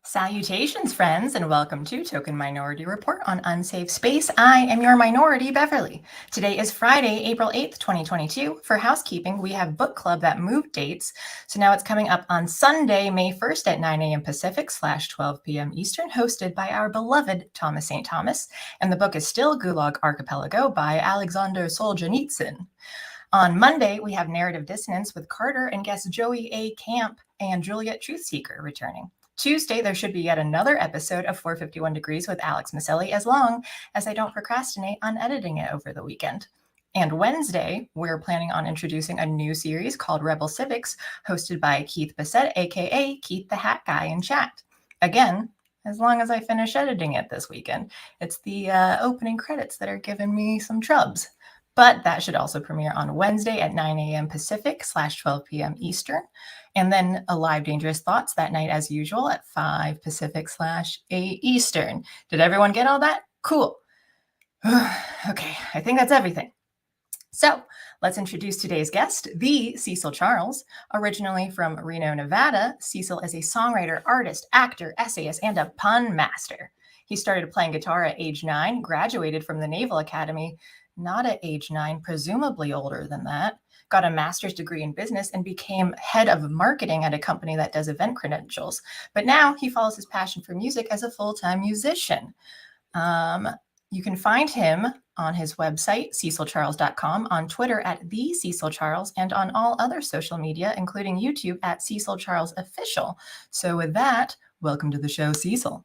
Salutations, friends, and welcome to Token Minority Report on Unsafe Space. I am your minority, Beverly. Today is Friday, April 8th, 2022. For housekeeping, we have book club that moved dates. So now it's coming up on Sunday, May 1st at 9 a.m. Pacific / 12 p.m. Eastern, hosted by our beloved Thomas St. Thomas. And the book is still Gulag Archipelago by Alexander Solzhenitsyn. On Monday, we have Narrative Dissonance with Carter and guest Joey A. Camp and Juliet Truthseeker returning. Tuesday, there should be yet another episode of 451 Degrees with Alex Maselli, as long as I don't procrastinate on editing it over the weekend. And Wednesday, we're planning on introducing a new series called Rebel Civics, hosted by Keith Bissett, aka Keith the Hat Guy in chat. Again, as long as I finish editing it this weekend. It's the opening credits that are giving me some trubs. But that should also premiere on Wednesday at 9 a.m. Pacific / 12 p.m. Eastern. And then a live Dangerous Thoughts that night as usual at 5 Pacific / 8 Eastern. Did everyone get all that? Cool. Okay, I think that's everything. So let's introduce today's guest, the Cecil Charles. Originally from Reno, Nevada, Cecil is a songwriter, artist, actor, essayist, and a pun master. He started playing guitar at age 9, graduated from the Naval Academy, not at age 9, presumably older than that, got a master's degree in business and became head of marketing at a company that does event credentials. But now he follows his passion for music as a full-time musician. You can find him on his website, cecilcharles.com, on Twitter at the Cecil Charles, and on all other social media, including YouTube at Cecil Charles Official. So with that, welcome to the show, Cecil.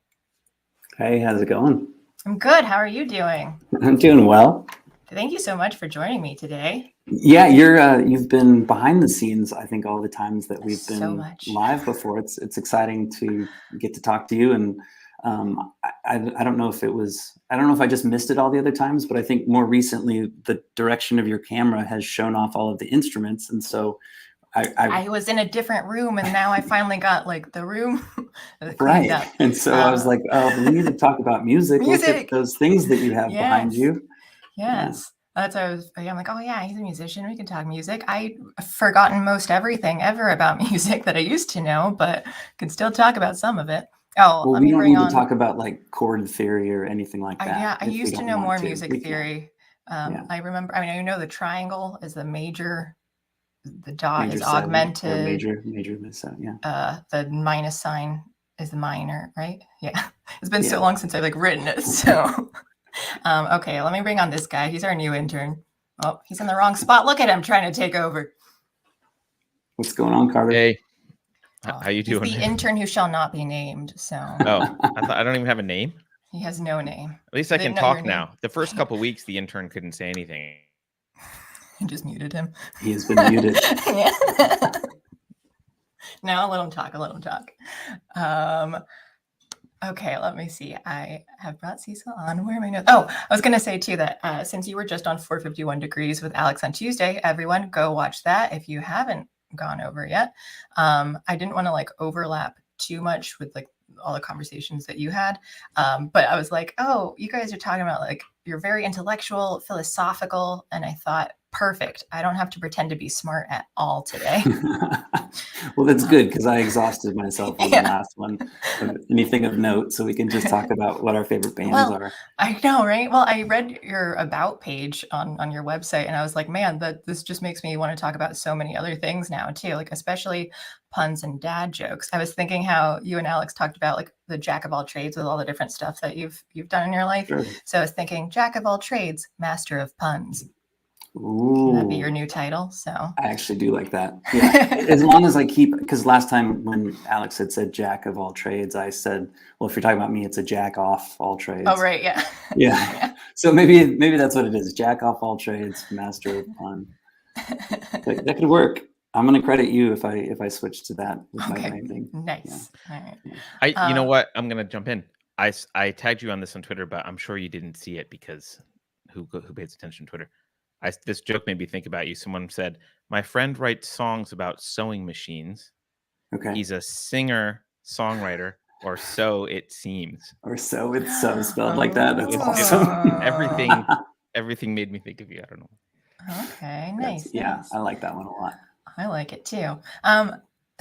Hey, how's it going? I'm good. How are you doing? I'm doing well. Thank you so much for joining me today. Yeah, you've been behind the scenes, I think, all the times that we've been live before. It's exciting to get to talk to you, and I don't know if I just missed it all the other times, but I think more recently the direction of your camera has shown off all of the instruments, and so I was in a different room, and now I finally got like the room right up. And so I was like, oh, we need to talk about music. Look at those things that you have behind you. Yes. That's what I'm like, oh yeah, he's a musician. We can talk music. I've forgotten most everything ever about music that I used to know, but can still talk about some of it. Oh, well, we don't need to talk about like chord theory or anything like that. Yeah, I used to know more music theory. I remember, I know the triangle is the major, the dot is augmented. Major mid-7, yeah. The minus sign is the minor, right? Yeah. It's been so long since I've written it, so... Okay, let me bring on this guy. He's our new intern. Oh, he's in the wrong spot. Look at him trying to take over. What's going on, Carter? Hey, how you doing? He's the intern who shall not be named. So. Oh, I don't even have a name. He has no name. At least I can talk now. The first couple weeks, the intern couldn't say anything. I just muted him. He has been muted. Now I'll let him talk. Okay, let me see. I have brought Cecil on. Where am I notes? Oh, I was going to say, too, that since you were just on 451 Degrees with Alex on Tuesday, everyone go watch that if you haven't gone over yet. I didn't want to overlap too much with all the conversations that you had. But I was like, oh, you guys are talking about you're very intellectual, philosophical. And I thought, perfect. I don't have to pretend to be smart at all today. Well, that's good because I exhausted myself on the last one. Anything of note, so we can just talk about what our favorite bands are. I know, right? Well, I read your about page on your website, and I was like, man, this just makes me want to talk about so many other things now too, especially puns and dad jokes. I was thinking how you and Alex talked about the jack of all trades with all the different stuff that you've done in your life. Sure. So I was thinking, jack of all trades, master of puns. Ooh. Can that be your new title? So I actually do like that. Yeah. As long as I keep, because last time when Alex had said jack of all trades, I said, well, if you're talking about me, it's a jack off all trades. Oh, right. Yeah. Yeah. So maybe that's what it is. Jack off all trades, master of pun. That could work. I'm going to credit you if I switch to that with my branding. Nice. Yeah. All right. You know what? I'm going to jump in. I tagged you on this on Twitter, but I'm sure you didn't see it because who pays attention to Twitter? This joke made me think about you. Someone said, my friend writes songs about sewing machines. Okay. He's a singer, songwriter, or so it seems. Or so it's spelled like that. That's awesome. Everything made me think of you. I don't know. Okay, nice. Yeah, I like that one a lot. I like it too.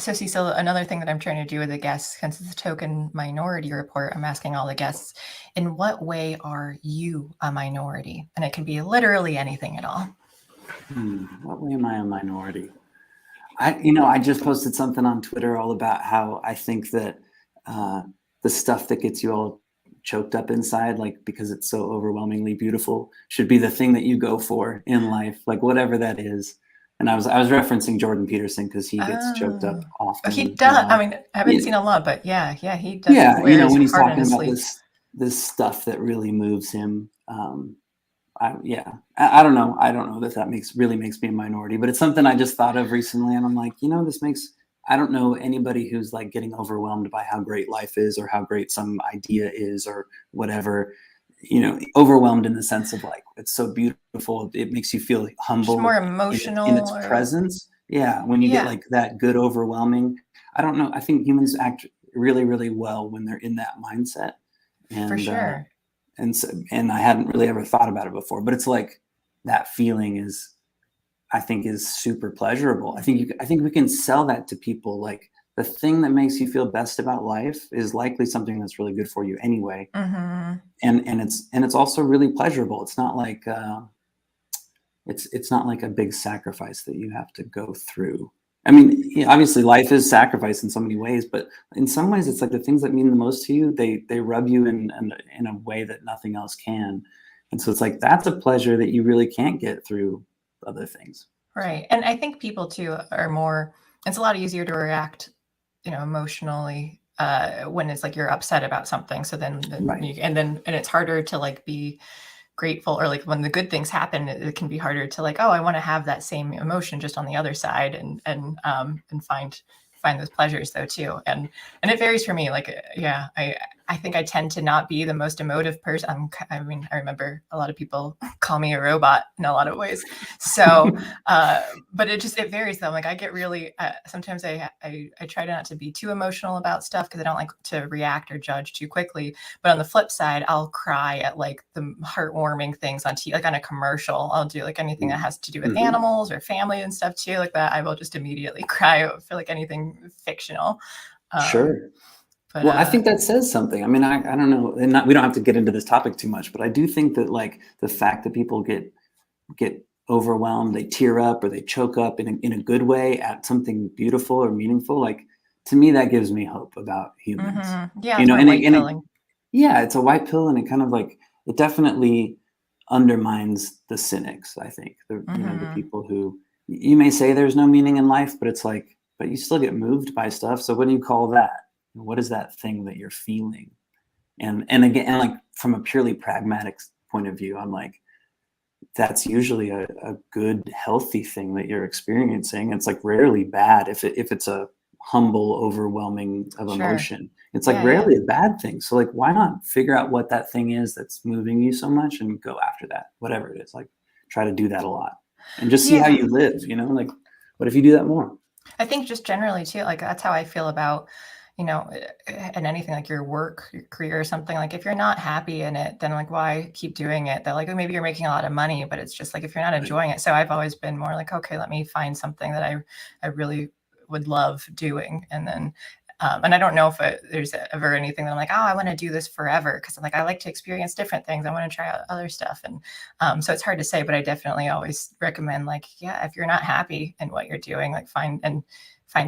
So Cecil, another thing that I'm trying to do with the guests, since it's a token minority report, I'm asking all the guests, in what way are you a minority? And it can be literally anything at all. What way am I a minority? I just posted something on Twitter all about how I think that the stuff that gets you all choked up inside, like because it's so overwhelmingly beautiful, should be the thing that you go for in life, like whatever that is. And I was referencing Jordan Peterson because he gets choked up often. He does. I mean, I haven't seen a lot, but yeah, he does. Yeah, when he's talking about this stuff that really moves him. I don't know. I don't know that really makes me a minority, but it's something I just thought of recently, and I'm like, I don't know anybody who's like getting overwhelmed by how great life is or how great some idea is or whatever. Overwhelmed in the sense of like, it's so beautiful. It makes you feel humble. Just more emotional in its presence. Yeah. When you get like that good overwhelming, I don't know. I think humans act really, really well when they're in that mindset. And, for sure. And I hadn't really ever thought about it before, but it's like that feeling I think is super pleasurable. I think we can sell that to people. Like the thing that makes you feel best about life is likely something that's really good for you anyway. Mm-hmm. And it's also really pleasurable. It's not like it's not like a big sacrifice that you have to go through. I mean, obviously life is sacrifice in so many ways, but in some ways it's like the things that mean the most to you, they rub you in a way that nothing else can. And so it's like, that's a pleasure that you really can't get through other things. Right. And I think people too are it's a lot easier to react, emotionally, when it's like you're upset about something. So then, right. and it's harder to like be grateful, or like when the good things happen, it can be harder to like, oh, I want to have that same emotion just on the other side and find those pleasures though too. And it varies for me. Like, yeah, I think I tend to not be the most emotive person. I remember a lot of people call me a robot in a lot of ways. So, but it varies though. Like I get really, sometimes I try not to be too emotional about stuff because I don't like to react or judge too quickly. But on the flip side, I'll cry at like the heartwarming things on TV, like on a commercial. I'll do like anything that has to do with animals or family and stuff too, like that. I will just immediately cry for like anything fictional. Sure. But, well, I think that says something. I mean, I don't know, and we don't have to get into this topic too much, but I do think that like the fact that people get overwhelmed, they tear up or they choke up in a good way at something beautiful or meaningful. Like to me, that gives me hope about humans. Yeah, it's a white pill, and it kind of like it definitely undermines the cynics. I think the people who you may say there's no meaning in life, but it's like, but you still get moved by stuff. So what do you call that? What is that thing that you're feeling? And again, like from a purely pragmatic point of view, I'm like, that's usually a good, healthy thing that you're experiencing. It's like rarely bad if it's a humble, overwhelming of emotion. It's like rarely a bad thing. So like, why not figure out what that thing is that's moving you so much and go after that, whatever it is. Like try to do that a lot and just see how you live, like what if you do that more? I think just generally too, like that's how I feel about, and anything like your work, your career or something. Like if you're not happy in it, then like why keep doing it? That like maybe you're making a lot of money, but it's just like if you're not enjoying it. So I've always been more like, okay, let me find something that I really would love doing. And then and I don't know if there's ever anything that I'm like, oh, I want to do this forever. Cause I'm like, I like to experience different things. I want to try out other stuff. And so it's hard to say, but I definitely always recommend like, yeah, if you're not happy in what you're doing, like find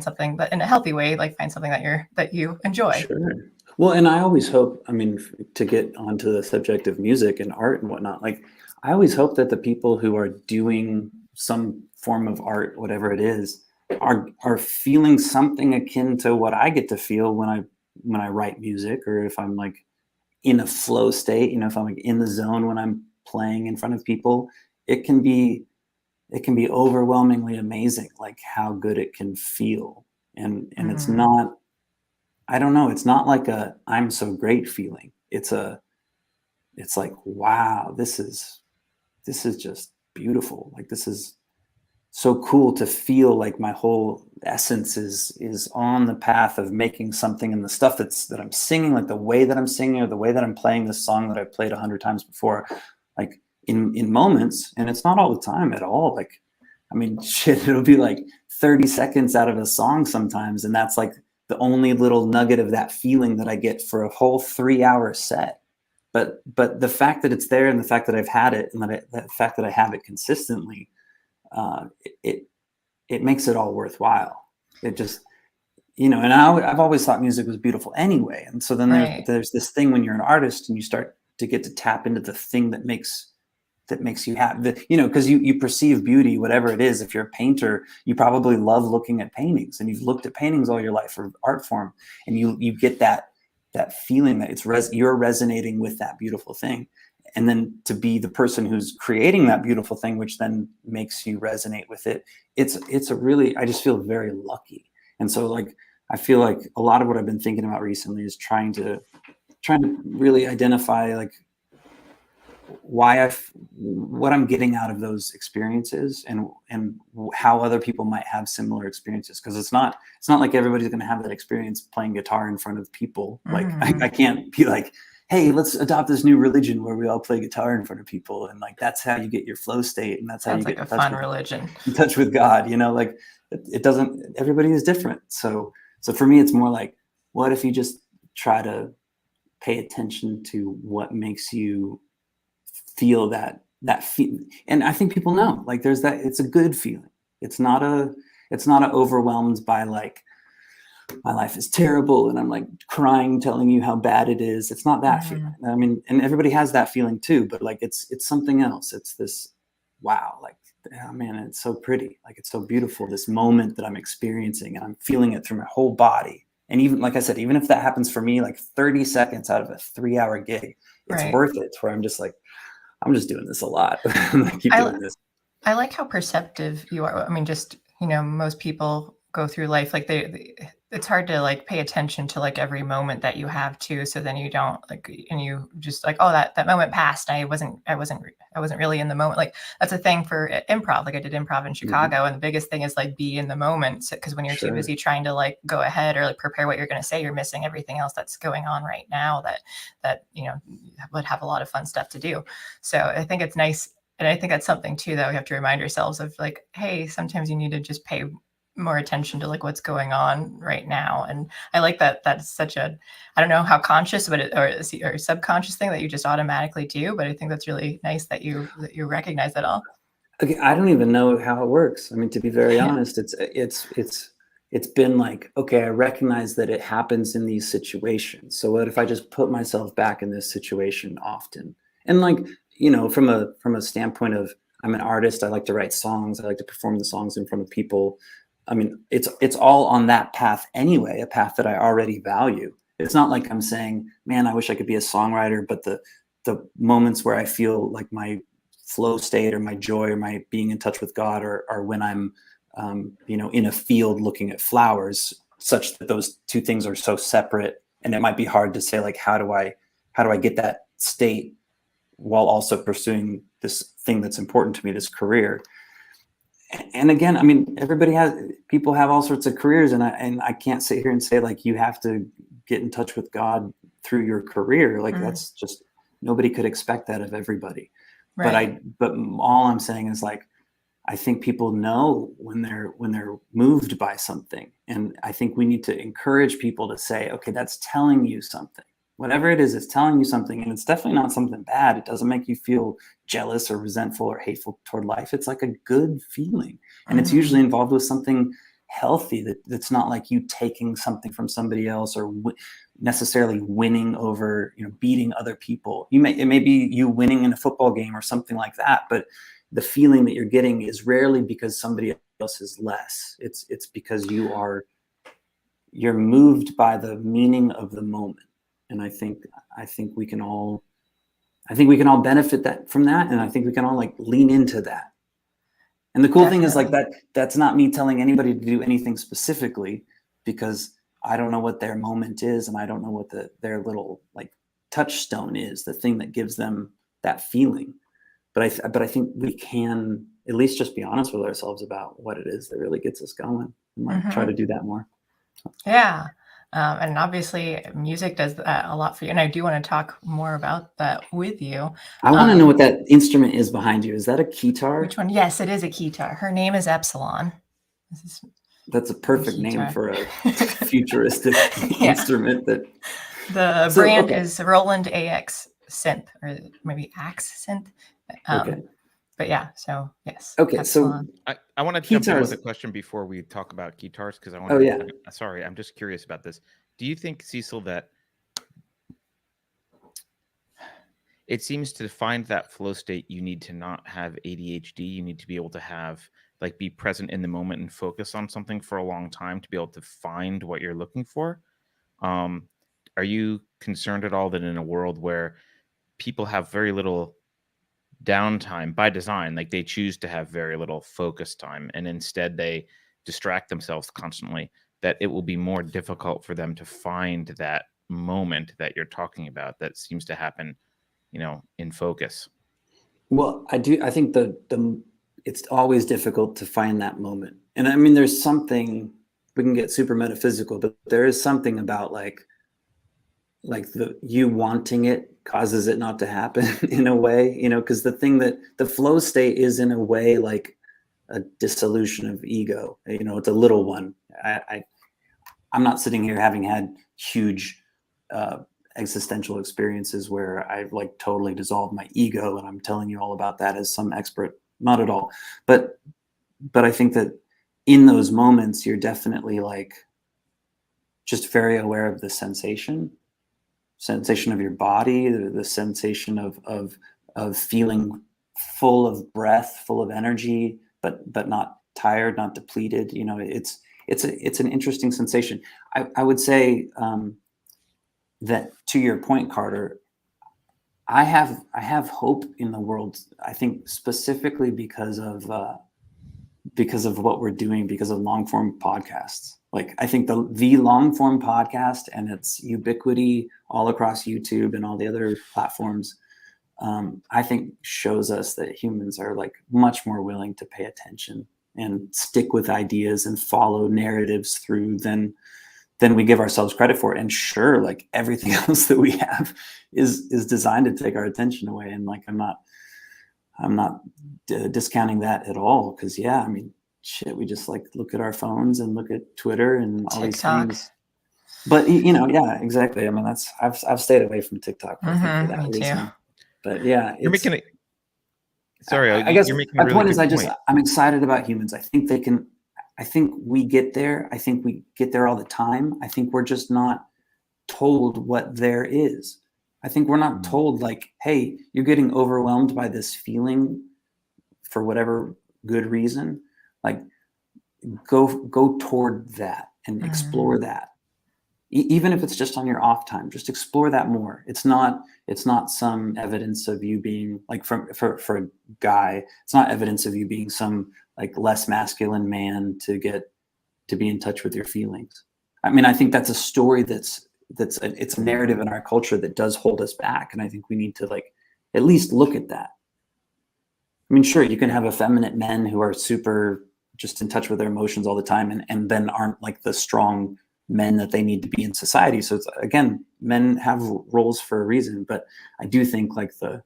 something, but in a healthy way, like find something that you enjoy. Sure. Well, and I always hope, I mean, to get onto the subject of music and art and whatnot, like I always hope that the people who are doing some form of art, whatever it is, are feeling something akin to what I get to feel when I write music, or if I'm like in a flow state, if I'm like in the zone when I'm playing in front of people, it can be overwhelmingly amazing, like how good it can feel. And it's not, I don't know, it's not like a I'm so great feeling. It's like, wow, this is just beautiful. Like this is so cool to feel like my whole essence is on the path of making something, and the stuff that I'm singing, like the way that I'm singing or the way that I'm playing this song that I played 100 times before, like in moments, and it's not all the time at all. Like I mean, shit, it'll be like 30 seconds out of a song sometimes. And that's like the only little nugget of that feeling that I get for a whole 3-hour set. But the fact that it's there and the fact that I've had it and the fact that I have it consistently, it makes it all worthwhile. It just, you know, and I've always thought music was beautiful anyway. And so then there's this thing when you're an artist and you start to get to tap into the thing that makes you happy, you know, because you perceive beauty, whatever it is. If you're a painter, you probably love looking at paintings, and you've looked at paintings all your life, or art form, and you get that feeling that you're resonating with that beautiful thing. And then to be the person who's creating that beautiful thing, which then makes you resonate with it. It's a really, I just feel very lucky. And so like, I feel like a lot of what I've been thinking about recently is trying to really identify like what I'm getting out of those experiences and how other people might have similar experiences. Cause it's not like everybody's going to have that experience playing guitar in front of people. Like I can't be like, hey, let's adopt this new religion where we all play guitar in front of people. And like, that's how you get your flow state. And that's how you get a fun religion. In touch with God, you know, like it doesn't, everybody is different. So for me, it's more like, what if you just try to pay attention to what makes you feel that feeling? And I think people know, like there's that, it's a good feeling. It's not overwhelmed by like, my life is terrible and I'm like crying, telling you how bad it is. It's not that feeling. I mean, and everybody has that feeling too, but like, it's something else. It's this, wow, like, oh man, it's so pretty. Like, it's so beautiful, this moment that I'm experiencing, and I'm feeling it through my whole body. And even, like I said, even if that happens for me, like 30 seconds out of a 3-hour gig, it's worth it, where I'm just like, I'm just doing this a lot. I keep doing this. I like how perceptive you are. I mean, just, you know, most people go through life like it's hard to like pay attention to like every moment that you have too. So then you don't like, and you just like, oh, that moment passed. I wasn't really in the moment. Like that's a thing for improv. Like I did improv in Chicago, and the biggest thing is like be in the moment. Because when you're too busy trying to like go ahead or like prepare what you're going to say, you're missing everything else that's going on right now that you know would have a lot of fun stuff to do. So I think it's nice. And I think that's something too that we have to remind ourselves of, like, hey, sometimes you need to just pay more attention to like what's going on right now. And I like that that's such a, I don't know how conscious, but or subconscious thing that you just automatically do. But I think that's really nice that you recognize that all. Okay, I don't even know how it works. I mean, to be very honest, it's been like, okay, I recognize that it happens in these situations. So what if I just put myself back in this situation often? And like, you know, from a standpoint of, I'm an artist, I like to write songs, I like to perform the songs in front of people. I mean, it's all on that path anyway, a path that I already value. It's not like I'm saying, man, I wish I could be a songwriter, but the moments where I feel like my flow state or my joy or my being in touch with God are when I'm, you know, in a field looking at flowers, such that those two things are so separate. And it might be hard to say, like, how do I get that state while also pursuing this thing that's important to me, this career. And again, I mean, people have all sorts of careers, and I can't sit here and say like you have to get in touch with God through your career. Like that's just, nobody could expect that of everybody. Right. But all I'm saying is like, I think people know when they're moved by something, and I think we need to encourage people to say, okay, that's telling you something. Whatever it is, it's telling you something, and it's definitely not something bad. It doesn't make you feel jealous or resentful or hateful toward life. It's like a good feeling, and it's usually involved with something healthy. That's not like you taking something from somebody else or necessarily winning over, you know, beating other people. It may be you winning in a football game or something like that, but the feeling that you're getting is rarely because somebody else is less. It's because you're moved by the meaning of the moment. And I think we can all benefit from that. And I think we can all like lean into that. And the cool thing is like that's not me telling anybody to do anything specifically, because I don't know what their moment is. And I don't know what their little like touchstone is, the thing that gives them that feeling. But I think we can at least just be honest with ourselves about what it is that really gets us going, and like try to do that more. Yeah. And obviously music does that a lot for you. And I do want to talk more about that with you. I want to know what that instrument is behind you. Is that a keytar? Which one? Yes, it is a keytar. Her name is Epsilon. That's a perfect name for a futuristic instrument. That the brand is Roland AX synth, or maybe Axe synth. Okay. But yeah, so yes. Okay, Epsilon. so I want to jump in with a question before we talk about guitars, because I want to. Oh yeah. Sorry, I'm just curious about this. Do you think, Cecil, that it seems to find that flow state, you need to not have ADHD? You need to be able to have, like, be present in the moment and focus on something for a long time to be able to find what you're looking for. Are you concerned at all that in a world where people have very little downtime by design, like they choose to have very little focus time, and instead they distract themselves constantly, that it will be more difficult for them to find that moment that you're talking about that seems to happen, in focus? Well, I think it's always difficult to find that moment. And I mean, there's something, we can get super metaphysical, but there is something about like you wanting it causes it not to happen in a way, because the flow state is in a way like a dissolution of ego. It's a little one. I'm not sitting here having had huge existential experiences where I've like totally dissolved my ego and I'm telling you all about that as some expert. Not at all. But I think that in those moments, you're definitely like just very aware of the sensation of your body, the sensation of feeling full of breath, full of energy, but not tired, not depleted. It's an interesting sensation. I would say that, to your point, Carter, I have hope in the world. I think specifically because of what we're doing, because of long form podcasts. Like, I think the long form podcast and its ubiquity all across YouTube and all the other platforms, I think shows us that humans are like much more willing to pay attention and stick with ideas and follow narratives through than we give ourselves credit for. And sure, like everything else that we have is designed to take our attention away. And like, I'm not discounting that at all. Cause yeah, I mean, shit, we just like look at our phones and look at Twitter and all these things. But yeah, exactly. I mean, I've stayed away from TikTok for that reason. But yeah, you're making it. Sorry, I guess my point is, I'm excited about humans. I think we get there. I think we get there all the time. I think we're just not told what there is. I think we're not told like, hey, you're getting overwhelmed by this feeling for whatever good reason. Like, go toward that and explore that. Even if it's just on your off time, just explore that more. It's not some evidence of you being like, for a guy, it's not evidence of you being some like less masculine man to be in touch with your feelings. I mean, I think that's a story it's a narrative in our culture that does hold us back. And I think we need to like at least look at that. I mean, sure, you can have effeminate men who are super just in touch with their emotions all the time and then aren't like the strong men that they need to be in society. So it's, again, men have roles for a reason, but I do think like the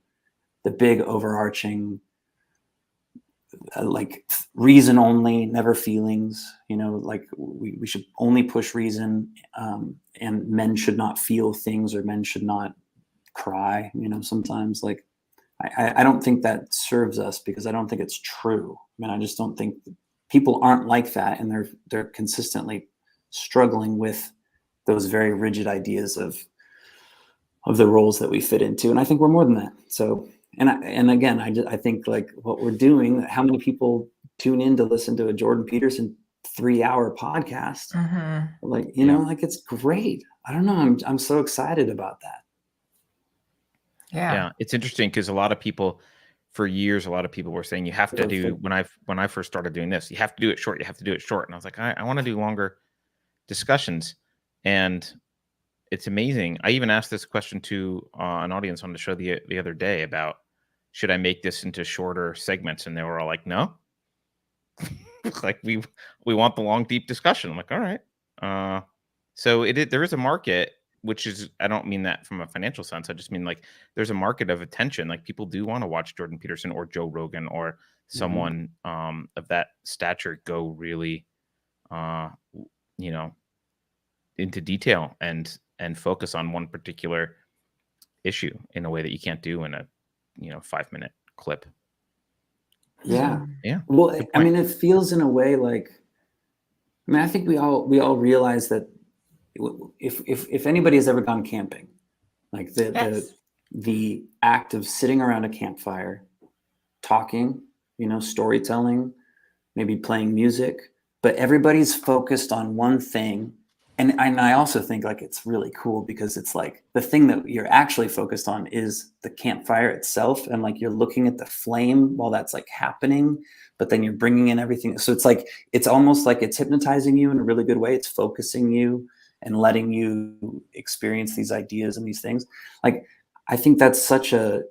big overarching like reason only, never feelings, like we should only push reason, and men should not feel things, or men should not cry, sometimes. Like I don't think that serves us, because I don't think it's true. I mean, I just don't think people aren't like that, and they're consistently struggling with those very rigid ideas of the roles that we fit into. And I think we're more than that. So, and again, I think like what we're doing, how many people tune in to listen to a Jordan Peterson 3-hour podcast? Like, like it's great. I don't know. I'm so excited about that. Yeah. It's interesting because a lot of people were saying you have to do, when I first started doing this, you have to do it short. You have to do it short. And I was like, I want to do longer discussions. And it's amazing. I even asked this question to an audience on the show the other day about, should I make this into shorter segments? And they were all like, no. Like we want the long, deep discussion. I'm like, all right. So there is a market, which is, I don't mean that from a financial sense. I just mean like there's a market of attention. Like people do want to watch Jordan Peterson or Joe Rogan or someone of that stature go really, you know, into detail and focus on one particular issue in a way that you can't do in a 5-minute clip. Yeah. Yeah. Well, I mean, it feels in a way like, I mean, I think we all realize that if anybody has ever gone camping, like the act of sitting around a campfire, talking, storytelling, maybe playing music, but everybody's focused on one thing. And I also think like it's really cool because it's like the thing that you're actually focused on is the campfire itself. And like you're looking at the flame while that's like happening, but then you're bringing in everything. So it's like, it's almost like it's hypnotizing you in a really good way. It's focusing you and letting you experience these ideas and these things. Like, I think that's such a,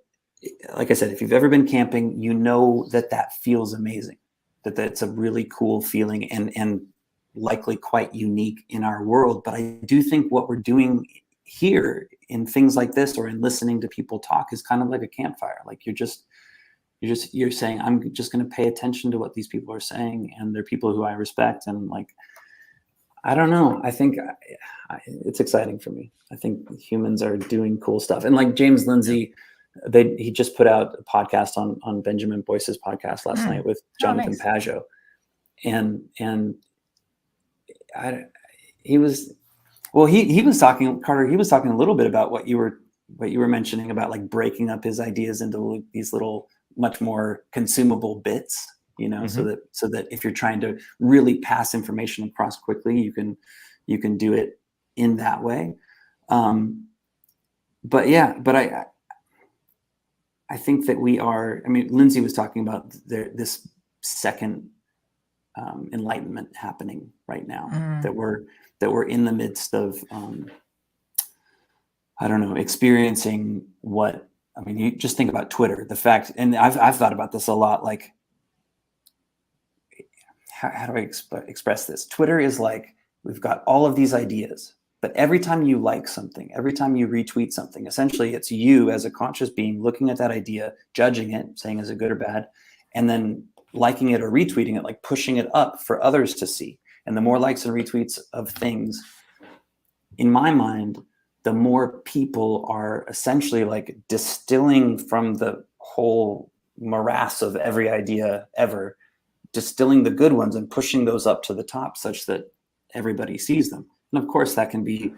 like I said, if you've ever been camping, you know that feels amazing, that's a really cool feeling and likely quite unique in our world. But I do think what we're doing here in things like this or in listening to people talk is kind of like a campfire. Like you're saying, I'm just going to pay attention to what these people are saying, and they're people who I respect. And like, I don't know. I think it's exciting for me. I think humans are doing cool stuff. And like James Lindsay, he just put out a podcast on Benjamin Boyce's podcast last night with Jonathan Pageau. And he was talking, Carter, he was talking a little bit about what you were mentioning about like breaking up his ideas into these little, much more consumable bits, so that if you're trying to really pass information across quickly, you can do it in that way. But I think that Lindsay was talking about this second enlightenment happening right now, that we're in the midst of, experiencing what, you just think about Twitter, the fact, and I've thought about this a lot, like, how do I express this? Twitter is like, we've got all of these ideas, but every time you like something, every time you retweet something, essentially it's you as a conscious being looking at that idea, judging it, saying is it good or bad, and then liking it or retweeting it, like pushing it up for others to see. And the more likes and retweets of things, in my mind, the more people are essentially like distilling from the whole morass of every idea ever, distilling the good ones and pushing those up to the top such that everybody sees them. And of course that can be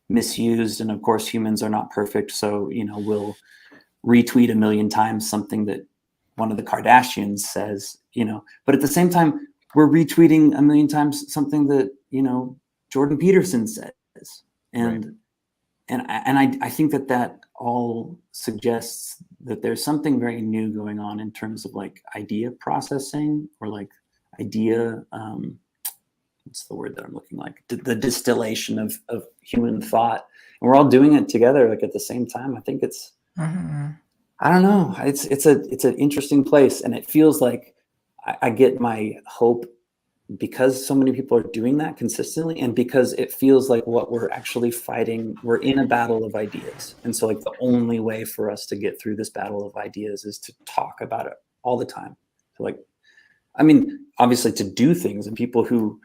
misused. And of course humans are not perfect. So, we'll retweet 1 million times something that one of the Kardashians says, but at the same time, we're retweeting 1 million times something that, Jordan Peterson says. And, right. and I think that all suggests that there's something very new going on in terms of like idea processing, or like idea, what's the word that I'm looking like? The distillation of human thought. And we're all doing it together, like at the same time. I think it's, I don't know. It's an interesting place, and it feels like I get my hope because so many people are doing that consistently, and because it feels like what we're actually fighting, we're in a battle of ideas. And so like the only way for us to get through this battle of ideas is to talk about it all the time. So like, obviously to do things, and people who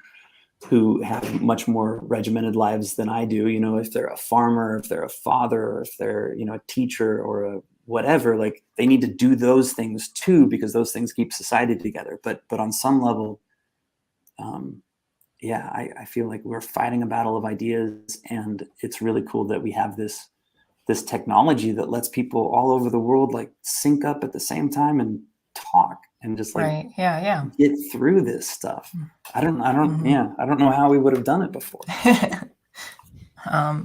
have much more regimented lives than I do, if they're a farmer, if they're a father, or if they're, a teacher or a whatever, like they need to do those things too, because those things keep society together. But on some level, I feel like we're fighting a battle of ideas, and it's really cool that we have this technology that lets people all over the world like sync up at the same time and talk and just like get through this stuff. I don't know how we would have done it before. I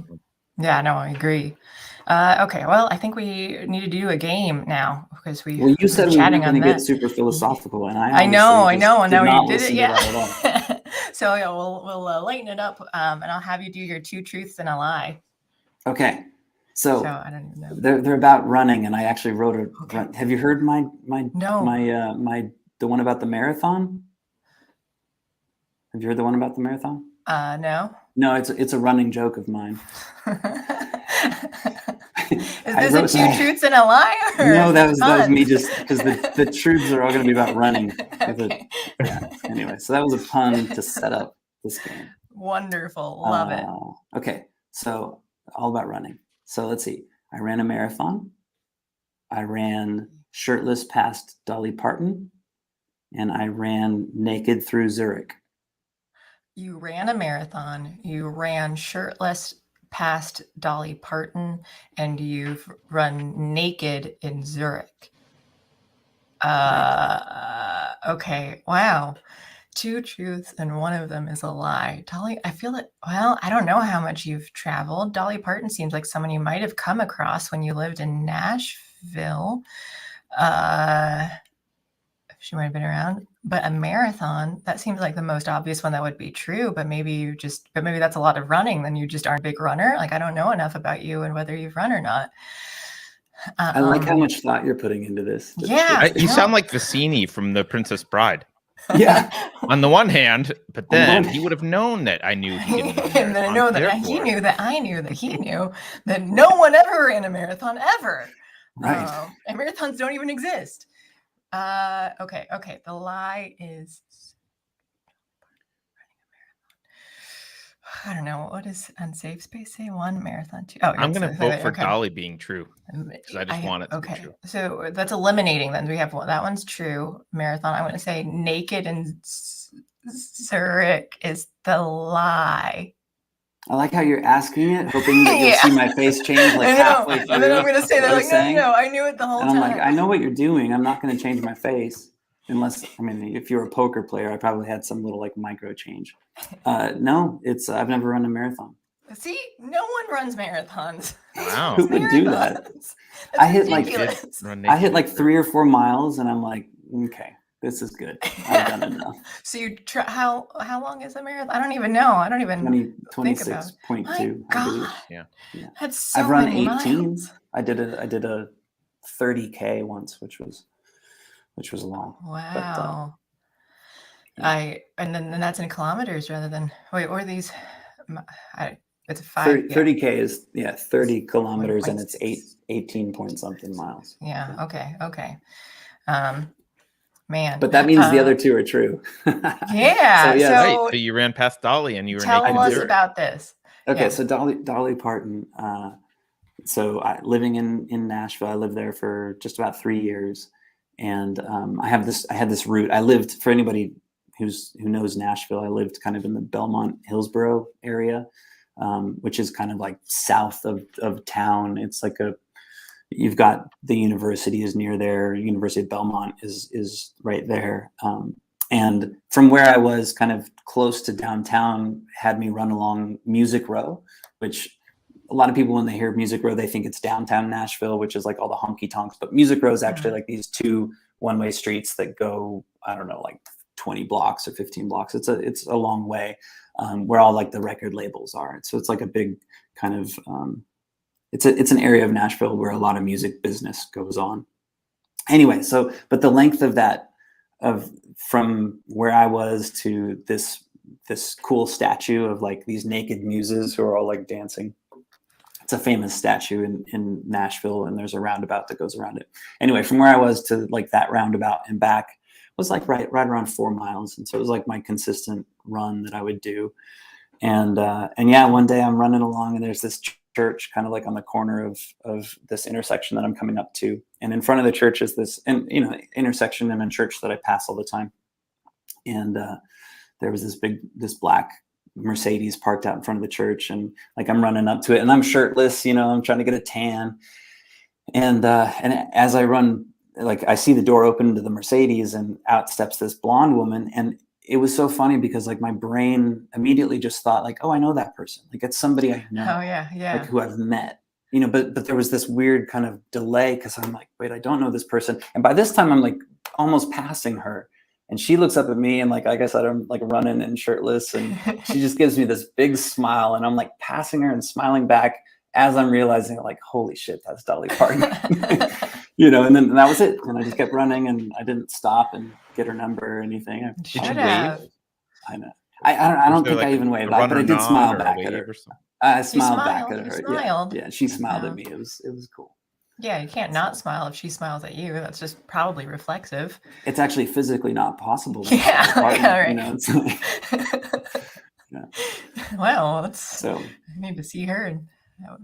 agree. Okay, well, I think we need to do a game now, because you said we were going to get super philosophical, and I know, and now we did it. Yeah. So yeah, we'll lighten it up, and I'll have you do your 2 truths and a lie. Okay. So I don't even know. They're about running, and I actually wrote a. Okay. Have you heard my the one about the marathon? Have you heard the one about the marathon? No. No, it's a running joke of mine. Is this a two truths and a lie? No, that was me, just because the truths are all going to be about running. Okay. Yeah. Anyway, so that was a pun to set up this game. Wonderful. Love it. Okay, so all about running. So let's see. I ran a marathon. I ran shirtless past Dolly Parton, and I ran naked through Zurich. You ran a marathon. You ran shirtless past Dolly Parton, and you've run naked in Zurich. Okay. Wow. Two truths and one of them is a lie. Dolly, I feel it. Well, I don't know how much you've traveled. Dolly Parton seems like someone you might have come across when you lived in Nashville. She might have been around, but a marathon, that seems like the most obvious one that would be true, but maybe that's a lot of running. Then you just aren't a big runner. Like, I don't know enough about you and whether you've run or not. I like how much thought you're putting into this. Yeah. You sound like Vicini from The Princess Bride. Yeah. On the one hand, but then he would have known that I knew he didn't. And then I know that he knew that I knew that he knew that no one ever ran a marathon ever. Right. And marathons don't even exist. Okay. The lie is I don't know. What does Unsafe Space say? 1 marathon, 2. Oh, I'm going to vote for Dolly being true because I just want it to be true. So that's eliminating then. We have that one's true. Marathon. I'm going to say naked in Zurich is the lie. I like how you're asking it, hoping that you'll see my face change like halfway through. And then I'm going to say that, like, no, I knew it the whole time. And I'm like, I know what you're doing. I'm not going to change my face. Unless, I mean, if you're a poker player, I probably had some little like micro change. No, I've never run a marathon. See, no one runs marathons. Wow. Who would do that? I hit like 3 or 4 miles and I'm like, okay, this is good. I've done enough. So how long is a marathon? I don't even know. I don't even 26.2. God. Yeah. That's so I've run many 18. miles. I did a 30K once, which was long. Wow. But, and then that's in kilometers rather than or these it's 30K is 30 kilometers and it's 18 point something miles. Yeah. Okay. Man. But that means the other two are true. Yeah. So you ran past Dolly and you were tell us about this. Okay, so Dolly Parton. Living in Nashville, I lived there for just about 3 years, and I had this route. I lived, for anybody who knows Nashville, I lived kind of in the Belmont Hillsborough area, which is kind of like south of town. It's like you've got the university is near there. University of Belmont is right there. And from where I was kind of close to downtown had me run along Music Row, which a lot of people, when they hear Music Row, they think it's downtown Nashville, which is like all the honky tonks. But Music Row is actually like these 2 one-way streets that go, I don't know, like 20 blocks or 15 blocks. It's a long way, where all like the record labels are. So it's like a big kind of, it's an area of Nashville where a lot of music business goes on. Anyway, but the length of that, from where I was to this cool statue of like these naked muses who are all like dancing. It's a famous statue in Nashville, and there's a roundabout that goes around it. Anyway, from where I was to like that roundabout and back was like right around 4 miles. And so it was like my consistent run that I would do. And one day I'm running along and there's this church kind of like on the corner of this intersection that I'm coming up to. And in front of the church is this, intersection and a church that I pass all the time. And there was this black Mercedes parked out in front of the church, and like I'm running up to it and I'm shirtless, I'm trying to get a tan. And as I run, like I see the door open to the Mercedes and out steps this blonde woman. And it was so funny because like my brain immediately just thought like, oh, I know that person. Like it's somebody I know. Oh yeah. Like who I've met, but there was this weird kind of delay because I'm like, wait, I don't know this person. And by this time I'm like almost passing her. And she looks up at me and like I said, I'm like running and shirtless, and she just gives me this big smile, and I'm like passing her and smiling back as I'm realizing like, holy shit, that's Dolly Parton. And then that was it. And I just kept running and I didn't stop and get her number or anything. Did you wave? I know. I don't think I even waved, but I did smile back at her. I smiled back at her. Yeah, she smiled at me. It was cool. Yeah, you can't not smile if she smiles at you. That's just probably reflexive. It's actually physically not possible. Yeah, right. You know, it's like, yeah. Well, I need to see her, and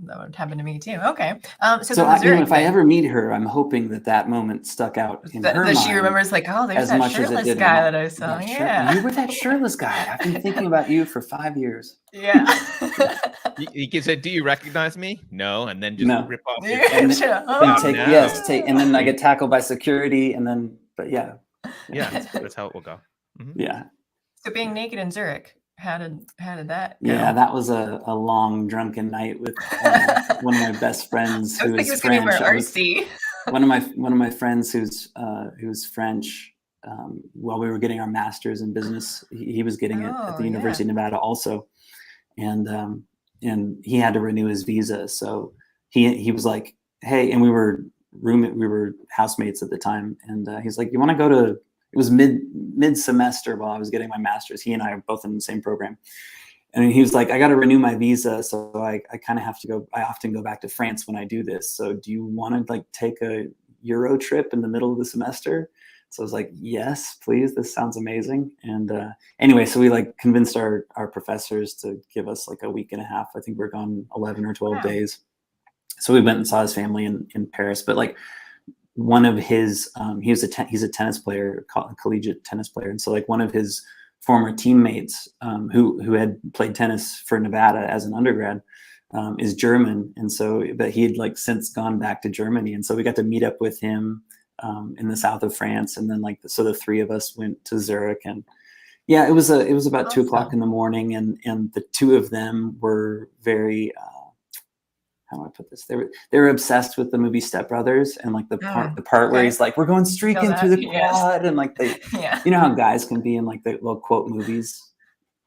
that would happen to me too. Okay. So if I ever meet her, I'm hoping that moment stuck out in her mind. She remembers, like, oh, there's that shirtless guy that I saw. Yeah, you were that shirtless guy. I've been thinking about you for 5 years. Yeah. You can say, "Do you recognize me?" No, and then just rip off. And then I get tackled by security, and then, but yeah, that's how it will go. Mm-hmm. Yeah. So being naked in Zurich, how did that go? Yeah, that was a long drunken night with one of my best friends who is French. One of my friends who's French. While we were getting our master's in business, he was getting it at the University of Nevada also, and he had to renew his visa. So he was like, "Hey," and we were housemates at the time, and he's like, "You want to go to?" It was mid semester while I was getting my master's. He and I are both in the same program, and he was like, "I got to renew my visa, so I kind of have to go. I often go back to France when I do this. So do you want to like take a Euro trip in the middle of the semester?" So I was like, "Yes, please. This sounds amazing." And anyway, so we like convinced our professors to give us like a week and a half. I think we're gone 11 or 12 days. So we went and saw his family in Paris. But like one of his, he's a tennis player, collegiate tennis player. And so like one of his former teammates who had played tennis for Nevada as an undergrad is German. And so, but he had like since gone back to Germany. And so we got to meet up with him in the south of France, and then like so the three of us went to Zurich, and it was about 2 o'clock in the morning, and the two of them were very how do I put this? They were obsessed with the movie Step Brothers, and like the part where he's like, "We're going streaking through the quad," and like you know how guys can be in like the little quote movies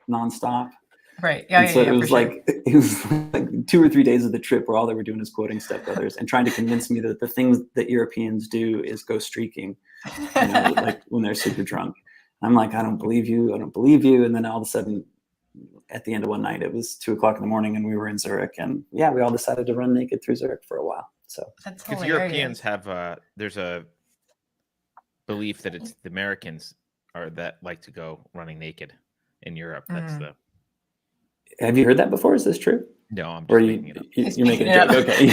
nonstop. Right. So it was like 2 or 3 days of the trip where all they were doing is quoting Step Brothers and trying to convince me that the things that Europeans do is go streaking, you know, like when they're super drunk. I'm like, "I don't believe you. I don't believe you." And then all of a sudden, at the end of one night, it was 2 o'clock in the morning, and we were in Zurich, and we all decided to run naked through Zurich for a while. So because Europeans have there's a belief that it's the Americans that like to go running naked in Europe. That's the. Have you heard that before? Is this true? No, I'm just making it up. You're making a joke. Okay.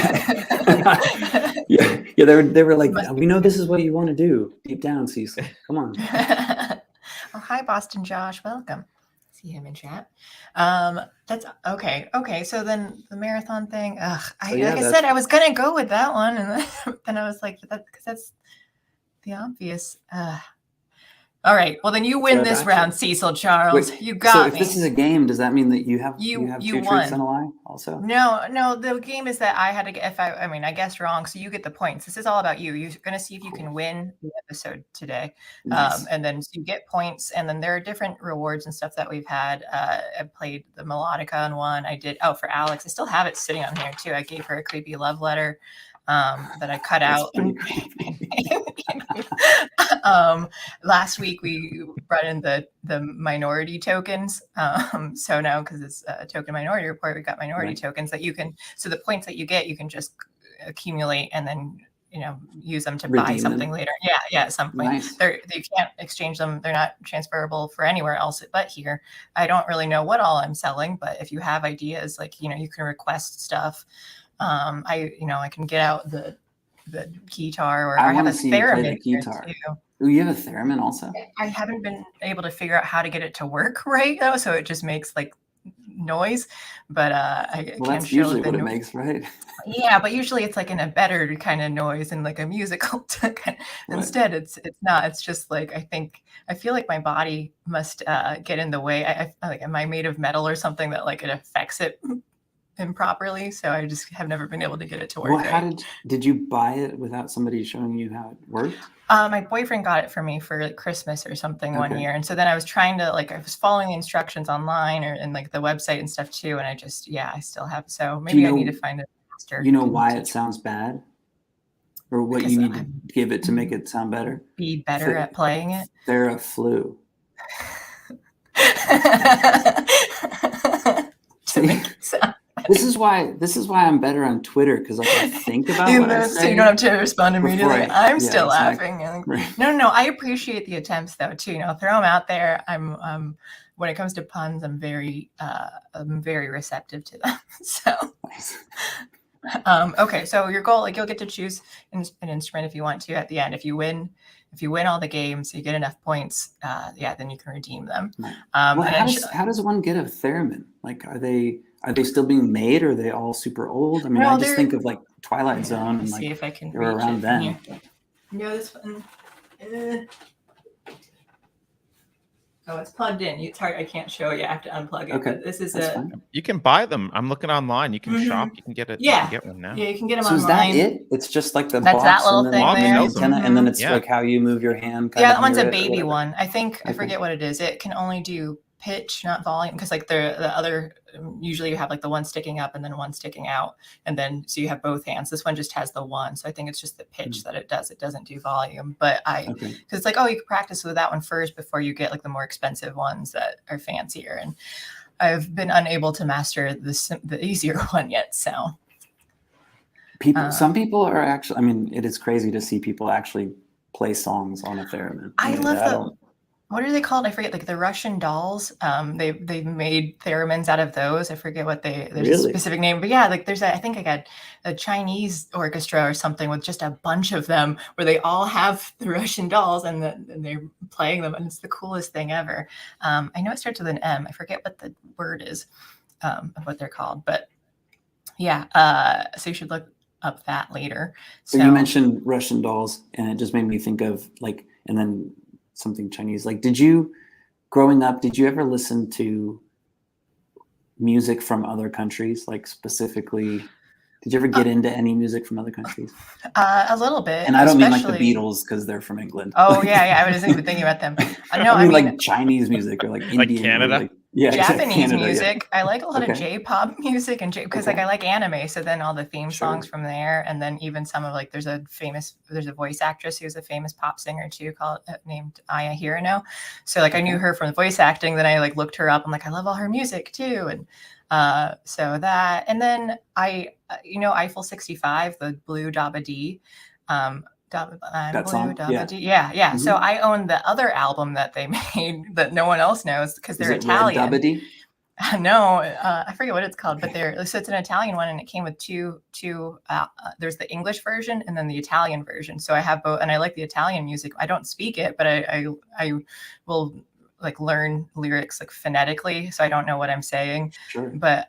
Yeah. They were like, "We know this is what you want to do deep down, Cecil. Come on." Oh, hi, Boston Josh. Welcome. See him in chat. That's okay. Okay. So then the marathon thing. Like I said, I was gonna go with that one, and then I was like, because that's the obvious. All right. Well, then you win this round, Cecil Charles. Wait, you got me. So if this is a game, does that mean that you have two truths and a lie also? No. The game is that I had to get, I guessed wrong, so you get the points. This is all about you. You're going to see if you can win the episode today. Nice. And then you get points, and then there are different rewards and stuff that we've had. I played the melodica on one. I did, for Alex. I still have it sitting on here too. I gave her a creepy love letter that I cut out. Last week we brought in the minority tokens. So now, because it's a token minority report, we got minority tokens that you can. So the points that you get, you can just accumulate and then use them to buy something later. Yeah, at some point. Nice. You can't exchange them. They're not transferable for anywhere else but here. I don't really know what all I'm selling, but if you have ideas, like you can request stuff. I can get out the guitar, or I have a theremin guitar. Too. You have a theremin also? I haven't been able to figure out how to get it to work right though, so it just makes like noise. But that's usually what it makes, right? Yeah, but usually it's like in a better kind of noise and like a musical. Instead, it's not. It's just like I feel like my body must get in the way. I like, am I made of metal or something that like it affects it improperly? So I just have never been able to get it to work. Well, how did you buy it without somebody showing you how it worked? My boyfriend got it for me for like Christmas or something one year, and so then I was trying to I was following the instructions online or in like the website and stuff too, and I just I still have. So maybe I need to find a master. You know why it sounds bad, or what you need to give it to make it sound better? Be better at playing it. Theraflu. See, this is why I'm better on Twitter, because like I think about what I say. So you don't have to respond immediately. I'm still exactly. laughing. No, I appreciate the attempts though too. Throw them out there. I'm when it comes to puns, I'm very receptive to them. So. Nice. Okay, so your goal, like you'll get to choose an instrument if you want to at the end. If you win all the games, you get enough points, then you can redeem them. How does one get a theremin? Like, are they still being made, or are they all super old? I mean, I just think of like Twilight Zone and like see if I can they were around then. This one. Oh, it's plugged in. It's hard. I can't show you. I have to unplug it. Okay. But this is You can buy them. I'm looking online. You can shop. You can get it. Yeah. You can get one now. Yeah, you can get them online. So online. Is that it? It's just like the box that little and thing there. Antenna, and then it's like how you move your hand. That one's a baby one. I think I forget what it is. It can only do pitch, not volume, because like the other, usually you have like the one sticking up and then one sticking out, and then so you have both hands. This one just has the one, so I think it's just the pitch that it does. It doesn't do volume, but because it's like, oh, you can practice with that one first before you get like the more expensive ones that are fancier, and I've been unable to master the easier one yet. So some people are actually, I mean, it is crazy to see people actually play songs on a theremin. I love that. What are they called? I forget, like the Russian dolls. They made theremins out of those. I forget what there's a specific name, but yeah, like I think I got a Chinese orchestra or something with just a bunch of them where they all have the Russian dolls and they're playing them, and it's the coolest thing ever. I know it starts with an M. I forget what the word is, of what they're called, but yeah. So you should look up that later. So you mentioned Russian dolls, and it just made me think of like, and then something Chinese. Like, growing up, did you ever listen to music from other countries? Like specifically, did you ever get into any music from other countries? A little bit. And I don't mean like the Beatles because they're from England. Oh yeah. I wasn't even thinking about them. No, I mean like Chinese music or like Indian, like Canada. Like, Japanese music. Yeah. I like a lot of J-pop music because like I like anime, so then all the theme songs from there, and then even some of like there's a voice actress who's a famous pop singer too named Aya Hirano. So like I knew her from the voice acting, then I like looked her up. I'm like, I love all her music too, and so that, and then Eiffel 65, the Blue Dabba Dee. That song? Yeah. Mm-hmm. So I own the other album that they made that no one else knows because they're Italian. No, I forget what it's called, but so it's an Italian one, and it came with two. There's the English version and then the Italian version. So I have both, and I like the Italian music. I don't speak it, but I will like learn lyrics like phonetically, so I don't know what I'm saying. Sure. But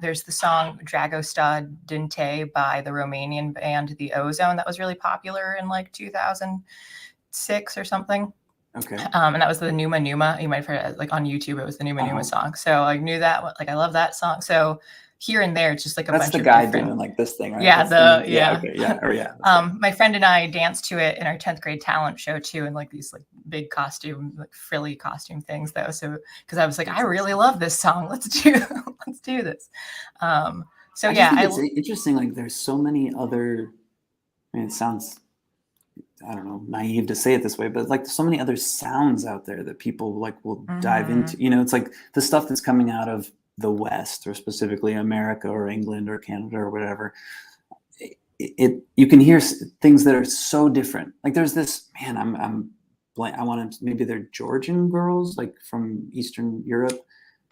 there's the song Dragosta Dinte by the Romanian band The Ozone that was really popular in like 2006 or something. Okay. And that was the Numa Numa. You might have heard it, like on YouTube. It was the Numa Numa song. So I knew that. Like I love that song. So here and there, it's just like a bunch of different... That's the guy doing like this thing, right? My friend and I danced to it in our 10th grade talent show too, and like these like big costume, like frilly costume things though. So because I was like, I really love this song. Let's do this. It's interesting. Like there's so many other. I mean, it sounds, I don't know, naive to say it this way, but like so many other sounds out there that people like will dive into. It's like the stuff that's coming out of the West, or specifically America or England or Canada or whatever. You can hear things that are so different. Like there's this man. I want to, maybe they're Georgian girls, like from Eastern Europe.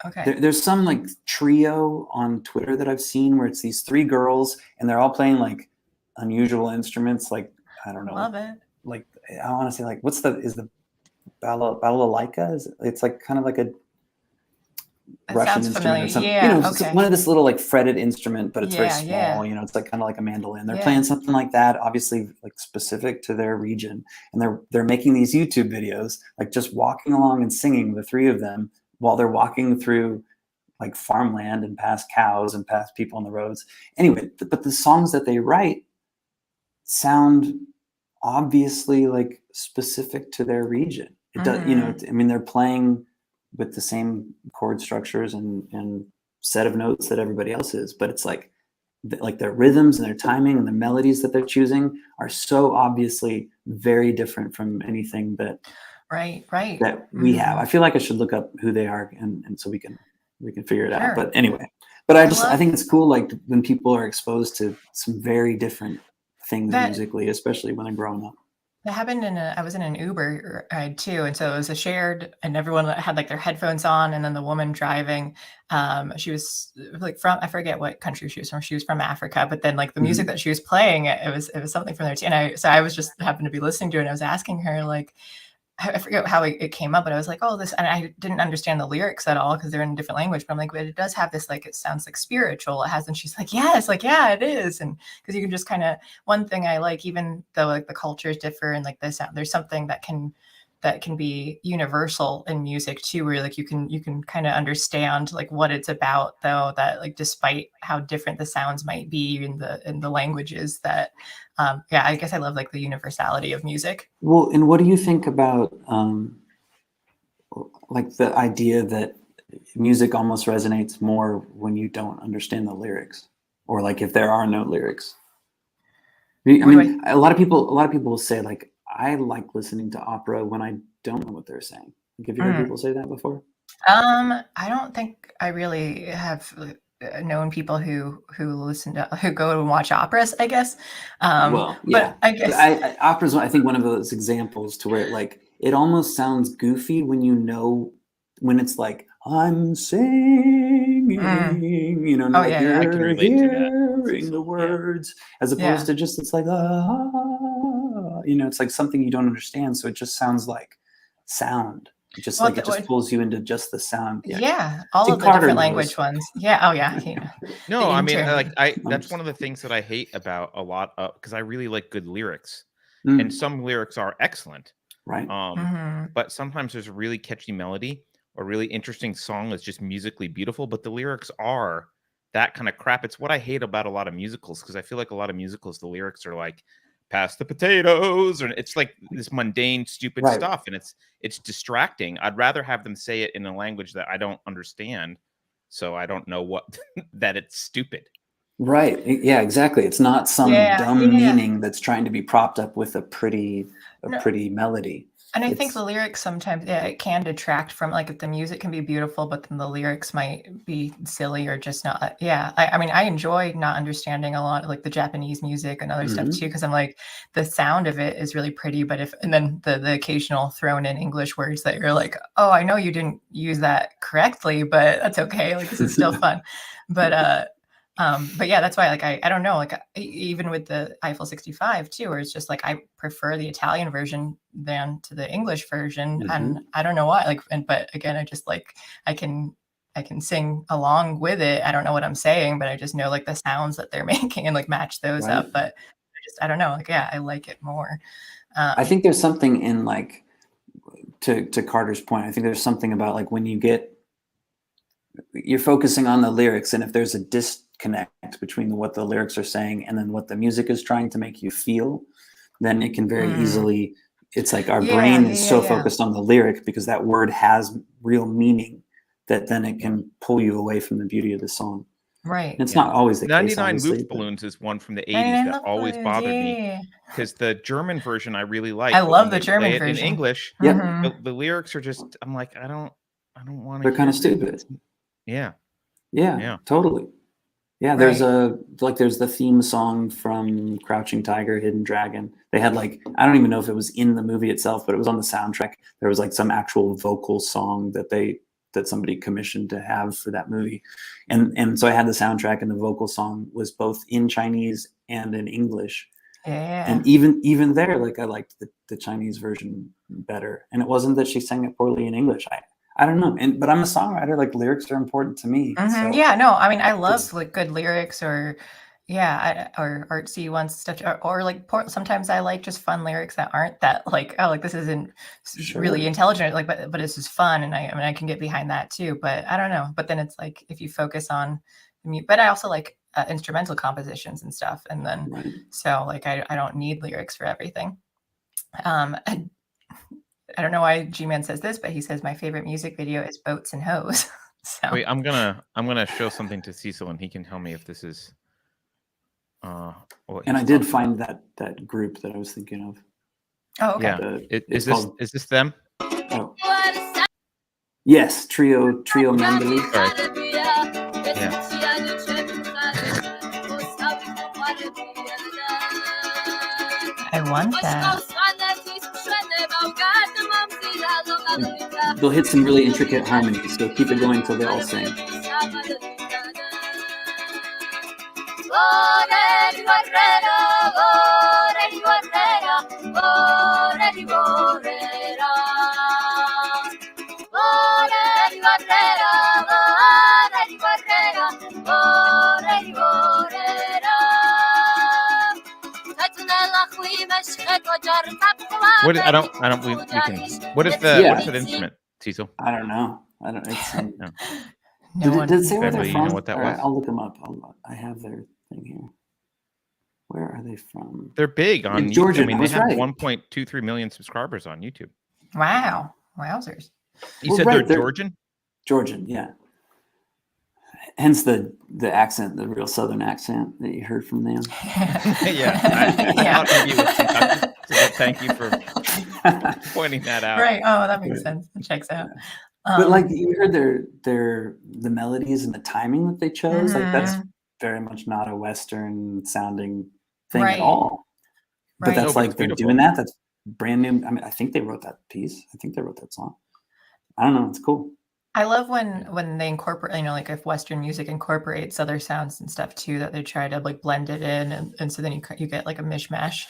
Okay. There's some like trio on Twitter that I've seen where it's these three girls and they're all playing like unusual instruments. Like, I don't know. Love it. Like, I want to say like, is the balalaika? It's like kind of like a Russian instrument or something. One of this little like fretted instrument, but it's very small. It's like kind of like a mandolin. They're playing something like that, obviously like specific to their region, and they're making these YouTube videos, like just walking along and singing, the three of them, while they're walking through like farmland and past cows and past people on the roads. Anyway, but the songs that they write sound obviously like specific to their region. It does, I mean, they're playing with the same chord structures and set of notes that everybody else is, but it's like their rhythms and their timing and the melodies that they're choosing are so obviously very different from anything that Right. that we have. I feel like I should look up who they are, and so we can figure it out. But anyway, but I think it's cool, like when people are exposed to some very different things musically, especially when they're growing up. That happened I was in an Uber ride too. And so it was a shared, and everyone had like their headphones on. And then the woman driving, she was like I forget what country she was from. She was from Africa, but then like the music that she was playing, it was something from there too. And I was just happened to be listening to it, and I was asking her, like, I forget how it came up, but I was like, oh, this, and I didn't understand the lyrics at all because they're in a different language. But I'm like, but it does have this, like, it sounds like spiritual. It has, and she's like, yes, like, yeah, it is. And because you can just kind of, one thing I like, even though like the cultures differ and like this, there's something that can be universal in music too, where like you can kind of understand like what it's about, though, that like despite how different the sounds might be in the languages, that yeah, I guess I love like the universality of music. Well, and what do you think about like the idea that music almost resonates more when you don't understand the lyrics, or like if there are no lyrics? I mean, a lot of people will say, like, I like listening to opera when I don't know what they're saying. Like, have you heard people say that before? I don't think I really have known people who go and watch operas, I guess. Well, yeah, but I guess opera's, I think, one of those examples to where it almost sounds goofy when it's like, I'm singing, you know, like you're hearing the words, as opposed to just, it's like, you know, it's like something you don't understand. So it just sounds like sound. It just it just pulls you into just the sound. Yeah, all of the different language ones. Yeah. Oh yeah. No, I mean, that's one of the things that I hate about a lot of, because I really like good lyrics, and some lyrics are excellent. Right. But sometimes there's a really catchy melody or really interesting song that's just musically beautiful, but the lyrics are that kind of crap. It's what I hate about a lot of musicals, because I feel like a lot of musicals, the lyrics are like, pass the potatoes, or it's like this mundane, stupid stuff, and it's distracting. I'd rather have them say it in a language that I don't understand, so I don't know what that it's stupid. Right. Yeah, exactly. It's not some dumb meaning that's trying to be propped up with a pretty melody. And I think the lyrics sometimes, it can detract from, like, the music can be beautiful, but then the lyrics might be silly or just not. Yeah. I mean, I enjoy not understanding a lot of like the Japanese music and other stuff too, because I'm like, the sound of it is really pretty, but and then the occasional thrown in English words that you're like, oh, I know you didn't use that correctly, but that's okay. Like, this is still fun. But yeah, that's why, like, I don't know, like, even with the Eiffel 65 too, where it's just like, I prefer the Italian version than to the English version. And I don't know why, like, but again, I just like, I can sing along with it. I don't know what I'm saying, but I just know like the sounds that they're making and like match those up. But I don't know, like, yeah, I like it more. I think there's something in, like, to Carter's point, I think there's something about, like, when you're focusing on the lyrics, and if there's a disconnect between what the lyrics are saying and then what the music is trying to make you feel, then it can very easily, it's like our brain is so focused on the lyric because that word has real meaning, that then it can pull you away from the beauty of the song. Right. And it's not always the 99 case. 99 Luftballons is one from the 80s that always bothered me, because the German version I really like. I love the German version. In English, the lyrics are just, I'm like, I don't want to. They're kind of stupid. Yeah, totally. Yeah, there's there's the theme song from Crouching Tiger, Hidden Dragon. They had, like, I don't even know if it was in the movie itself, but it was on the soundtrack. There was like some actual vocal song that somebody commissioned to have for that movie. And so I had the soundtrack, and the vocal song was both in Chinese and in English. Yeah. And even there, like, I liked the Chinese version better. And it wasn't that she sang it poorly in English. I don't know. But I'm a songwriter. Like, lyrics are important to me. So yeah, no, I mean, I love like good lyrics, or or artsy ones, stuff, or like sometimes I like just fun lyrics that aren't that like, oh, like this isn't really intelligent, like, but this is fun, and I mean, I can get behind that too. But I don't know. But then it's like, if you focus on but I also like instrumental compositions and stuff, and then so like I don't need lyrics for everything. I don't know why G-Man says this, but he says my favorite music video is Boats and Hoes. So wait, I'm gonna show something to Cecil, and he can tell me if this is. And I did find that group that I was thinking of. Oh, okay. Yeah, is this them? Yes, trio mandolin. I want that. They'll hit some really intricate harmonies, so keep it going till they all sing. What I don't we can what is that instrument, Cecil? I don't know. I don't it's no. Did it say where they're Beverly, from? you know what that was? I'll look them up. I have their thing here. Where are they from? They're big on YouTube. Georgia. I mean, they have 1.23 million subscribers on YouTube. Wow. Wowzers. You said they're Georgian? Georgian, yeah. Hence the accent, the real Southern accent that you heard from them. Yeah. I thought maybe it was Kentucky, so thank you for pointing that out. Right. Oh, that makes sense. It checks out. But like you heard the melodies and the timing that they chose, like that's very much not a Western sounding thing at all. But that's like they're doing that. That's brand new. I mean, I think they wrote that piece. I think they wrote that song. I don't know. It's cool. I love when they incorporate, you know, like if Western music incorporates other sounds and stuff too, that they try to like blend it in, and so then you get like a mishmash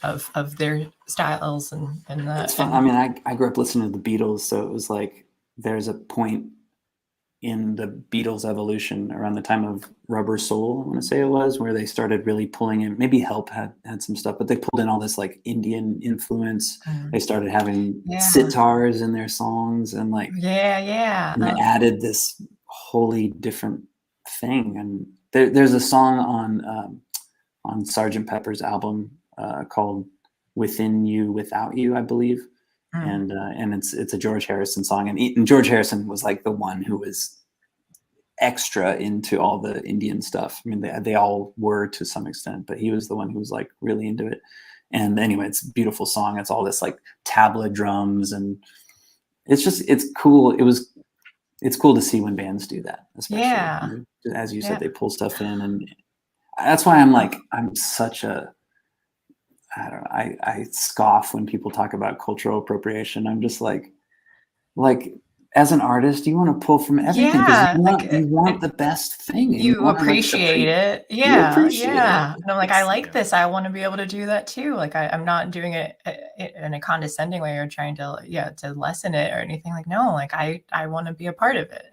of their styles and It's fun. I mean, I grew up listening to the Beatles, so it was like there's a point in the Beatles evolution around the time of Rubber Soul, I want to say it was, where they started really pulling in, maybe Help had some stuff, but they pulled in all this like Indian influence. They started having sitars in their songs and like, and they added this wholly different thing. And there's a song on Sgt. Pepper's album called Within You, Without You, I believe. And it's a George Harrison song, and George Harrison was like the one who was extra into all the Indian stuff. I mean, they all were to some extent, but he was the one who was like really into it. And anyway, it's a beautiful song. It's all this like tabla drums, and it's cool. It's cool to see when bands do that, especially as you said, they pull stuff in, and that's why I'm such a, I don't know. I scoff when people talk about cultural appropriation. I'm just like as an artist, you want to pull from everything because you want the best thing. You appreciate it. Yeah. And I'm like, I like this. I want to be able to do that too. Like I'm not doing it in a condescending way or trying to lessen it or anything. Like, no, like I want to be a part of it.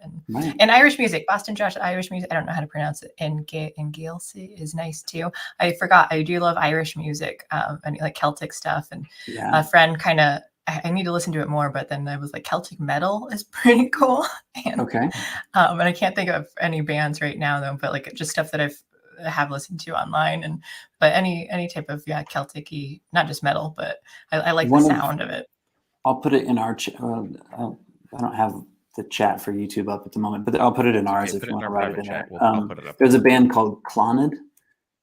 And Irish music, Boston Josh, Irish music, I don't know how to pronounce it. And Gaelsey is nice too. I forgot. I do love Irish music and like Celtic stuff. And a friend kind of, I need to listen to it more, but then I was like, Celtic metal is pretty cool. And, and I can't think of any bands right now though, but like just stuff that I have listened to online, but any type of Celtic-y, not just metal, but I like the sound of it. I'll put it in our chat. I don't have the chat for YouTube up at the moment, but I'll put it in ours if you want to write it in there. I'll put it up. There's a band called Clonid.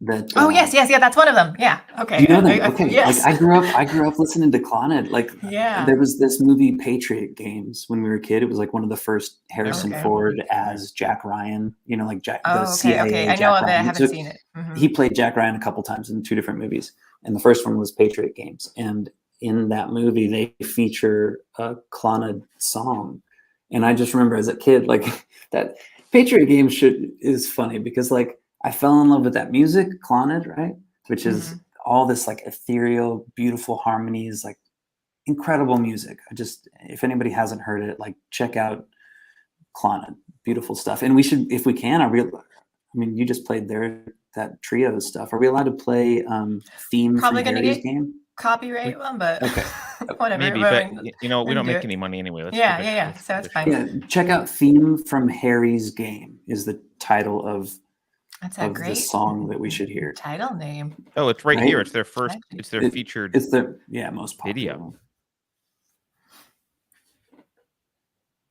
Yes, that's one of them. Yeah. Okay. You know them? Okay. Yes. Like I grew up listening to Clonid. Like there was this movie Patriot Games when we were a kid. It was like one of the first Harrison Ford as Jack Ryan. You know, like Jack. The CIA I know of it. I haven't seen it. He played Jack Ryan a couple times in 2 different movies, and the first one was Patriot Games. And in that movie, they feature a Clonid song, and I just remember as a kid, like that Patriot Games is funny because like. I fell in love with that music, Clonid, right? Which is all this like ethereal, beautiful harmonies, like incredible music. If anybody hasn't heard it, like check out Clonid, beautiful stuff. And we should, if we can, I mean, you just played that trio stuff. Are we allowed to play Theme from Harry's game? Copyright one, but whatever. Maybe, but we don't make any money anyway. So it's fine. Yeah, check out Theme from Harry's Game is the title of the song that we should hear. Title name. Oh, it's right here. It's their first. It's their featured. It's their most popular video.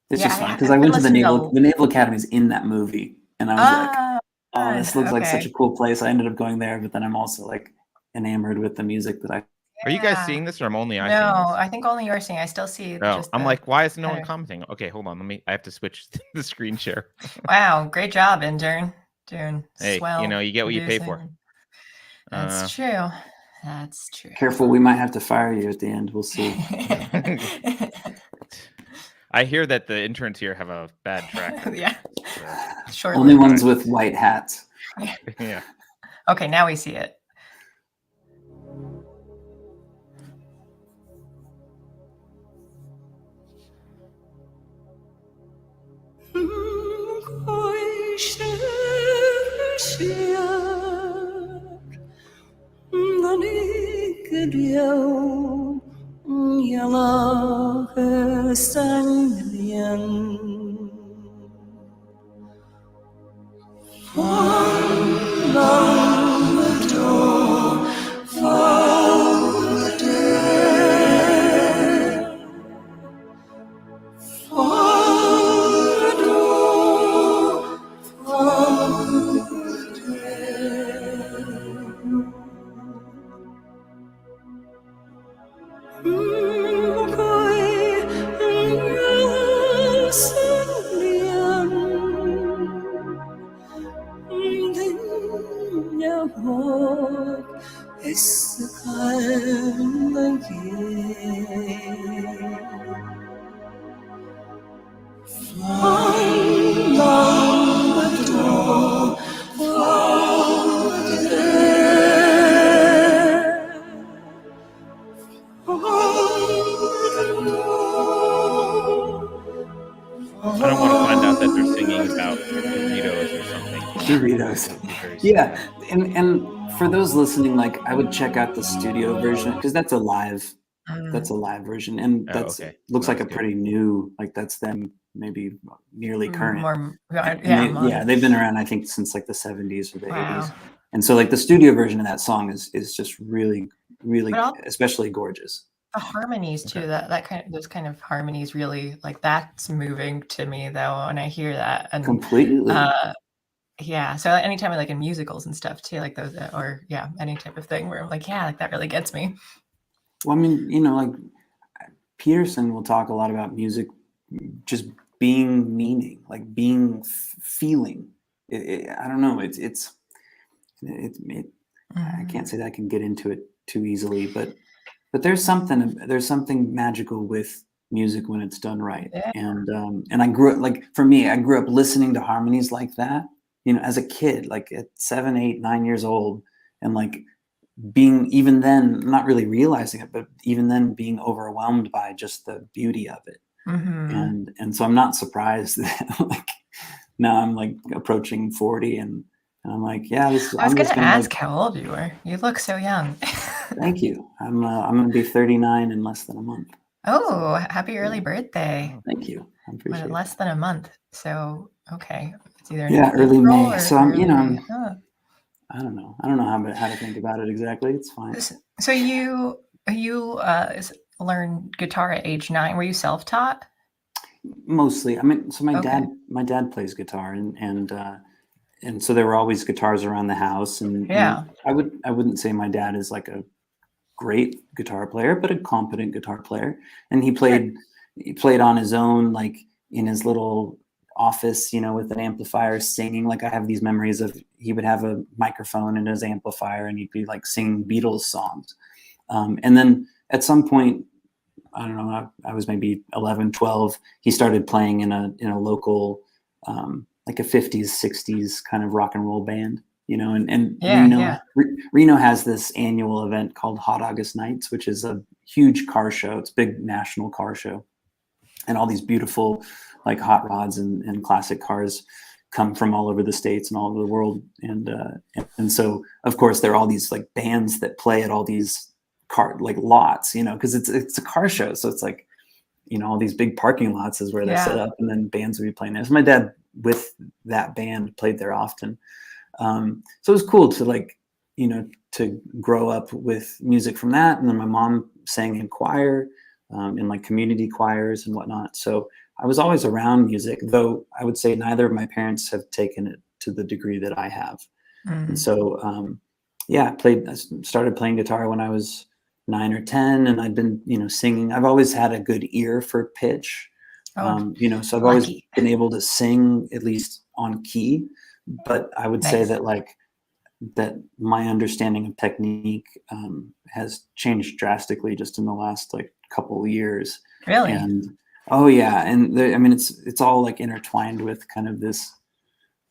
It's just fun because I went to the Naval Academy's in that movie, and I was like, "Oh, this looks like such a cool place." I ended up going there, but then I'm also like enamored with the music that I Are you guys seeing this, or am only I no, seeing this? I think only you're seeing. I still see. No, I'm like, why is no one commenting? Okay, hold on. I have to switch the screen share. Wow, great job, intern. Doing swell. Hey, you get what you pay for. That's true. That's true. Careful, we might have to fire you at the end. We'll see. I hear that the interns here have a bad track. Yeah. Only ones with white hats. Yeah. Okay, now we see it. I don't want to find out that they're singing about Doritos or something. Doritos. Yeah, and for those listening, like I would check out the studio version because that's a live. That's a live version, and looks like a pretty new. Like that's them, maybe nearly current. They've been around, I think, since like the 70s or the 80s. And so like the studio version of that song is just really, especially gorgeous. The harmonies too, those kind of harmonies really, like, that's moving to me though when I hear that. And completely. Yeah. So anytime like in musicals and stuff too, like those, or any type of thing where I'm like, like that really gets me. Well, I mean, like Peterson will talk a lot about music just being meaning, like being feeling. I don't know. I can't say that I can get into it too easily, but there's something magical with music when it's done right. Yeah. And I grew up, like, for me, I grew up listening to harmonies like that, as a kid, like at 7, 8, 9 years old, and like being, even then, not really realizing it, but even then being overwhelmed by just the beauty of it. And so I'm not surprised that like now I'm like approaching 40 and I'm like, I was going to ask how old you were. You look so young. Thank you. I'm going to be 39 in less than a month. Oh, happy early birthday. Thank you. I appreciate it. Less than a month. So, okay. It's either early May. So I'm, I don't know. I don't know how to think about it exactly. It's fine. So you learned guitar at age 9. Were you self-taught? Mostly. I mean, so my dad plays guitar and so there were always guitars around the house, and I wouldn't say my dad is like a great guitar player, but a competent guitar player. And he played on his own, like in his little office, with an amplifier, singing. Like I have these memories of he would have a microphone in his amplifier and he'd be like singing Beatles songs. And then at some point, I don't know, I was maybe 11, 12. He started playing in a local, like a 50s, 60s kind of rock and roll band, Reno has this annual event called Hot August Nights, which is a huge car show. It's a big national car show. And all these beautiful, like hot rods and classic cars come from all over the States and all over the world. And so, of course, there are all these like bands that play at all these car, like lots, because it's a car show. So it's like, all these big parking lots is where they're set up, and then bands would be playing there. So my dad, with that band, played there often. So it was cool to like, to grow up with music from that. And then my mom sang in choir, in like community choirs and whatnot. So I was always around music, though I would say neither of my parents have taken it to the degree that I have. And so, I started playing guitar when I was 9 or 10, and I'd been, singing. I've always had a good ear for pitch. So I've always been able to sing at least on key, but I would say that that my understanding of technique has changed drastically just in the last couple of years. Really? And oh yeah, and it's all intertwined with kind of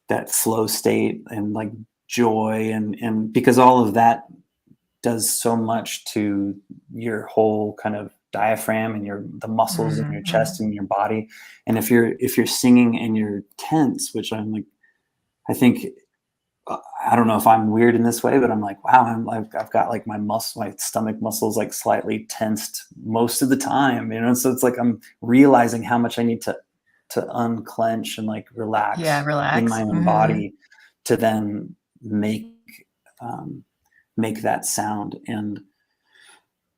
that flow state and joy, and because all of that does so much to your whole kind of diaphragm and the muscles in your chest and your body. And if you're singing and you're tense, which I think, I don't know if I'm weird in this way, but I'm wow, I've got my stomach muscles slightly tensed most of the time, so it's I'm realizing how much I need to unclench and relax in my own body to then make that sound. And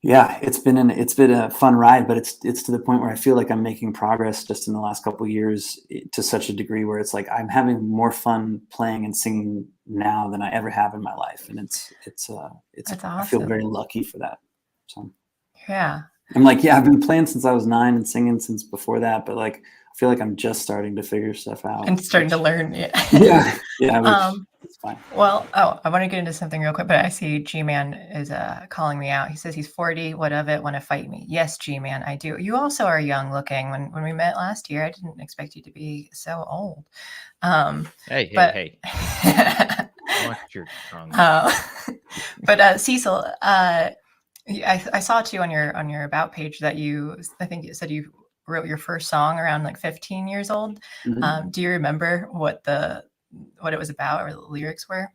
yeah, it's been a fun ride, but it's to the point where I feel like I'm making progress just in the last couple of years to such a degree where it's I'm having more fun playing and singing now than I ever have in my life. And it's That's awesome. I feel very lucky for that. So yeah, I'm I've been playing since I was 9 and singing since before that, but I feel like I'm just starting to figure stuff out and starting to learn. Yeah. It's fine. Well, I want to get into something real quick, but I see G-Man is calling me out. He says he's 40. What of it? Want to fight me? Yes, G-Man, I do. You also are young looking. When we met last year, I didn't expect you to be so old. Hey. Watch your tongue. But Cecil, I saw too on your about page that I think you said you wrote your first song around 15 years old. Do you remember what it was about or the lyrics were?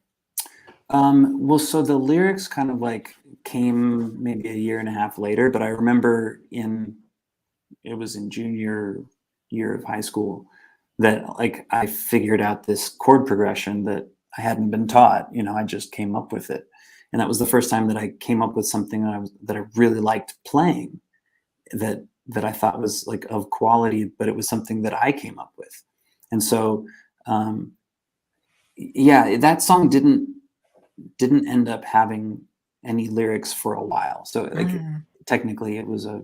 Well, so the lyrics kind of came maybe a year and a half later, but I remember it was in junior year of high school that I figured out this chord progression that I hadn't been taught. I just came up with it. And that was the first time that I came up with something that I really liked playing, that I thought was of quality, but it was something that I came up with. And so, yeah, that song didn't end up having any lyrics for a while. So technically it was a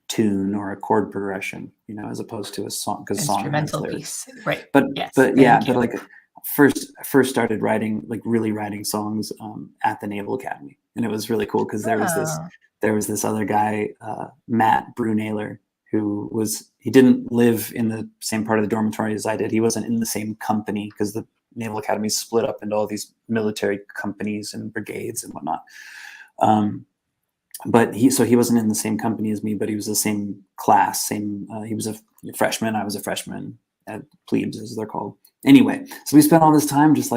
tune or a chord progression, as opposed to a song, because instrumental piece, right? But first started writing, really writing songs at the Naval Academy, and it was really cool because there was this other guy, Matt Brunailer, he didn't live in the same part of the dormitory as I did. He wasn't in the same company because the Naval Academy split up into all these military companies and brigades and whatnot. But he wasn't in the same company as me, but he was the same class, he was a freshman, I was a freshman at plebes, as they're called. Anyway, so we spent all this time just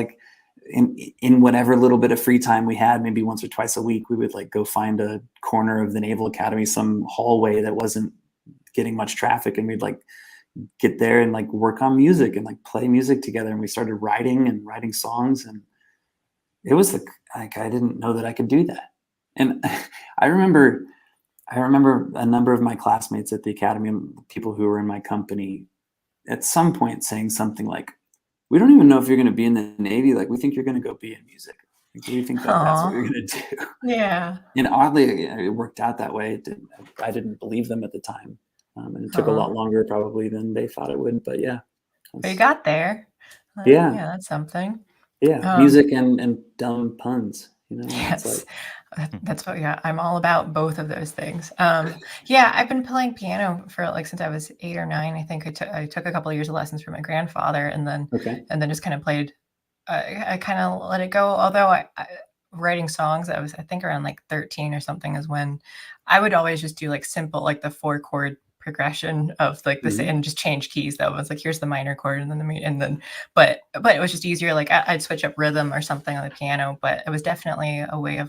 in whatever little bit of free time we had, maybe once or twice a week, we would go find a corner of the Naval Academy, some hallway that wasn't getting much traffic, and we'd get there and work on music and play music together. And we started writing songs, and it was I didn't know that I could do that. And I remember a number of my classmates at the academy, people who were in my company, at some point saying something we don't even know if you're going to be in the Navy. We think you're going to go be in music. Do you think that's what you're going to do? Yeah. And oddly, it worked out that way. I didn't believe them at the time. And it took a lot longer probably than they thought it would, but yeah. But you got there. Yeah. Yeah, that's something. Yeah, music and dumb puns. Yes. That's what, I'm all about both of those things. Yeah, I've been playing piano for since I was 8 or 9. I think I took a couple of years of lessons from my grandfather, and then just kind of played. I kind of let it go. Although I writing songs, I think around 13 or something is when I would always just do simple the 4-chord progression of this and just change keys though. It was here's the minor chord and then but it was just easier. I'd switch up rhythm or something on the piano, but it was definitely a way of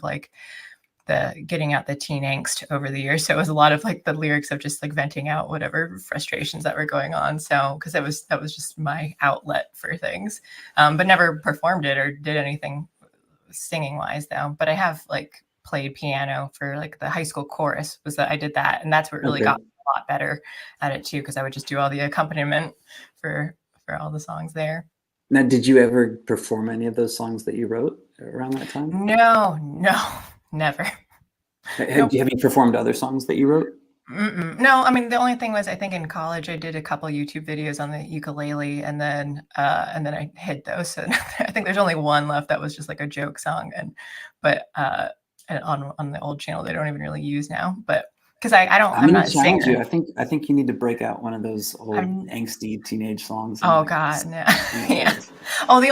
the getting out the teen angst over the years. So it was a lot of the lyrics of just venting out whatever frustrations that were going on. So because that was just my outlet for things, but never performed it or did anything singing wise though. But I have played piano for the high school chorus. I did that, and that's what really got me a lot better at it too, because I would just do all the accompaniment for all the songs there. Now, did you ever perform any of those songs that you wrote around that time? No, never. Have you performed other songs that you wrote? No, I mean, the only thing was, I think in college I did a couple YouTube videos on the ukulele, and then I hid those. So I think there's only one left that was just like a joke song, but on the old channel they don't even really use now. But because I'm not a challenge singer. you. I think you need to break out one of those old angsty teenage songs. Oh God, no. Yeah. Oh, the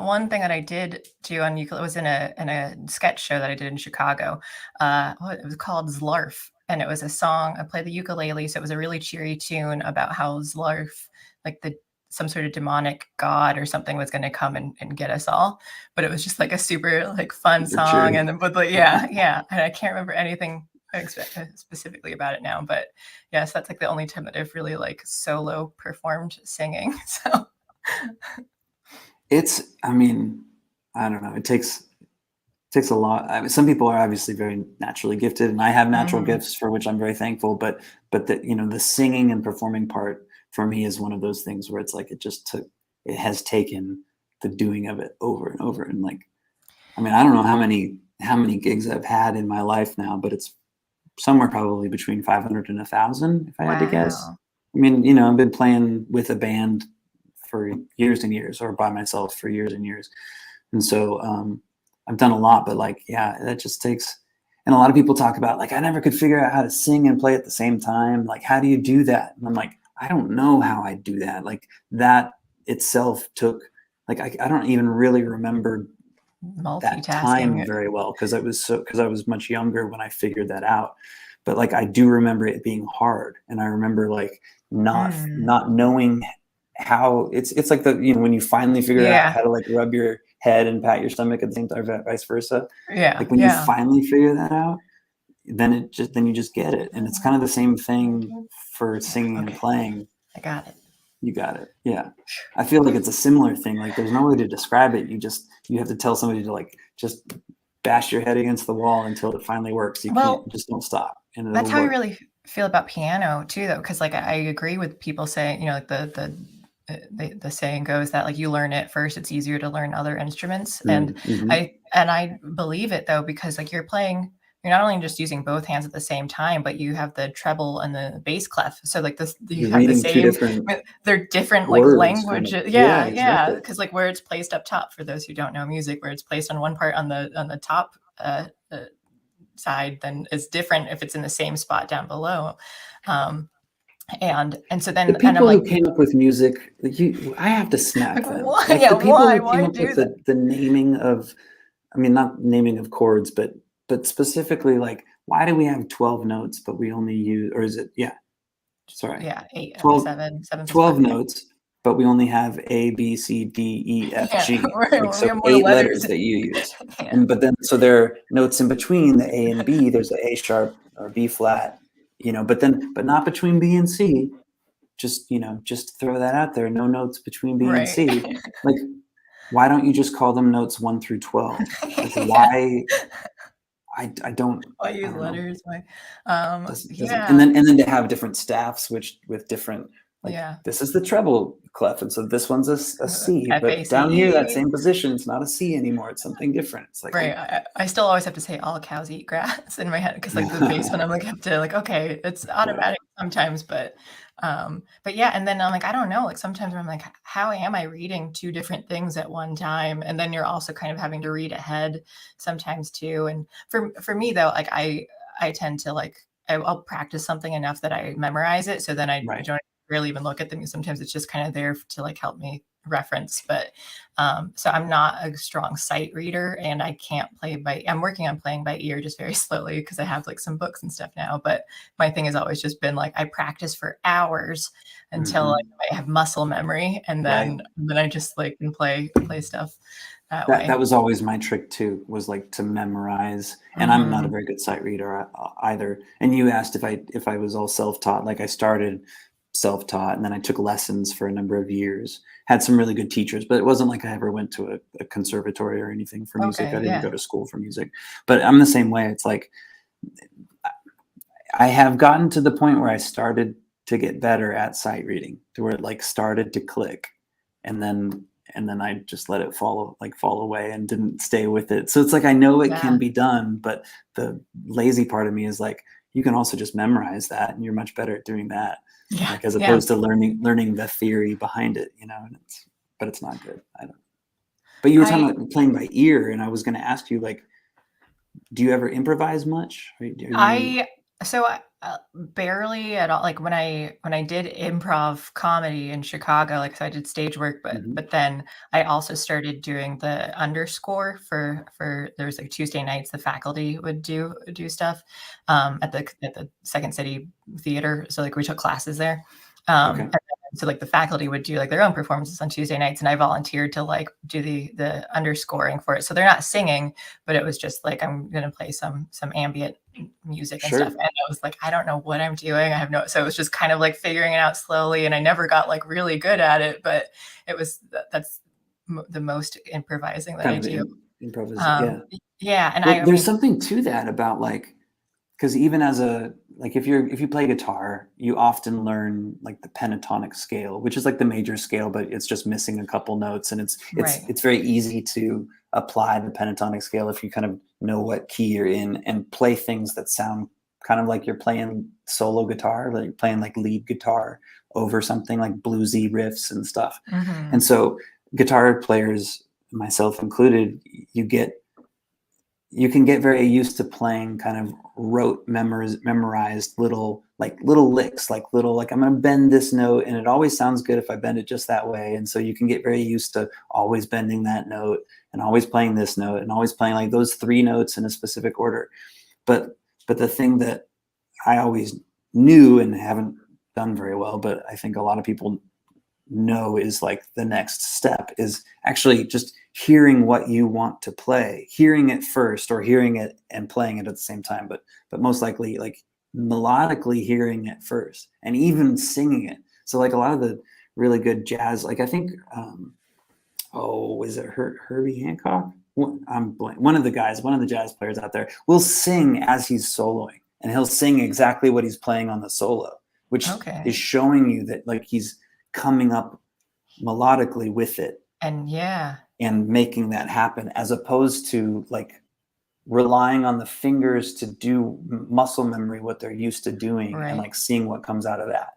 one thing that I did do on ukulele was in a sketch show that I did in Chicago. It was called Zlarf. And it was a song. I played the ukulele, so it was a really cheery tune about how Zlarf, like some sort of demonic god or something, was going to come and get us all. But it was just like a super like fun song, cheery. and yeah. And I can't remember anything specifically about it now, but yes, that's like the only time that I've really like solo performed singing. So I mean, I don't know. It takes a lot. I mean, some people are obviously very naturally gifted, and I have natural gifts for which I'm very thankful. But the singing and performing part for me is one of those things where it's like it has taken the doing of it over and over. And like, I mean, I don't know how many gigs I've had in my life now, but it's somewhere probably between 500 and 1,000, if I had to guess. I mean, I've been playing with a band for years and years, or by myself for years and years, and so I've done a lot, but like, yeah, that just takes, and a lot of people talk about like, I never could figure out how to sing and play at the same time. Like, how do you do that? And I'm like, I don't know how I do that. Like that itself took, like, I don't even really remember that time very well because I was much younger when I figured that out. But like, I do remember it being hard. And I remember like not knowing how it's like when you finally figure out how to like rub your head and pat your stomach at the same time, or vice versa. Like when you finally figure that out, then you just get it. And it's kind of the same thing for singing and playing. I got it. You got it. Yeah. I feel like it's a similar thing. Like there's no way to describe it. You have to tell somebody to like just bash your head against the wall until it finally works. Just don't stop. And that's how I really feel about piano too, though. Cause like I agree with people saying, like the saying goes that like you learn it first, it's easier to learn other instruments. And I believe it though, because like you're not only just using both hands at the same time, but you have the treble and the bass clef. So like you have the same, they're different like languages. Kind of. Yeah. Because like where it's placed up top, for those who don't know music, where it's placed on one part on the top side, then is different if it's in the same spot down below. And so then the people who came up with music, I have to smack them. Why? Like the people who came up with the naming of, I mean, not naming of chords, but specifically like, why do we have 12 notes, but we only use, or is it, 8, 12, 7, 12 notes, but we only have A, B, C, D, E, F, G. Right. So 8 letters that you use. But then, so there are notes in between the A and B, there's the A sharp or B flat, but not between B and C. Just throw that out there. No notes between B and C. Like, why don't you just call them notes 1 through 12? Like, why? I don't. Why use letters? Why? And then to have different staffs, which with different. Like, this is the treble clef, and so this one's a C. But down here, that same position, it's not a C anymore. It's something different. It's like I still always have to say all cows eat grass in my head because like the bass one, I'm like have to like okay, it's automatic sometimes, but yeah, and then I'm like I don't know, like sometimes I'm like how am I reading 2 different things at one time, and then you're also kind of having to read ahead sometimes too. And for me though, like I tend to like I'll practice something enough that I memorize it, so then I don't really even look at them. Sometimes it's just kind of there to like help me reference, but so I'm not a strong sight reader, and I can't play I'm working on playing by ear just very slowly because I have like some books and stuff now. But my thing has always just been like I practice for hours until like, I have muscle memory, and then I just like can play stuff that way. That was always my trick too, was like to memorize. And I'm not a very good sight reader either. And you asked if I was all self-taught. Like I started self-taught, and then I took lessons for a number of years, had some really good teachers, but it wasn't like I ever went to a conservatory or anything for music. I didn't go to school for music, but I'm the same way. It's like, I have gotten to the point where I started to get better at sight reading, to where it like started to click. And then and then I just let it fall away and didn't stay with it. So it's like, I know it can be done, but the lazy part of me is like, you can also just memorize that and you're much better at doing that. Like, as opposed to learning the theory behind it, you know, but it's not good. But you were talking about playing by ear, and I was going to ask you, like, do you ever improvise much? Barely at all. Like when I did improv comedy in Chicago, like, so I did stage work, but then I also started doing the underscore for there's like Tuesday nights the faculty would do stuff at the Second City Theater. So like we took classes there. And so like the faculty would do like their own performances on Tuesday nights, and I volunteered to like do the underscoring for it. So they're not singing, but it was just like, I'm gonna play some ambient music and stuff. And I was like, I don't know what I'm doing. So it was just kind of like figuring it out slowly, and I never got like really good at it, but it was that's the most improvising that I do. Improvisation. And there's something to that about, like, because even as if you play guitar, you often learn like the pentatonic scale, which is like the major scale, but it's just missing a couple notes, and it's very easy to apply the pentatonic scale if you kind of know what key you're in and play things that sound kind of like you're playing solo guitar, like you're playing like lead guitar over something like bluesy riffs and stuff. And so guitar players, myself included, you can get very used to playing kind of rote memorized little licks, like I'm going to bend this note and it always sounds good if I bend it just that way. And so you can get very used to always bending that note and always playing this note and always playing like those 3 notes in a specific order. But the thing that I always knew and haven't done very well, but I think a lot of people know is like the next step is actually just hearing what you want to play, hearing it first, or hearing it and playing it at the same time, but most likely like melodically hearing it first and even singing it. So like a lot of the really good jazz, like I think is it Herbie Hancock? One of the jazz players out there will sing as he's soloing, and he'll sing exactly what he's playing on the solo, which is showing you that like he's coming up melodically with it and making that happen, as opposed to like relying on the fingers to do muscle memory what they're used to doing and like seeing what comes out of that.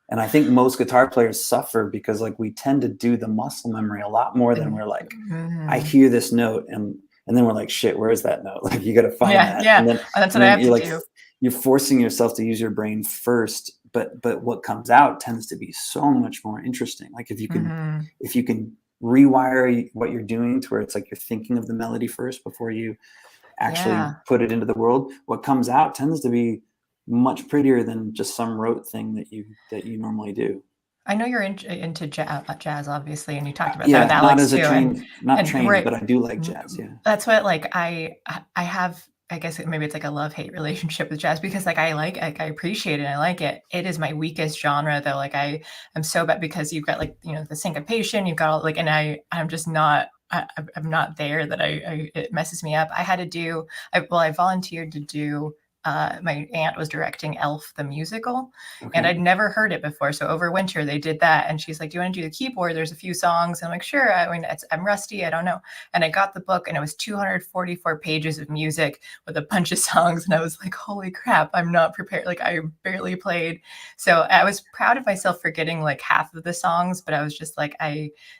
And I think most guitar players suffer because like we tend to do the muscle memory a lot more than we're like, I hear this note and then we're like, shit, where is that note? Like you got to find that. And then that's what I have to do. You're forcing yourself to use your brain first, but what comes out tends to be so much more interesting. Like if you can rewire what you're doing to where it's like you're thinking of the melody first before you actually put it into the world, what comes out tends to be much prettier than just some rote thing that you normally do. I know you're into jazz, obviously, and you talked about that with Alex not as a too. trained, but I do like jazz. Yeah, that's what like I have. I guess maybe it's like a love-hate relationship with jazz, because like I appreciate it and I like it. It is my weakest genre though. Like I'm so bad because you've got like, you know, the syncopation, you've got all like, and I'm just not. I'm not there. That it messes me up. I volunteered to do. My aunt was directing Elf the musical, and I'd never heard it before. So over winter they did that, and she's like, "Do you want to do the keyboard? There's a few songs." And I'm like, "Sure." I mean, I'm rusty. I don't know. And I got the book, and it was 244 pages of music with a bunch of songs, and I was like, "Holy crap! I'm not prepared." Like I barely played, so I was proud of myself for getting like half of the songs, but I was just like,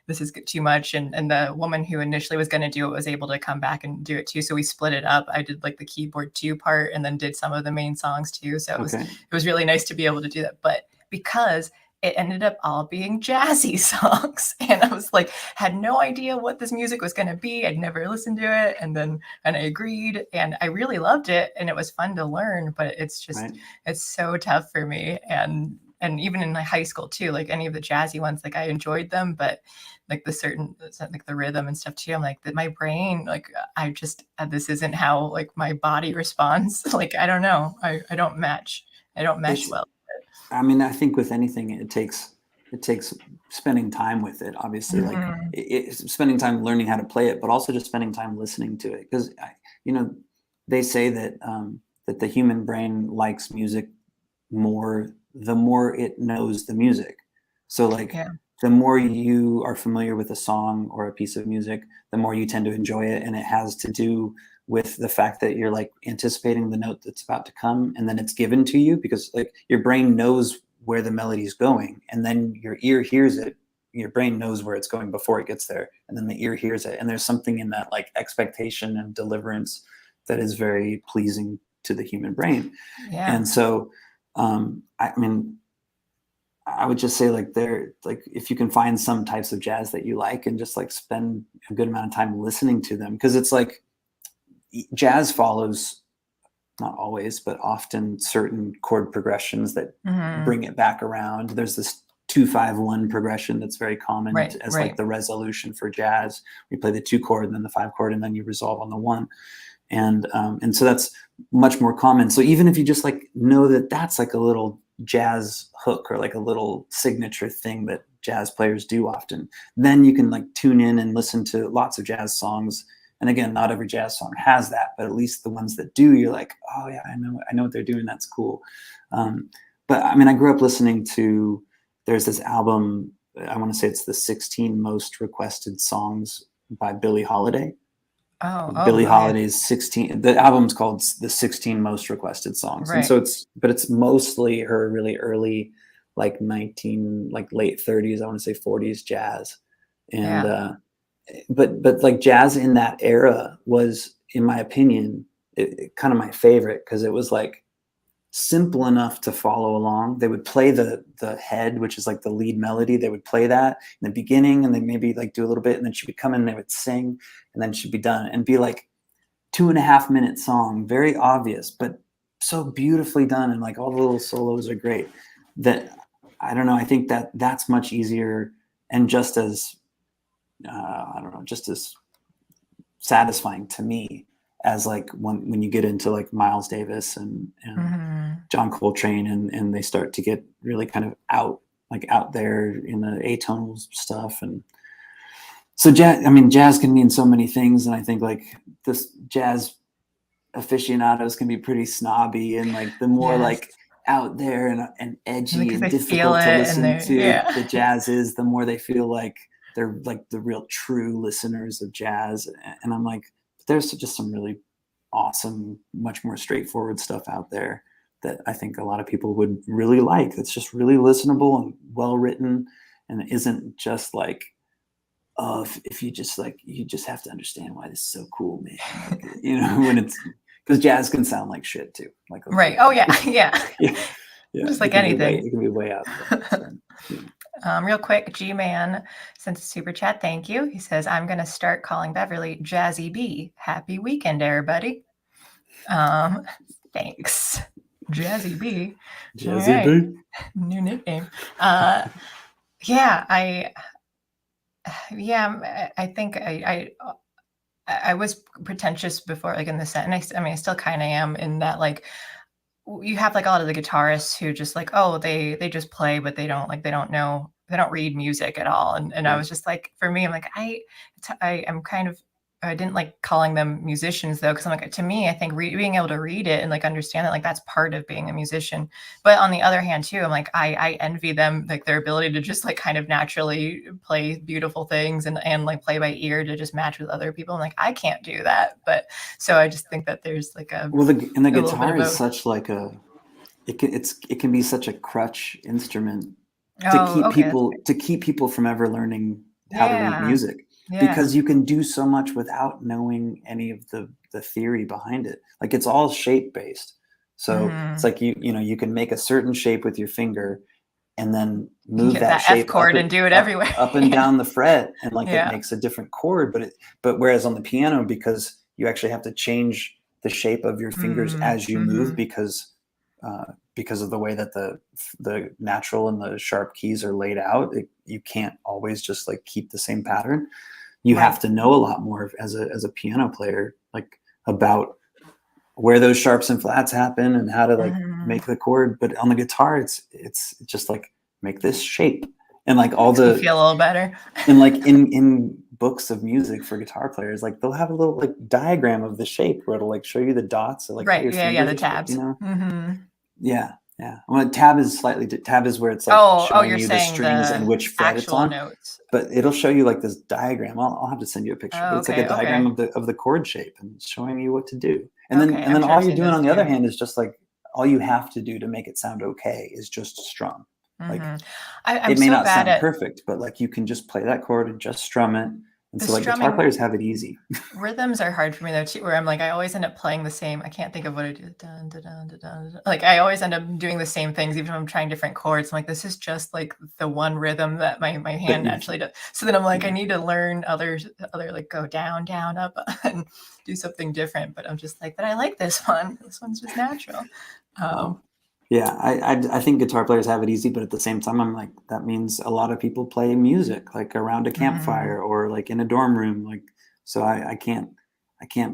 this is too much. And the woman who initially was going to do it was able to come back and do it too. So we split it up. I did like the keyboard 2 part, and then did some of the main songs too. So it was really nice to be able to do that. But because it ended up all being jazzy songs, and I was like, had no idea what this music was going to be. I'd never listened to it. And I agreed, and I really loved it, and it was fun to learn, but it's just, it's so tough for me. And even in my high school too, like any of the jazzy ones, like I enjoyed them, but like the rhythm and stuff too, I'm like, that my brain, like I just, this isn't how like my body responds. Like, I don't know. I don't mesh well. I mean, I think with anything, it takes spending time with it, obviously, like spending time learning how to play it, but also just spending time listening to it. Because, you know, they say that that the human brain likes music more the more it knows the music. So like the more you are familiar with a song or a piece of music, the more you tend to enjoy it. And it has to do with the fact that you're like anticipating the note that's about to come, and then it's given to you, because like your brain knows where the melody is going, and then your ear hears it. Your brain knows where it's going before it gets there, and then the ear hears it. And there's something in that like expectation and deliverance that is very pleasing to the human brain. Yeah. And so, I mean, I would just say like if you can find some types of jazz that you like and just like spend a good amount of time listening to them, because it's like jazz follows, not always, but often, certain chord progressions that bring it back around. There's this 2-5-1 progression that's very common as like the resolution for jazz. We play the 2 chord and then the 5 chord, and then you resolve on the 1. And so that's much more common. So even if you just like know that that's like a little jazz hook or like a little signature thing that jazz players do often, then you can like tune in and listen to lots of jazz songs. And again, not every jazz song has that, but at least the ones that do, you're like, oh yeah, I know what they're doing. That's cool. But I mean, I grew up listening to, there's this album, I want to say it's the 16 most requested songs by Billie Holiday. Billie Holiday's 16, the album's called the 16 most requested songs. And so it's mostly her really early, like late 30s, I want to say 40s jazz. And, but like jazz in that era was, in my opinion, kind of my favorite, because it was like simple enough to follow along. They would play the head, which is like the lead melody. They would play that in the beginning, and they maybe like do a little bit, and then she would come in and they would sing, and then she'd be done, and be like 2.5-minute song, very obvious, but so beautifully done. And like all the little solos are great. That, I don't know, I think that that's much easier and just as just as satisfying to me as like when you get into like Miles Davis and John Coltrane, and they start to get really kind of out there in the atonal stuff. And so jazz can mean so many things. And I think like this jazz aficionados can be pretty snobby, and like the more like out there and edgy and difficult to listen to the jazz is, the more they feel like they're like the real true listeners of jazz. And I'm like, there's just some really awesome, much more straightforward stuff out there that I think a lot of people would really like. It's just really listenable and well written, and it isn't just like, if you just like, you just have to understand why this is so cool, man. Like, when it's, because jazz can sound like shit too. Like, okay, Oh yeah, yeah. Just like anything. It can be way out there. So, real quick, G-Man sent a super chat. Thank you. He says, I'm going to start calling Beverly Jazzy B. Happy weekend, everybody. Thanks. Jazzy B. Jazzy B. New nickname. I think I was pretentious before, like in the set. And I still kind of am, in that like, you have like a lot of the guitarists who just like, they just play, but they don't know, they don't read music at all. And I was just like, for me, I'm like, I'm kind of, I didn't like calling them musicians though, because I'm like, to me, I think being able to read it and like understand that, like that's part of being a musician. But on the other hand too, I'm like, I envy them, like their ability to just like kind of naturally play beautiful things and like play by ear to just match with other people. I'm like, I can't do that. But so I just think that there's like the guitar is such like it can be such a crutch instrument to keep people from ever learning how to read music. Because you can do so much without knowing any of the theory behind it. Like it's all shape based. So it's like you can make a certain shape with your finger and then move that shape F chord and do it everywhere. Up and down the fret, and like it makes a different chord. But whereas on the piano, because you actually have to change the shape of your fingers as you move, because of the way that the natural and the sharp keys are laid out, you can't always just like keep the same pattern. You have to know a lot more as a piano player, like about where those sharps and flats happen and how to like make the chord. But on the guitar, it's just like, make this shape, and like all the feel a little better. And like in books of music for guitar players, like they'll have a little like diagram of the shape where it'll like show you the dots, or like the tabs. Yeah. Well, tab is where it's like showing you're you the strings and which fret it's on. Notes. But it'll show you like this diagram. I'll have to send you a picture. But it's like a diagram of the chord shape and showing you what to do. And then all you're doing on the other hand is just like all you have to do to make it sound okay is just strum. Like it may not sound perfect, but like you can just play that chord and just strum it. And so like guitar players have it easy. Rhythms are hard for me though too, where I'm like, I always end up playing the same. I can't think of what I do. Dun, dun, dun, dun, dun. Like I always end up doing the same things, even if I'm trying different chords. I'm like, this is just like the one rhythm that my hand naturally does. So then I'm like, I need to learn other like go down, down, up, and do something different. But I'm just like, but I like this one. This one's just natural. Yeah, I think guitar players have it easy, but at the same time, I'm like, that means a lot of people play music like around a campfire or like in a dorm room. Like, so I can't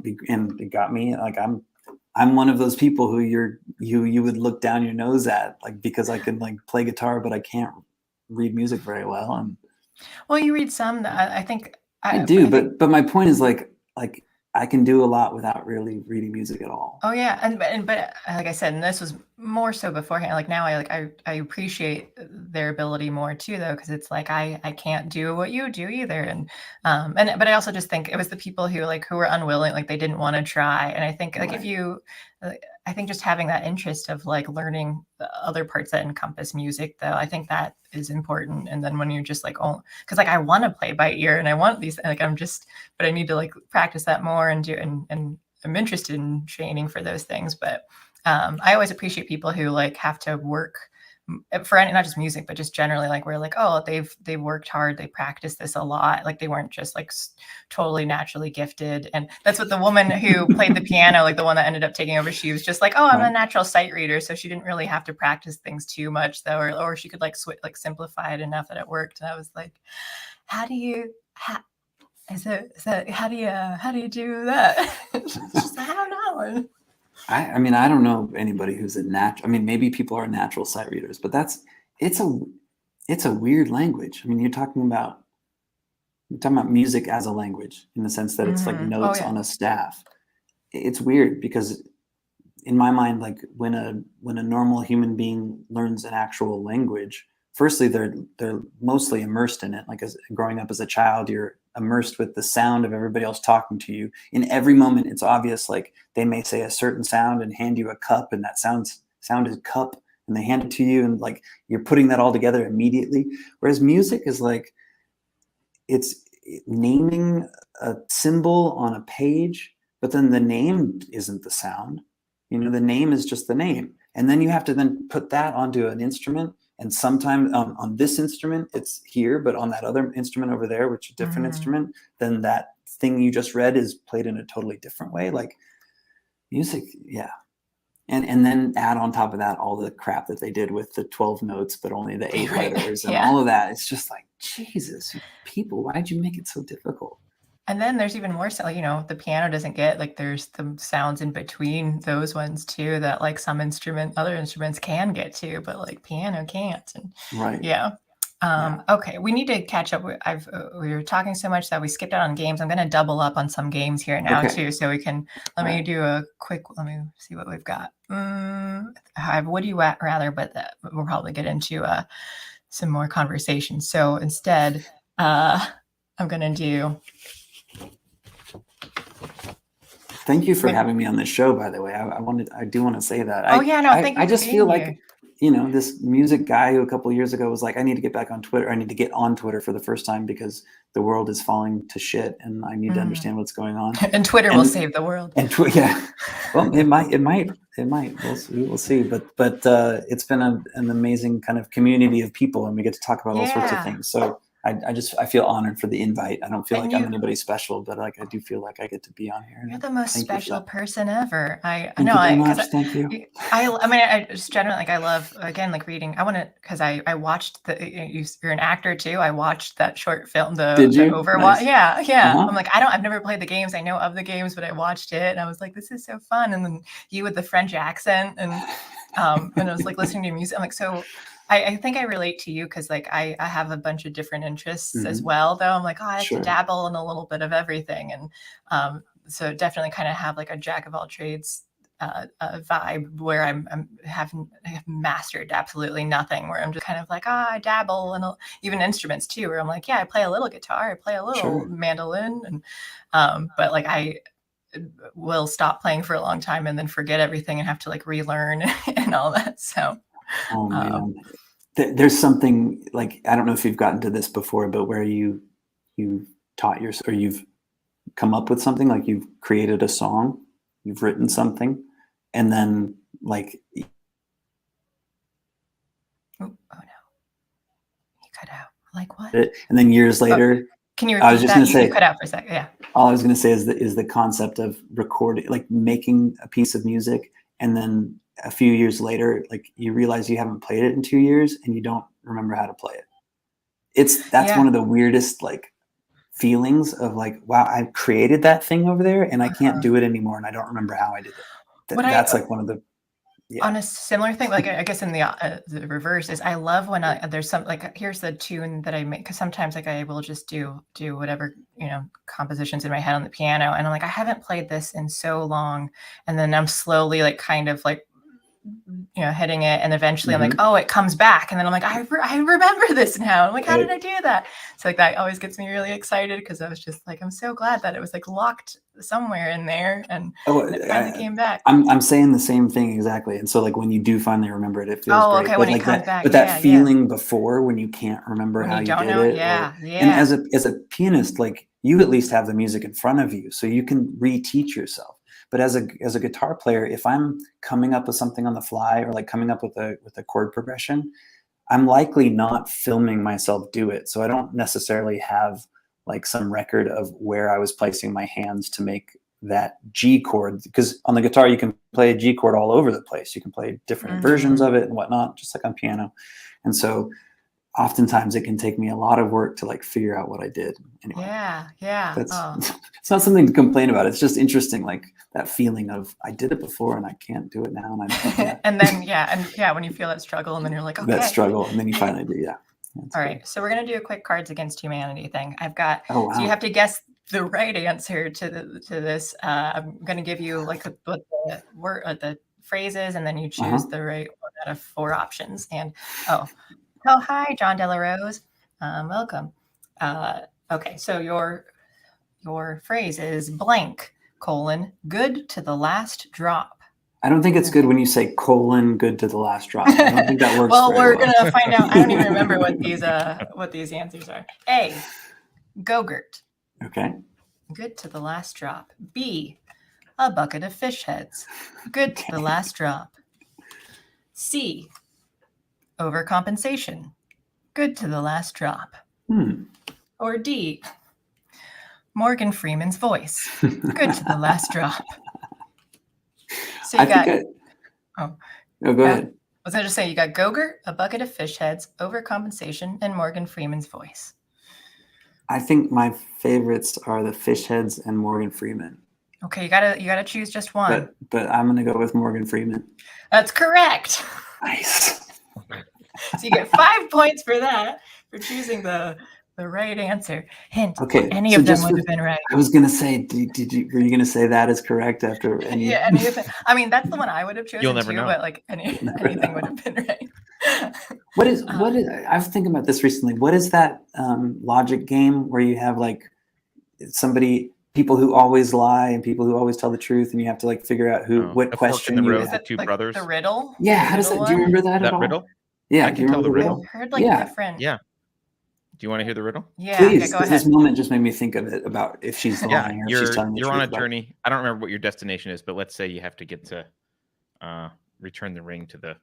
be, and it got me like, I'm one of those people who you would look down your nose at, like, because I can like play guitar, but I can't read music very well. And well, you read some that I think I do, but my point is like I can do a lot without really reading music at all. Oh yeah, but like I said, and this was more so beforehand. Like now, I appreciate their ability more too, though, because it's like I can't do what you do either, and but I also just think it was the people who were unwilling, like they didn't want to try, and I think like if you. I think just having that interest of like learning the other parts that encompass music, though, I think that is important. And then when you're just like, oh, because like I want to play by ear and I want these, like but I need to like practice that more and do, and I'm interested in training for those things. But I always appreciate people who like have to work for any, not just music, but just generally, like we're like, oh, they've worked hard, they practiced this a lot, like they weren't just like totally naturally gifted. And that's what the woman who played the piano, like the one that ended up taking over, she was just like, oh, I'm a natural sight reader, so she didn't really have to practice things too much though, or she could like simplify it enough that it worked. And I was like, how do you do that? Just, I don't know. I mean, I don't know anybody who's a natural. I mean, maybe people are natural sight readers, but it's a weird language. I mean, you're talking about music as a language in the sense that it's like notes on a staff. It's weird because in my mind, like when a normal human being learns an actual language, firstly, they're mostly immersed in it. Like as growing up as a child, you're immersed with the sound of everybody else talking to you. In every moment, it's obvious, like they may say a certain sound and hand you a cup, and that sound is cup, and they hand it to you, and like you're putting that all together immediately. Whereas music is like, it's naming a symbol on a page, but then the name isn't the sound. You know, the name is just the name. And then you have to then put that onto an instrument. And sometimes on this instrument, it's here, but on that other instrument over there, which is a different instrument, then that thing you just read is played in a totally different way. Like music, yeah. And then add on top of that all the crap that they did with the 12 notes, but only the 8 letters and all of that. It's just like, Jesus, people, why'd you make it so difficult? And then there's even more so, you know, the piano doesn't get, like there's the sounds in between those ones too that like other instruments can get to, but like piano can't. And yeah. Okay, we need to catch up. We were talking so much that we skipped out on games. I'm going to double up on some games here now too, so we can. Let me do a quick. Let me see what we've got. I have Would You Rather, but we'll probably get into some more conversation. So instead, I'm going to do. Thank you for having me on this show, by the way. I do want to say that. Oh yeah, no, thank you. I just feel like, you know, this music guy who a couple of years ago was like, I need to get back on Twitter. I need to get on Twitter for the first time because the world is falling to shit and I need to understand what's going on. And Twitter will save the world. And yeah, well, it might. We'll see. But it's been an amazing kind of community of people, and we get to talk about all sorts of things. So I feel honored for the invite. I don't feel like I'm anybody special, but like I do feel like I get to be on here. You're the most special person ever. Thank you very much. Thank you. I mean, I just generally like I love again like reading. I want to because I watched you're an actor too. I watched that short film. Did you? Overwatch? Nice. Yeah. I'm like I've never played the games. I know of the games, but I watched it and I was like, this is so fun. And then you with the French accent and I was like listening to music. I'm like so. I think I relate to you because like I have a bunch of different interests as well, though. I'm like, oh, I have to dabble in a little bit of everything. And so definitely kind of have like a jack of all trades vibe where I have mastered absolutely nothing, where I'm just kind of like, I dabble, and even instruments too, where I'm like, yeah, I play a little guitar, I play a little mandolin, and but like I will stop playing for a long time and then forget everything and have to like relearn and all that. So oh man, there's something like, I don't know if you've gotten to this before, but where you taught or you've come up with something, like you've created a song, you've written something, and then like, oh no, you cut out. Like what? And then years later, can you repeat I was just going to say, you cut out for a second. Yeah. All I was going to say is the concept of recording, like making a piece of music, and then a few years later, like you realize you haven't played it in 2 years and you don't remember how to play it. That's one of the weirdest like feelings of like, wow, I created that thing over there and I can't do it anymore, and I don't remember how I did it. That's like one of the on a similar thing, like I guess in the reverse is I love when there's some like, here's the tune that I make, because sometimes like I will just do whatever, compositions in my head on the piano, and I'm like, I haven't played this in so long, and then I'm slowly like kind of like hitting it, and eventually I'm like, oh, it comes back, and then I'm like, I remember this now. I'm like, how did I do that? So like that always gets me really excited, because I was just like, I'm so glad that it was like locked somewhere in there, and it finally came back. I'm saying the same thing exactly. And so like when you do finally remember it, it feels great. Okay, when it comes back. But that feeling before, when you can't remember how you did it. And as a pianist, like you at least have the music in front of you, so you can reteach yourself. But as a guitar player, if I'm coming up with something on the fly, or like coming up with a chord progression, I'm likely not filming myself do it. So I don't necessarily have like some record of where I was placing my hands to make that G chord, because on the guitar you can play a G chord all over the place. You can play different versions of it and whatnot, just like on piano. And so oftentimes it can take me a lot of work to like figure out what I did. Anyway, it's not something to complain about. It's just interesting, like that feeling of I did it before and I can't do it now. And and then when you feel that struggle, and then you're like, okay, that struggle, and then you finally do. Yeah. All right, so we're gonna do a quick Cards Against Humanity thing. I've got so you have to guess the right answer to this. I'm gonna give you like what the word, the phrase is, and then you choose the right one out of 4 options. And oh, hi, John Delarose. Welcome. Okay, so your phrase is blank, good to the last drop. I don't think it's good when you say good to the last drop. I don't think that works. Well, we're going to find out. I don't even remember what these answers are. A, Go-Gurt. Okay. Good to the last drop. B, a bucket of fish heads. Good to the last drop. C, overcompensation. Good to the last drop. Or D, Morgan Freeman's voice. Good to the last drop. So you go ahead. I was going to say you got Go-Gurt, a bucket of fish heads, overcompensation, and Morgan Freeman's voice. I think my favorites are the fish heads and Morgan Freeman. Okay, you gotta choose just one. But I'm gonna go with Morgan Freeman. That's correct. Nice. So you get 5 points for that, for choosing the right answer. Hint, any of them would have been right. I was going to say, were you going to say that is correct after any? Yeah, any of them. I mean, that's the one I would have chosen. You'll never know. But like anything would have been right. What is, I was thinking about this recently. What is that logic game where you have like people who always lie and people who always tell the truth, and you have to like figure out what question in the you road, have. Two brothers. The riddle? Yeah, how does that, do you remember that at all? Riddle? Yeah, I can tell the riddle. I've heard like different. Yeah. Do you want to hear the riddle? Yeah, please. Go ahead. This moment just made me think of it, about if she's lying or if she's telling the truth. You're on a journey. I don't remember what your destination is, but let's say you have to get to return the ring to the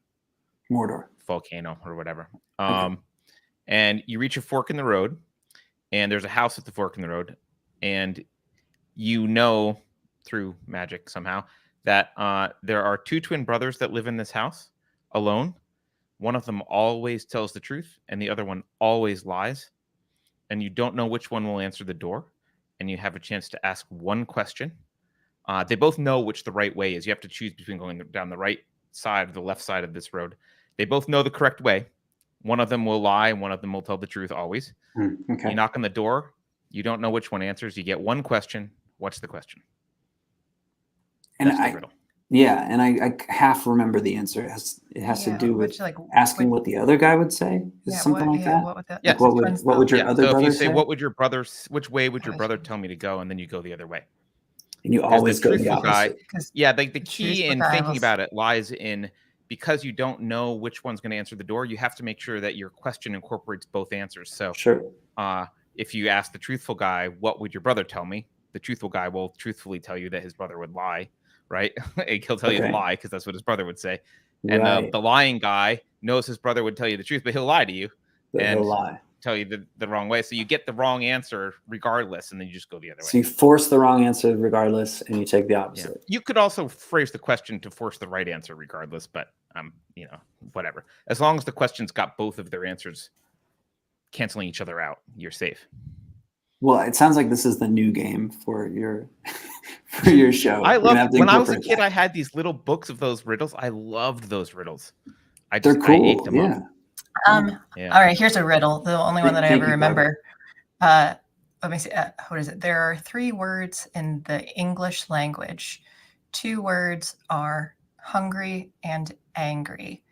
Mordor volcano or whatever. And you reach a fork in the road, and there's a house at the fork in the road, and you know through magic somehow that there are 2 twin brothers that live in this house alone. One of them always tells the truth, and the other one always lies. And you don't know which one will answer the door, and you have a chance to ask one question. They both know which the right way is. You have to choose between going down the right side or the left side of this road. They both know the correct way. One of them will lie, and one of them will tell the truth always. Okay. You knock on the door. You don't know which one answers. You get one question. What's the question? And That's the riddle. Yeah, and I half remember the answer. It has to do with asking what the other guy would say. Is something like that? Like what would your other so if brother you say, say? what would your brother, which way would your brother tell me to go? And then you go the other way. And you always go the opposite. The key in thinking about it lies in, because you don't know which one's going to answer the door, you have to make sure that your question incorporates both answers. So sure. If you ask the truthful guy, what would your brother tell me? The truthful guy will truthfully tell you that his brother would lie, right? He'll tell you the lie because that's what his brother would say. And the lying guy knows his brother would tell you the truth, but he'll lie to you and he'll lie. Tell you the wrong way. So you get the wrong answer regardless, and then you just go the other way. So you force the wrong answer regardless, and you take the opposite. Yeah. You could also phrase the question to force the right answer regardless, but whatever. As long as the question's got both of their answers canceling each other out, you're safe. Well, it sounds like this is the new game for your show. I love when I was a kid. I had these little books of those riddles. I loved those riddles. They're cool. I ate them up. All right, here's a riddle. The only one that I ever remember. Let me see. What is it? There are 3 words in the English language. 2 words are hungry and angry.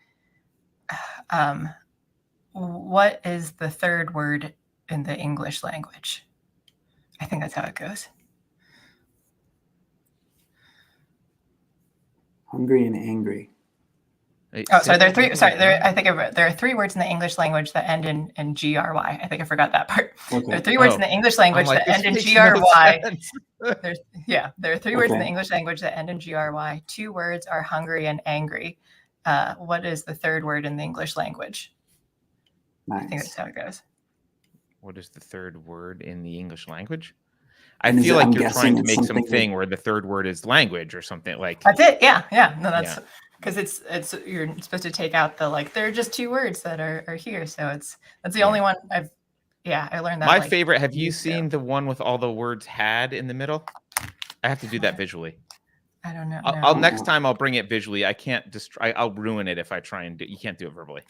What is the 3rd word in the English language? I think that's how it goes. Hungry and angry. Oh, sorry. There are 3. Sorry, I think there are 3 words in the English language that end in gry. I think I forgot that part. Okay. There are 3 words in the English language that end in gry. There are 3 words in the English language that end in gry. 2 words are hungry and angry. What is the 3rd word in the English language? Nice. I think that's how it goes. What is the 3rd word in the English language? I feel like you're trying to make something where the 3rd word is language or something like. That's it. Yeah. No, that's because it's you're supposed to take out the there are just 2 words that are here. So that's the only one I learned that. My favorite. Have you seen the one with all the words "had" in the middle? I have to do that visually. I don't know. I'll next time I'll bring it visually. I can't I'll ruin it if I try and do. You can't do it verbally.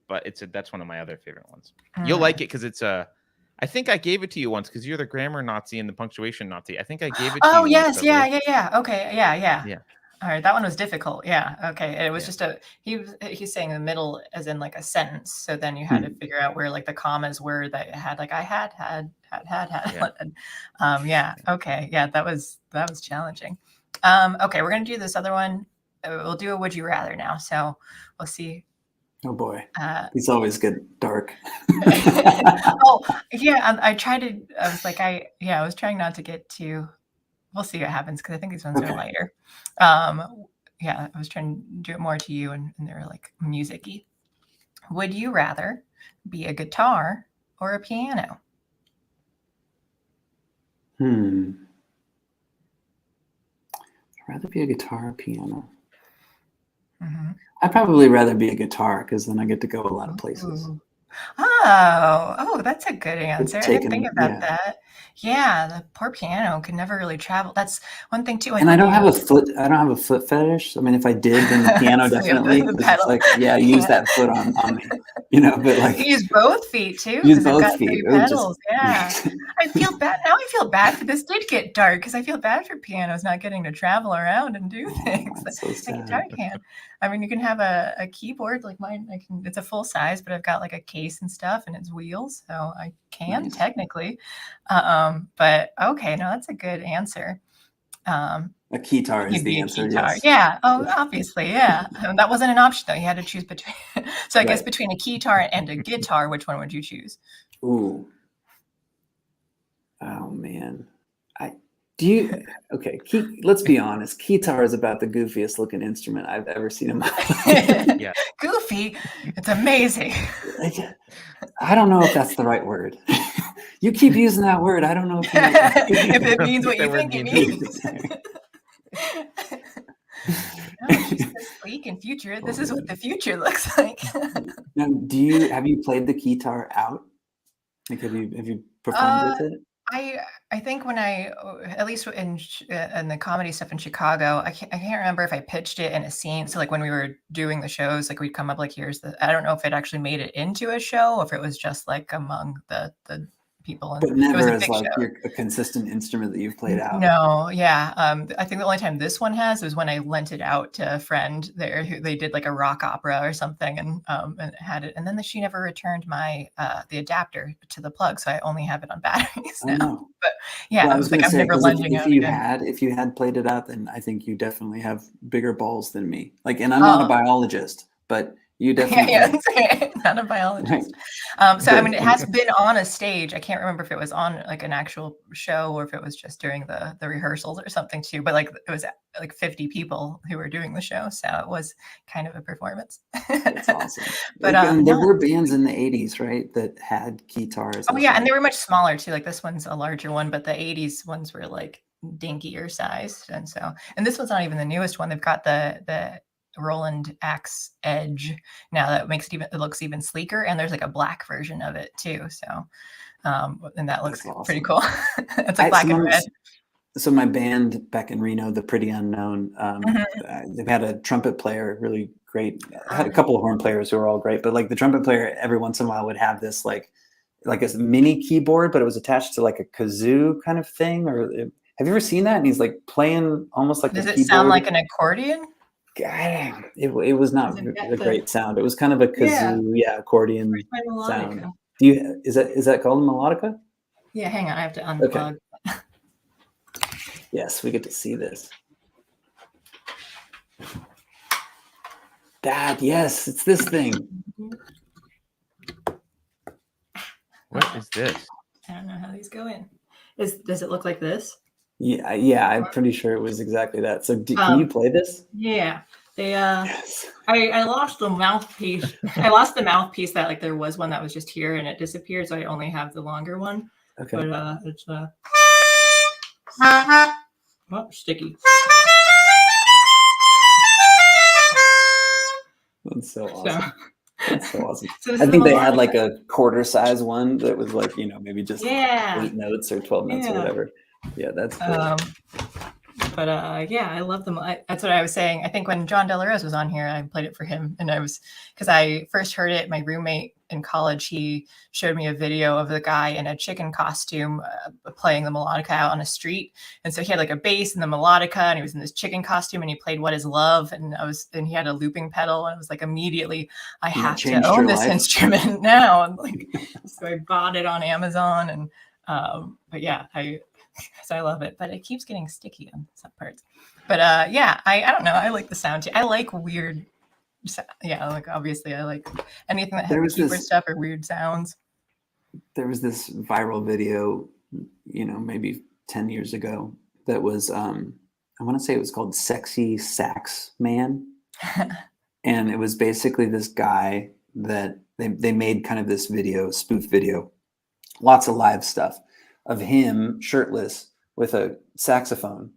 But that's one of my other favorite ones. You'll like it because it's I think I gave it to you once because you're the grammar Nazi and the punctuation Nazi. I think I gave it to you. Oh, yes. Yeah. Okay. Yeah. All right. That one was difficult. Yeah. Okay. It was just he's saying the middle as in like a sentence. So then you had to figure out where the commas were that it had I had. Yeah. Okay. Yeah. That was challenging. Okay. We're going to do this other one. We'll do a would you rather now. So we'll see. Oh boy, these always get dark. Oh yeah, I tried to. I was trying not to get too. We'll see what happens because I think these ones are lighter. I was trying to do it more to you, and they were music-y. Would you rather be a guitar or a piano? I'd rather be a guitar or piano. I'd probably rather be a guitar because then I get to go a lot of places. Oh, that's a good answer. I didn't think about that. Yeah, the poor piano could never really travel. That's one thing too. And I don't have a foot fetish. I mean, if I did, then the piano definitely. It's use that foot on me, But you use both feet too. Use both feet. Pedals. Yeah. I feel bad now. I feel bad for this. Did get dark because I feel bad for pianos not getting to travel around and do things. So sad. A guitar can. I mean, you can have a keyboard like mine. It's a full size, but I've got a case and stuff, and it's wheels, so I can technically. But okay, no, that's a good answer. A keytar is the answer. Yes. Yeah. Oh, obviously, yeah. That wasn't an option though. You had to choose between. So I guess between a keytar and a guitar, which one would you choose? Ooh. Oh man. Let's be honest. Keytar is about the goofiest looking instrument I've ever seen in my life. Goofy? It's amazing. I don't know if that's the right word. You keep using that word. I don't know if it means what you think it means. She's so sleek and future. This is what the future looks like. Now, have you played the keytar out? Have you performed with it? I think when at least in the comedy stuff in Chicago, I can't remember if I pitched it in a scene. So when we were doing the shows, we'd come up I don't know if it actually made it into a show, or if it was just among the people. And but never it was a as big like show. a consistent instrument that you've played out. No, yeah. I think the only time this one has was when I lent it out to a friend there who they did like a rock opera or something, and had it. And then she never returned my the adapter to the plug, so I only have it on batteries now. No. But yeah, well, I I was was going like, to I'm say, never because lending out again. if you had played it out, then I think you definitely have bigger balls than me. Like, and I'm not a biologist, but you definitely not a biologist. Right. So I mean, it has been on a stage. I can't remember if it was on like an actual show or if it was just during the rehearsals or something too. But like it was like 50 people who were doing the show, so it was kind of a performance. That's awesome. But and there were bands in the 80s, right, that had guitars. Oh yeah, and they were much smaller too. Like this one's a larger one, but the 80s ones were like dinkier sized, and this one's not even the newest one. They've got the Roland Axe Edge now that makes it looks even sleeker, and there's like a black version of it too. So and that looks awesome. Pretty cool. It's like black and red. So my band back in Reno, the Pretty Unknown, they've had a trumpet player, really great. Had a couple of horn players who were all great, but like the trumpet player every once in a while would have this like a mini keyboard, but it was attached to like a kazoo kind of thing. Or have you ever seen that? And he's like playing almost like Does a it keyboard. Sound like an accordion? God, it was not a great sound. It was kind of a kazoo, accordion sound. Is that called a melodica? Yeah, hang on, I have to unplug. Okay. Yes, we get to see this. Yes, it's this thing. What is this? I don't know how these go in. Does it look like this? Yeah, I'm pretty sure it was exactly that. So can you play this? Yeah. Yes. I lost the mouthpiece. I lost the mouthpiece that like there was one that was just here and it disappeared, so I only have the longer one. Okay. But it's sticky. That's so awesome. That's so awesome. So I think they had like a quarter size one that was like, maybe just 8 notes or 12 notes or whatever. Yeah, that's cool. But I love them. That's what I was saying. I think when John Del Rose was on here, I played it for him, and because I first heard it. My roommate in college, he showed me a video of the guy in a chicken costume playing the melodica out on a street, and so he had like a bass and the melodica, and he was in this chicken costume, and he played "What Is Love," and he had a looping pedal, and I was like, immediately, I have to own this instrument now, and like, so I bought it on Amazon, and but yeah, I love it, but it keeps getting sticky on some parts. But I don't know. I like the sound too. I like weird. Like obviously I like anything that has keyboard stuff or weird sounds. There was this viral video, maybe 10 years ago that was, I want to say it was called Sexy Sax Man. And it was basically this guy that they made kind of this spoof video, lots of live stuff of him shirtless with a saxophone,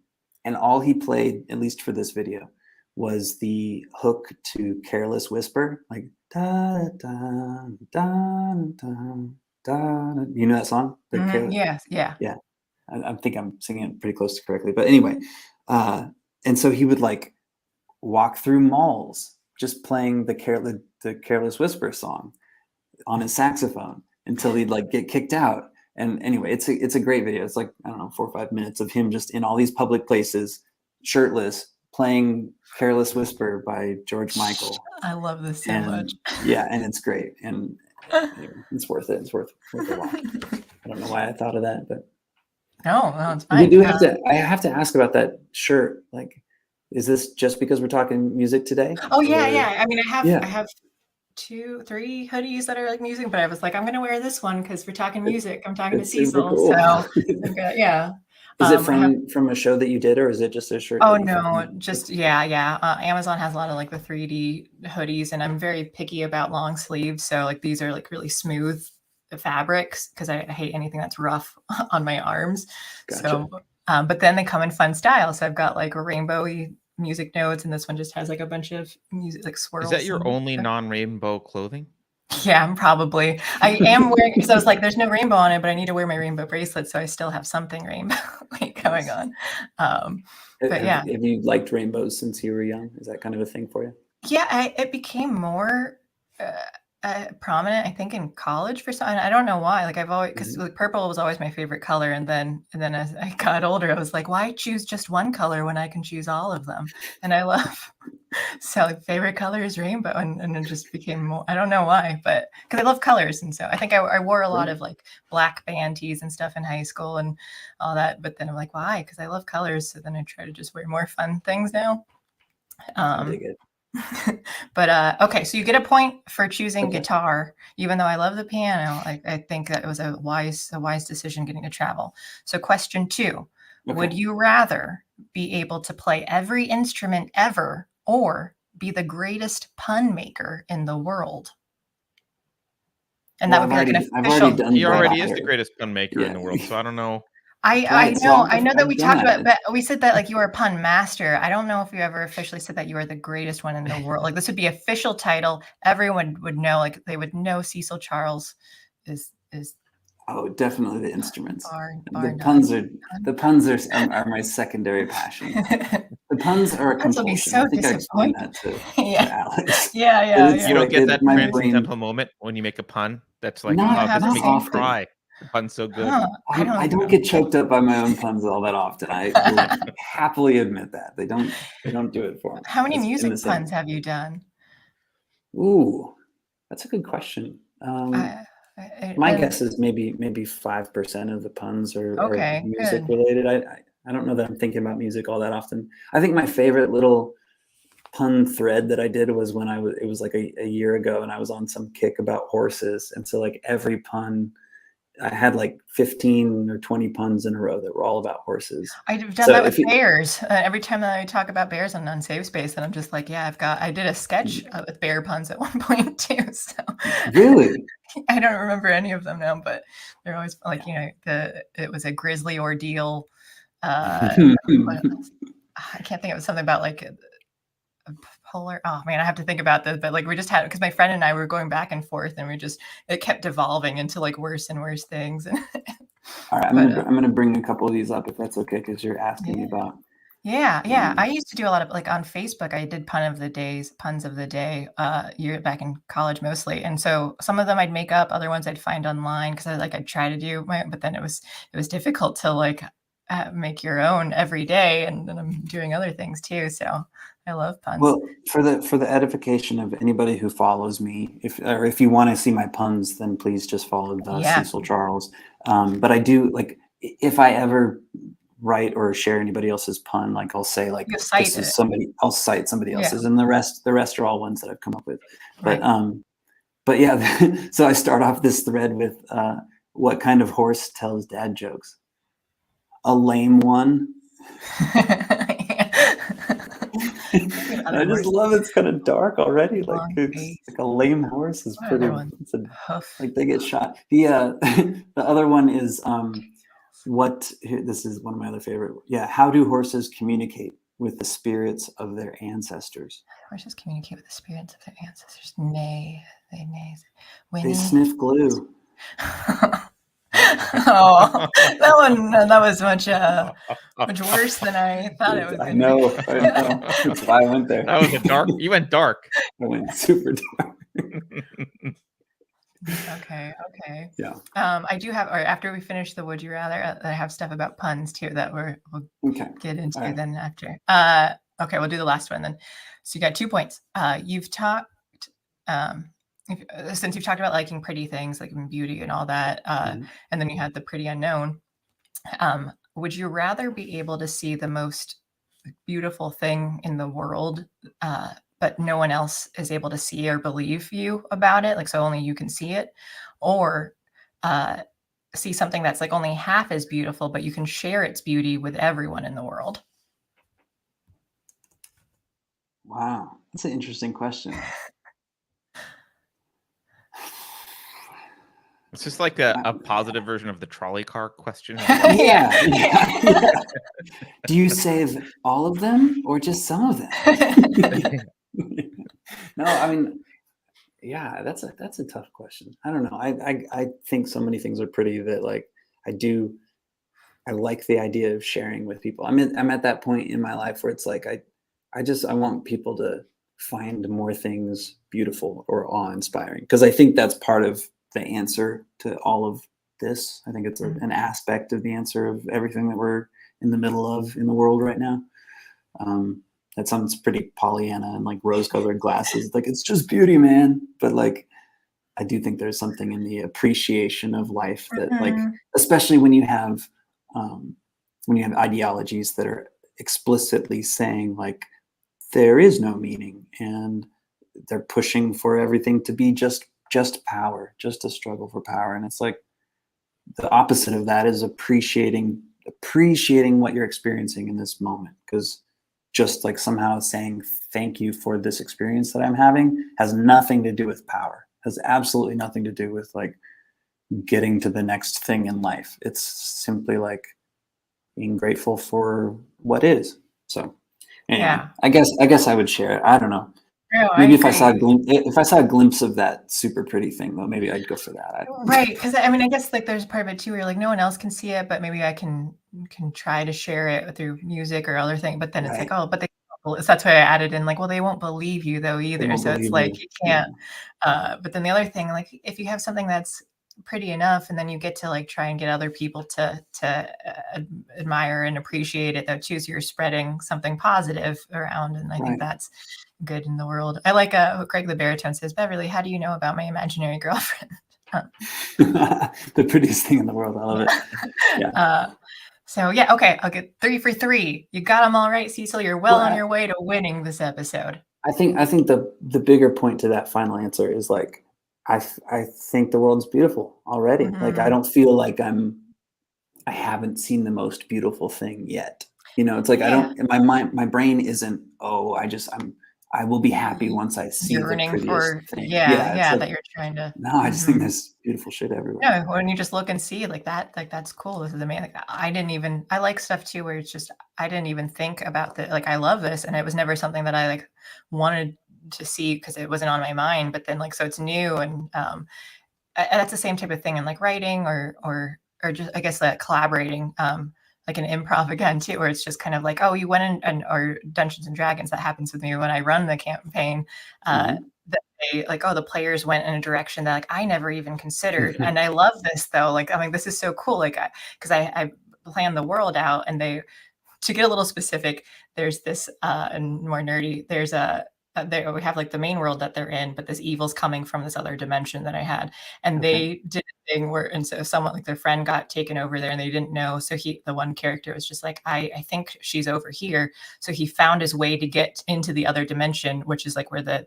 and all he played, at least for this video, was the hook to Careless Whisper, like da da da da da. You know that song? Yes, yeah. I think I'm singing it pretty close to correctly, but anyway, and so he would like walk through malls just playing the Careless Whisper song on his saxophone until he'd like get kicked out. And anyway, it's a great video. It's like, I don't know, 4 or 5 minutes of him just in all these public places, shirtless, playing Careless Whisper by George Michael. I love this so much. Yeah, and it's great. And it's worth it. It's worth a watch. I don't know why I thought of that, but no, it's fine. I have to ask about that shirt. Like, is this just because we're talking music today? Oh yeah. I mean, I have 2, 3 hoodies that are like music, but I was like, I'm gonna wear this one because we're talking music. I'm talking to Cecil, cool. So yeah. Is it from a show that you did, or is it just a shirt? Oh no, just Amazon has a lot of like the 3D hoodies, and I'm very picky about long sleeves. So like these are like really smooth fabrics because I hate anything that's rough on my arms. Gotcha. So, but then they come in fun style. So I've got like a rainbowy music notes, and this one just has like a bunch of music like swirls. Is that your only non-rainbow clothing? Yeah, I am wearing, because I was like, there's no rainbow on it, but I need to wear my rainbow bracelet, so I still have something rainbow going on. But yeah. Have you liked rainbows since you were young? Is that kind of a thing for you? Yeah, it became more prominent, I think, in college for some. I don't know why. Like I've always, because like, purple was always my favorite color, and then as I got older, I was like, why choose just one color when I can choose all of them? And I love so like, favorite color is rainbow, and it just became more. I don't know why, but because I love colors, and so I think I wore a lot of like black band tees and stuff in high school and all that. But then I'm like, why? Because I love colors. So then I try to just wear more fun things now. I dig it. But okay, so you get a point for choosing guitar, even though I love the piano. I think that it was a wise decision getting to travel. So question 2, would you rather be able to play every instrument ever or be the greatest pun maker in the world? And that would be like an official. He already is the greatest pun maker in the world, so I don't know. I know that we talked about, but we said that like you were a pun master. I don't know if you ever officially said that you were the greatest one in the world. Like this would be official title. Everyone would know, like they would know Cecil Charles is. Oh, definitely the instruments. The puns are my secondary passion. The puns are a compulsion. So I think I explained that to Alex. Yeah. You don't get that transcendental moment when you make a pun that's like, oh, this makes me cry. The pun's so good. I don't get choked up by my own puns all that often. I will happily admit that. They don't do it for me. How many music puns have you done? Ooh, that's a good question. My guess is maybe 5% of the puns are music related. I don't know that I'm thinking about music all that often. I think my favorite little pun thread that I did was when it was like a year ago, and I was on some kick about horses, and so like every pun, I had like 15 or 20 puns in a row that were all about horses. I've done that with bears. Every time that I talk about bears on Unsafe Space, and I'm just like, yeah, I did a sketch with bear puns at one point too. So really, I don't remember any of them now, but they're always like, it was a grizzly ordeal. I can't think of something about like a polar. Oh man, I have to think about this. But like we just had, because my friend and I were going back and forth, and it kept devolving into like worse and worse things. All right, I'm gonna bring a couple of these up if that's okay, because you're asking me about. Yeah. I used to do a lot of like on Facebook. I did puns of the day, back in college mostly, and so some of them I'd make up, other ones I'd find online because I'd try to do but then it was difficult to like make your own every day, and then I'm doing other things too. So I love puns. Well, for the edification of anybody who follows me, if you want to see my puns, then please just follow Cecil Charles. But I do, like, if I ever write or share anybody else's pun, like I'll say like this is somebody, I'll cite somebody else's, and the rest are all ones that I've come up with. But yeah, so I start off this thread with what kind of horse tells dad jokes? A lame one. I just love it's kind of dark already. Like it's like a lame horse is pretty. Like they get shot. The other one is this is one of my other favorite. Yeah, how do horses communicate with the spirits of their ancestors? Horses communicate with the spirits of their ancestors. Neigh. They neigh. They sniff glue. Oh, that was much worse than I thought it was. I know. That's why I went there. That was dark. You went dark. I went super dark. Okay. Yeah. I do have, or after we finish the would you rather, I have stuff about puns too that we'll get into then after. Okay, we'll do the last one then. So you got 2 points. You've talked. Since you've talked about liking pretty things like beauty and all that, and then you had the pretty unknown, would you rather be able to see the most beautiful thing in the world, but no one else is able to see or believe you about it, like so only you can see it, or see something that's like only half as beautiful, but you can share its beauty with everyone in the world? Wow, that's an interesting question. It's just like a positive version of the trolley car question. Yeah. Do you save all of them or just some of them? No, I mean, yeah, that's a tough question. I don't know. I think so many things are pretty that like I like the idea of sharing with people. I'm at that point in my life where it's like I want people to find more things beautiful or awe-inspiring? Because I think that's part of the answer to all of this. I think it's an aspect of the answer of everything that we're in the middle of in the world right now. That sounds pretty Pollyanna and like rose-colored glasses. Like, it's just beauty, man. But like, I do think there's something in the appreciation of life that, like, especially when you have ideologies that are explicitly saying like there is no meaning, and they're pushing for everything to be just power, just a struggle for power. And it's like the opposite of that is appreciating what you're experiencing in this moment, because just like somehow saying thank you for this experience that I'm having has nothing to do with power, has absolutely nothing to do with like getting to the next thing in life. It's simply like being grateful for what is. So anyway, yeah. I guess I would share it. I don't know. No, maybe if I saw a glimpse of that super pretty thing, though, maybe I'd go for that. Right, because I mean, I guess like there's part of it too where like no one else can see it, but maybe I can try to share it through music or other thing. But then it's like, oh, but that's why I added in like, well, they won't believe you though either. So it's like you can't. Yeah. But then the other thing, like if you have something that's pretty enough, and then you get to like try and get other people to admire and appreciate it though too, so you're spreading something positive around, and I think that's good in the world. I like Craig the Baritone says, Beverly, how do you know about my imaginary girlfriend? The prettiest thing in the world. I love it. Yeah. So yeah, okay, I'll get 3 for 3. You got them all right, Cecil. You're well on your way to winning this episode. I think the bigger point to that final answer is like I think the world's beautiful already. Like I don't feel like I haven't seen the most beautiful thing yet. You know, it's like I don't. My brain isn't. I will be happy once I see the prettiest thing. Yeah, like, that you're trying to. No, I just think there's beautiful shit everywhere. Yeah, when you just look and see like that, like that's cool. This is amazing. Like, I like stuff too where it's just I didn't even think about that. Like I love this, and it was never something that I like wanted to see because it wasn't on my mind. But then like so it's new, and that's the same type of thing in like writing or just I guess that collaborating. Like an improv again too, where it's just kind of like, oh, you went in or Dungeons and Dragons. That happens with me when I run the campaign. That they like, oh, the players went in a direction that like I never even considered, and I love this though. Like, I mean, this is so cool. Like, because I planned the world out, and to get a little specific, there's this and more nerdy. There's we have like the main world that they're in, but this evil's coming from this other dimension that I had, and they did a thing where, and so someone like their friend got taken over there, and they didn't know. So the one character was just like, I think she's over here. So he found his way to get into the other dimension, which is like where the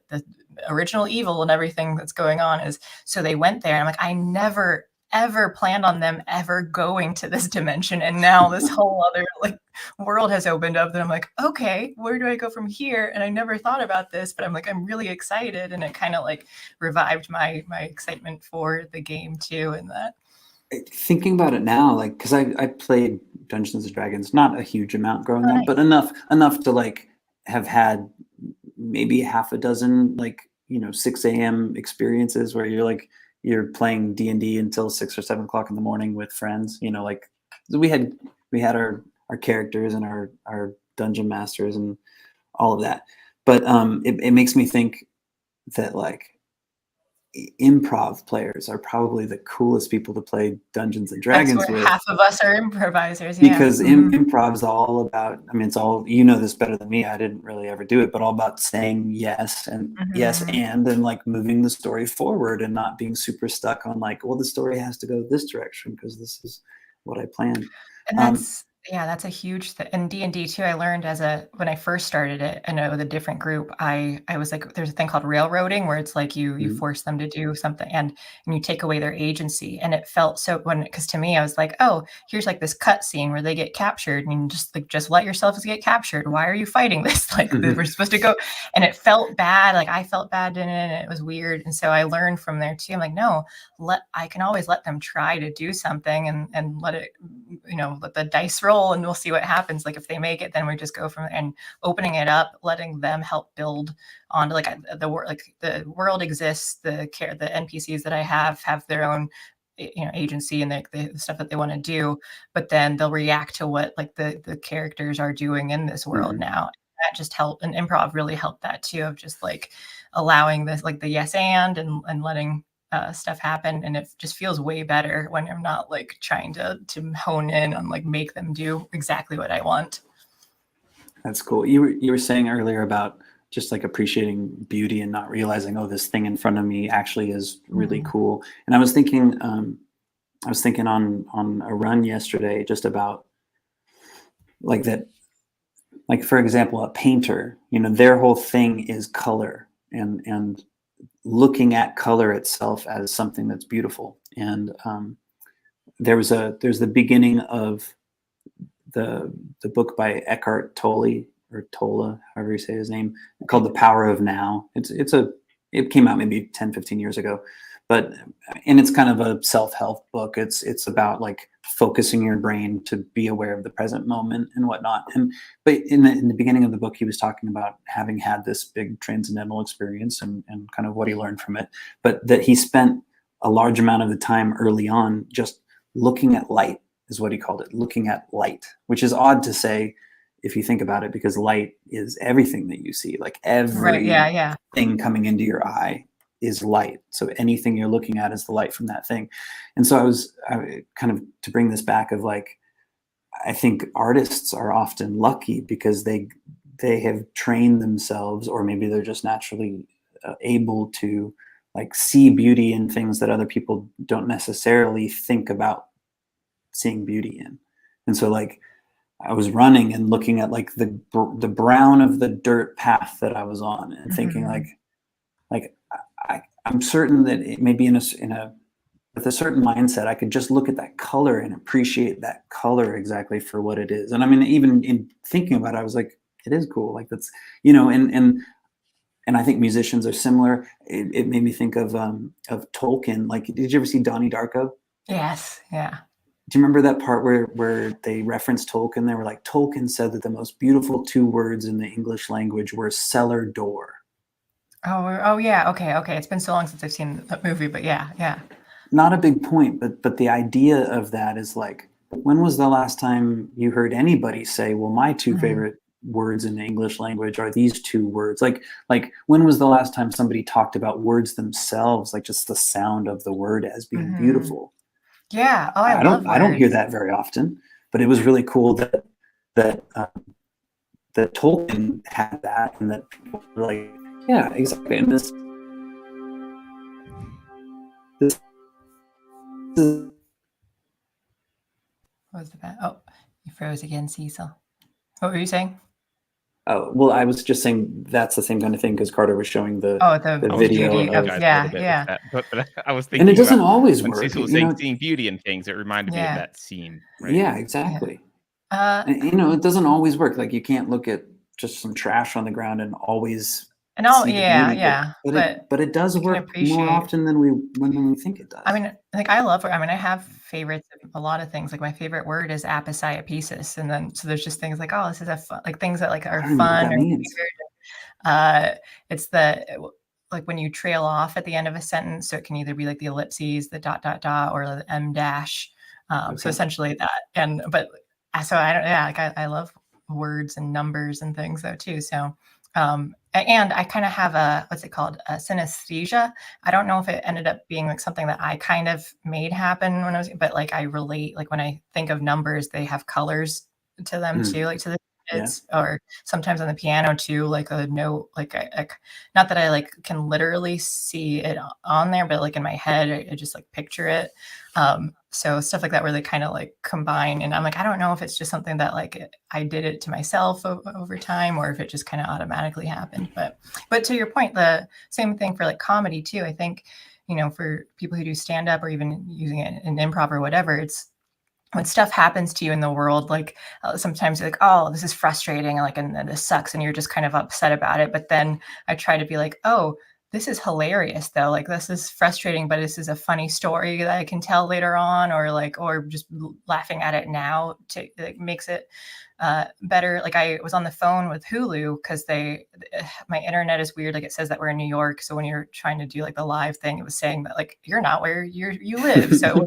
original evil and everything that's going on is. So they went there, and I'm like, I never ever planned on them ever going to this dimension, and now this whole other like world has opened up that I'm like, okay, where do I go from here? And I never thought about this, but I'm like, I'm really excited, and it kind of like revived my excitement for the game too. And that thinking about it now, like because I played Dungeons and Dragons not a huge amount growing up, but enough to like have had maybe half a dozen like 6 a.m. experiences where you're playing D&D until 6 or 7 o'clock in the morning with friends. Like we had our characters and our dungeon masters and all of that. But it makes me think that like improv players are probably the coolest people to play Dungeons and Dragons with. Half of us are improvisers, because improv's all about. I mean, it's all, this better than me. I didn't really ever do it, but all about saying yes and yes and like moving the story forward and not being super stuck on like, well, the story has to go this direction because this is what I planned. And that's a huge thing. And D&D too, I learned when I first started it, and with a different group, I was like, there's a thing called railroading where it's like you force them to do something and you take away their agency. And it felt so because to me, I was like, oh, here's like this cut scene where they get captured, and just let yourselves get captured. Why are you fighting this? Like we're supposed to go. And it felt bad. Like I felt bad in it, and it was weird. And so I learned from there too. I'm like, no, I can always let them try to do something and let it, let the dice roll, and we'll see what happens. Like if they make it, then we just go from there, and opening it up, letting them help build onto like the world exists. The NPCs that I have their own agency and the stuff that they want to do, but then they'll react to what like the characters are doing in this world now. that just helped, and improv really helped that too, of just like allowing this, like the yes and letting stuff happen. And it just feels way better when I'm not like trying to hone in on like make them do exactly what I want. That's cool. You were saying earlier about just like appreciating beauty and not realizing, oh, this thing in front of me actually is really cool. And I was thinking on a run yesterday just about like that, like for example, a painter, their whole thing is color and looking at color itself as something that's beautiful. And there's the beginning of the book by Eckhart Tolle, or Tolle, however you say his name, called The Power of Now. It came out maybe 10, 15 years ago, and it's kind of a self-help book. It's about like focusing your brain to be aware of the present moment and whatnot. But in the beginning of the book, he was talking about having had this big transcendental experience and kind of what he learned from it, but that he spent a large amount of the time early on just looking at light, is what he called it, looking at light, which is odd to say if you think about it, because light is everything that you see, like thing coming into your eye is light. So anything you're looking at is the light from that thing. And so I kind of, to bring this back of like, I think artists are often lucky because they have trained themselves, or maybe they're just naturally able to like see beauty in things that other people don't necessarily think about seeing beauty in. And so like I was running and looking at like the brown of the dirt path that I was on and thinking like I'm certain that it may be with a certain mindset, I could just look at that color and appreciate that color exactly for what it is. And I mean, even in thinking about it, I was like, it is cool. Like that's, and I think musicians are similar. It made me think of Tolkien. Like, did you ever see Donnie Darko? Yes. Yeah. Do you remember that part where they referenced Tolkien? They were like, Tolkien said that the most beautiful two words in the English language were cellar door. Oh yeah. Okay. It's been so long since I've seen that movie, but yeah. Not a big point, but the idea of that is like, when was the last time you heard anybody say, well, my two favorite words in the English language are these two words? Like when was the last time somebody talked about words themselves, like just the sound of the word as being beautiful? Yeah. Oh, I don't hear that very often, but it was really cool that Tolkien had that, and that people were like, yeah, exactly. And this what was the bad? Oh, you froze again, Cecil. What were you saying? Oh, well, I was just saying that's the same kind of thing, because Carter was showing the video of But I was thinking, and it doesn't always when work. Cecil was saying seeing beauty in things, it reminded me of that scene. Right? Yeah, exactly. Yeah. And, it doesn't always work. Like you can't look at just some trash on the ground and always see the beauty, but it does work more often than we think it does. I mean, like I have favorites of a lot of things. Like my favorite word is apisiapesis, and then so there's just things like, oh, this is like things that like are fun or weird. It's like when you trail off at the end of a sentence, so it can either be like the ellipses, the ... or the em dash. So essentially that, so I love words and numbers and things though too. So and I kind of have a, what's it called? A synesthesia. I don't know if it ended up being like something that I kind of made happen when I was, but like I relate, like when I think of numbers, they have colors to them too, like to the kids, or sometimes on the piano too, like a note, like not that I like can literally see it on there, but like in my head, I just like picture it. So stuff like that where they kind of like combine, and I'm like, I don't know if it's just something that like I did it to myself over time, or if it just kind of automatically happened. But to your point, the same thing for like comedy too. I think, for people who do stand up or even using it in improv or whatever, it's when stuff happens to you in the world, like sometimes you're like, oh, this is frustrating, and this sucks, and you're just kind of upset about it. But then I try to be like, oh, this is hilarious though. Like this is frustrating, but this is a funny story that I can tell later on, or just laughing at it now makes it better. Like I was on the phone with Hulu because my internet is weird. Like it says that we're in New York. So when you're trying to do like the live thing, it was saying that like, you're not where you live. So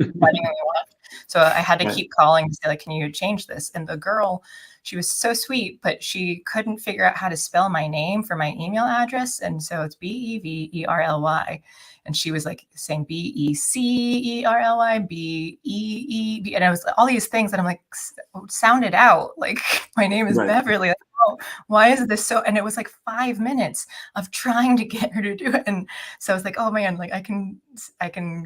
so I had to keep calling to say like, can you change this? And the girl, she was so sweet, but she couldn't figure out how to spell my name for my email address. And so it's Beverly. And she was like saying Becerly, Bee, and I was all these things that I'm like, sound it out. Like, my name is Beverly. Like, oh, why is this so? And it was like 5 minutes of trying to get her to do it. And so I was like, oh man, like I can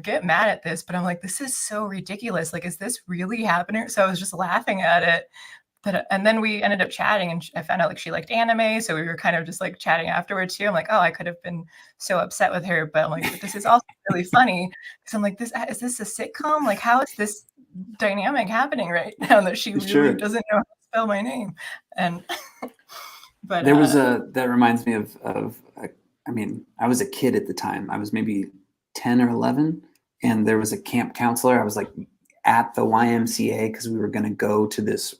get mad at this, but I'm like, this is so ridiculous. Like, is this really happening? So I was just laughing at it. And then we ended up chatting, and I found out like she liked anime. So we were kind of just like chatting afterwards too. I'm like, oh, I could have been so upset with her, but I'm like, but this is also really funny. Because I'm like, is this a sitcom? Like, how is this dynamic happening right now that she really doesn't know how to spell my name? And but there was that reminds me of I mean, I was a kid at the time. I was maybe 10 or 11, and there was a camp counselor. I was like at the YMCA because we were going to go to this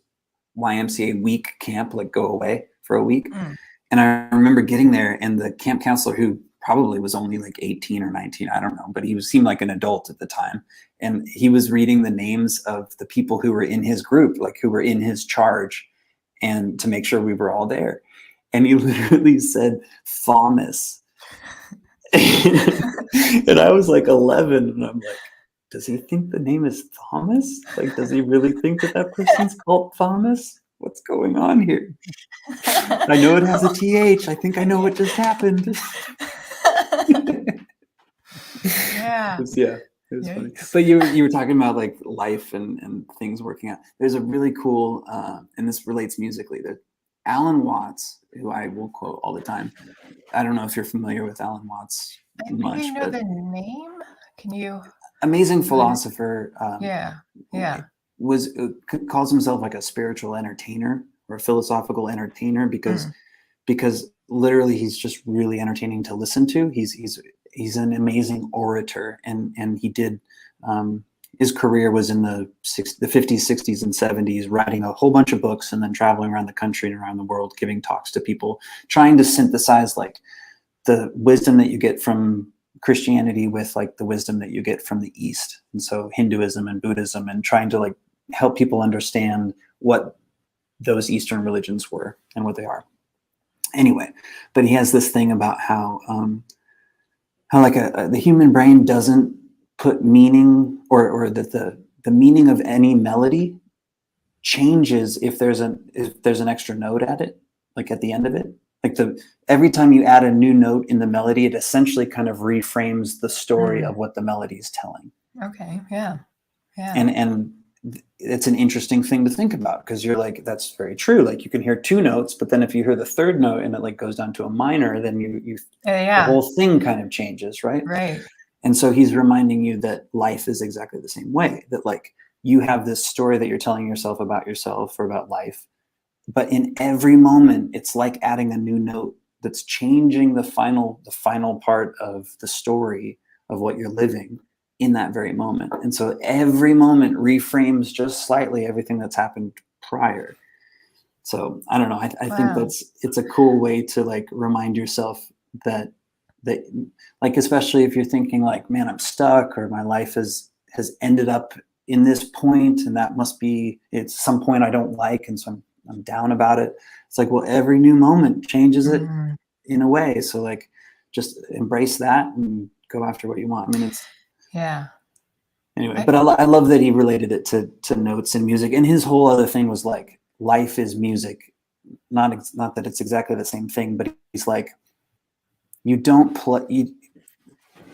YMCA week camp, like go away for a week. And I remember getting there, and the camp counselor, who probably was only like 18 or 19, I don't know, but he seemed like an adult at the time. And he was reading the names of the people who were in his group, like who were in his charge, and to make sure we were all there. And he literally said Thomas. And I was like 11, and I'm like, does he think the name is Thomas? Like, does he really think that person's called Thomas? What's going on here? I know it has a TH. I think I know what just happened. Yeah. It was funny. But you were talking about like life and things working out. There's a really cool, and this relates musically, that Alan Watts, who I will quote all the time. I don't know if you're familiar with Alan Watts much. You know the name? Can you? Amazing philosopher. Calls himself like a spiritual entertainer or a philosophical entertainer because literally he's just really entertaining to listen to. He's an amazing orator, and he did his career was in the 50s, 60s, and 70s, writing a whole bunch of books and then traveling around the country and around the world, giving talks to people, trying to synthesize like the wisdom that you get from Christianity with like the wisdom that you get from the East. And so Hinduism and Buddhism, and trying to like help people understand what those Eastern religions were and what they are. Anyway, but he has this thing about how like the human brain doesn't put meaning, or that the meaning of any melody changes if there's an extra note at it, like at the end of it. Like every time you add a new note in the melody, it essentially kind of reframes the story of what the melody is telling. Okay. Yeah. And it's an interesting thing to think about, because you're like, that's very true. Like you can hear two notes, but then if you hear the third note and it like goes down to a minor, then the whole thing kind of changes, right? Right. And so he's reminding you that life is exactly the same way, that like you have this story that you're telling yourself or about life. But in every moment, it's like adding a new note that's changing the final part of the story of what you're living in that very moment. And so every moment reframes just slightly everything that's happened prior. So I don't know. I think it's a cool way to like remind yourself that like, especially if you're thinking like, man, I'm stuck, or my life has ended up in this point, and that must be, it's some point I don't like, and so I'm down about it. It's like, well, every new moment changes it in a way. So like, just embrace that and go after what you want. I mean, anyway, but I love that he related it to notes and music. And his whole other thing was like, life is music. Not that it's exactly the same thing, but he's like, you don't play.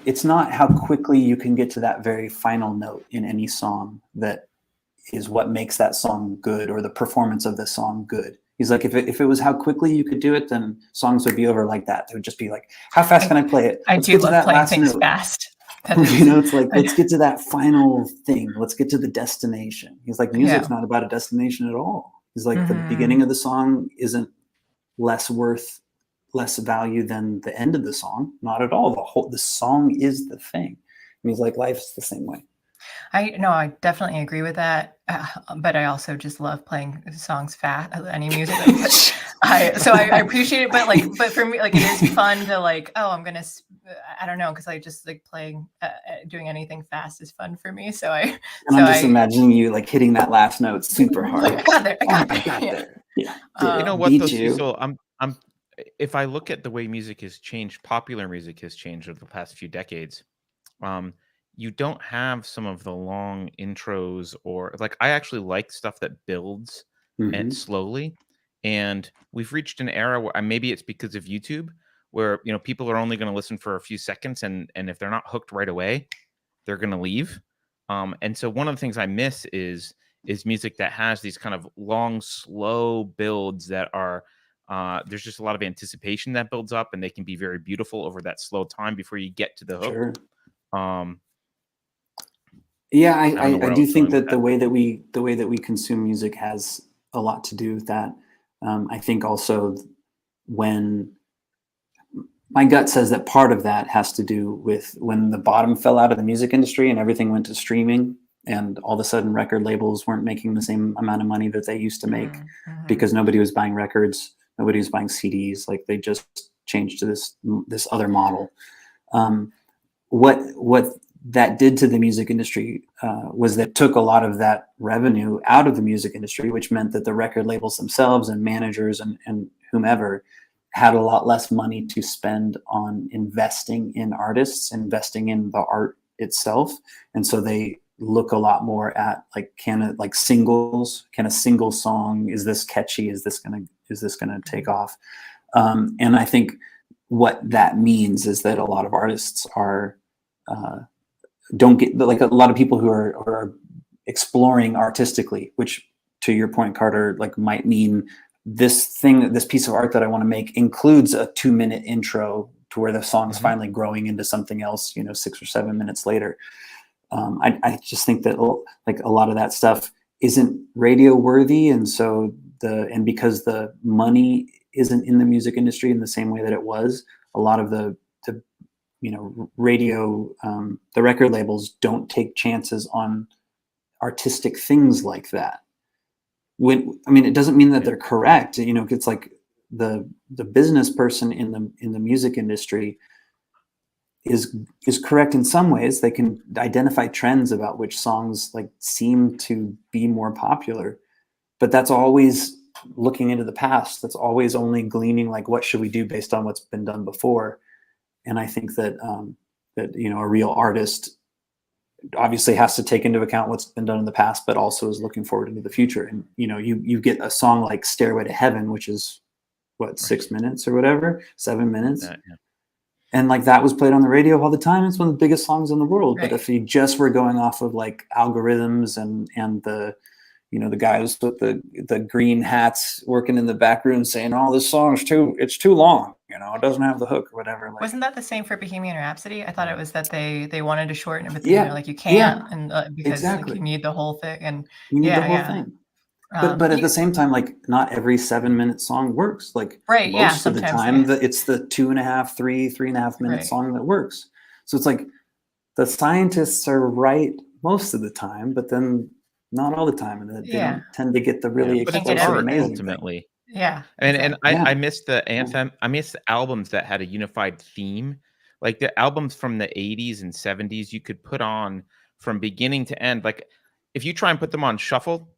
It's not how quickly you can get to that very final note in any song that is what makes that song good, or the performance of the song good. He's like, if it was how quickly you could do it, then songs would be over like that. They would just be like, how fast can I play it? I do love playing things fast. It's like, let's get to that final thing. Let's get to the destination. He's like, music's not about a destination at all. He's like, the beginning of the song isn't less value than the end of the song. Not at all. The song is the thing. And he's like, life's the same way. I definitely agree with that. But I also just love playing songs fast, any music. I appreciate it, but for me, like, it is fun to like, I don't know, because I just like playing, doing anything fast is fun for me. I'm just imagining you like hitting that last note super hard. I got there. Yeah. You know what though, Cecil? If I look at the way music has changed, popular music has changed over the past few decades. You don't have some of the long intros, or like I actually like stuff that builds and slowly. And we've reached an era where maybe it's because of YouTube, where people are only going to listen for a few seconds, and if they're not hooked right away, they're going to leave. And so one of the things I miss is music that has these kind of long, slow builds that are there's just a lot of anticipation that builds up, and they can be very beautiful over that slow time before you get to the hook. Sure. Yeah, I do think that the way that we consume music has a lot to do with that. I think also when my gut says that part of that has to do with when the bottom fell out of the music industry and everything went to streaming, and all of a sudden record labels weren't making the same amount of money that they used to make because nobody was buying records, nobody was buying CDs. Like they just changed to this other model. What that did to the music industry was that took a lot of that revenue out of the music industry, which meant that the record labels themselves and managers and whomever had a lot less money to spend on investing in artists, investing in the art itself. And so they look a lot more at singles, can a single song, is this catchy? Is this gonna take off? And I think what that means is that a lot of artists are, don't get, like a lot of people who are exploring artistically, which to your point, Carter, like might mean this piece of art that I want to make includes a 2-minute intro to where the song is finally growing into something else, 6 or 7 minutes later. I just think that like a lot of that stuff isn't radio worthy. And so because the money isn't in the music industry in the same way that it was, a lot of the radio, the record labels don't take chances on artistic things like that. It doesn't mean that they're correct. It's like the business person in the music industry is correct in some ways. They can identify trends about which songs like seem to be more popular, but that's always looking into the past. That's always only gleaning like what should we do based on what's been done before. And I think that a real artist obviously has to take into account what's been done in the past, but also is looking forward into the future. And you get a song like Stairway to Heaven, which is 6 minutes or whatever, 7 minutes. And like that was played on the radio all the time. It's one of the biggest songs in the world. Right. But if you just were going off of like algorithms and the the guys with the green hats working in the back room saying, "Oh, this song's too long. It doesn't have the hook or whatever." Like, wasn't that the same for Bohemian Rhapsody? I thought it was that they wanted to shorten it, but they're like, you can't, and because like, you need the whole thing, and you need the whole thing. But at the same time, like not every 7-minute song works. Like most of the time, it's the 2.5, 3.5 minute song that works. So it's like the scientists are right most of the time, but then not all the time, and they don't tend to get the really explosive, amazing ultimately thing. Yeah. And I missed the anthem. I missed the albums that had a unified theme. Like the albums from the 80s and 70s, you could put on from beginning to end. Like if you try and put them on shuffle,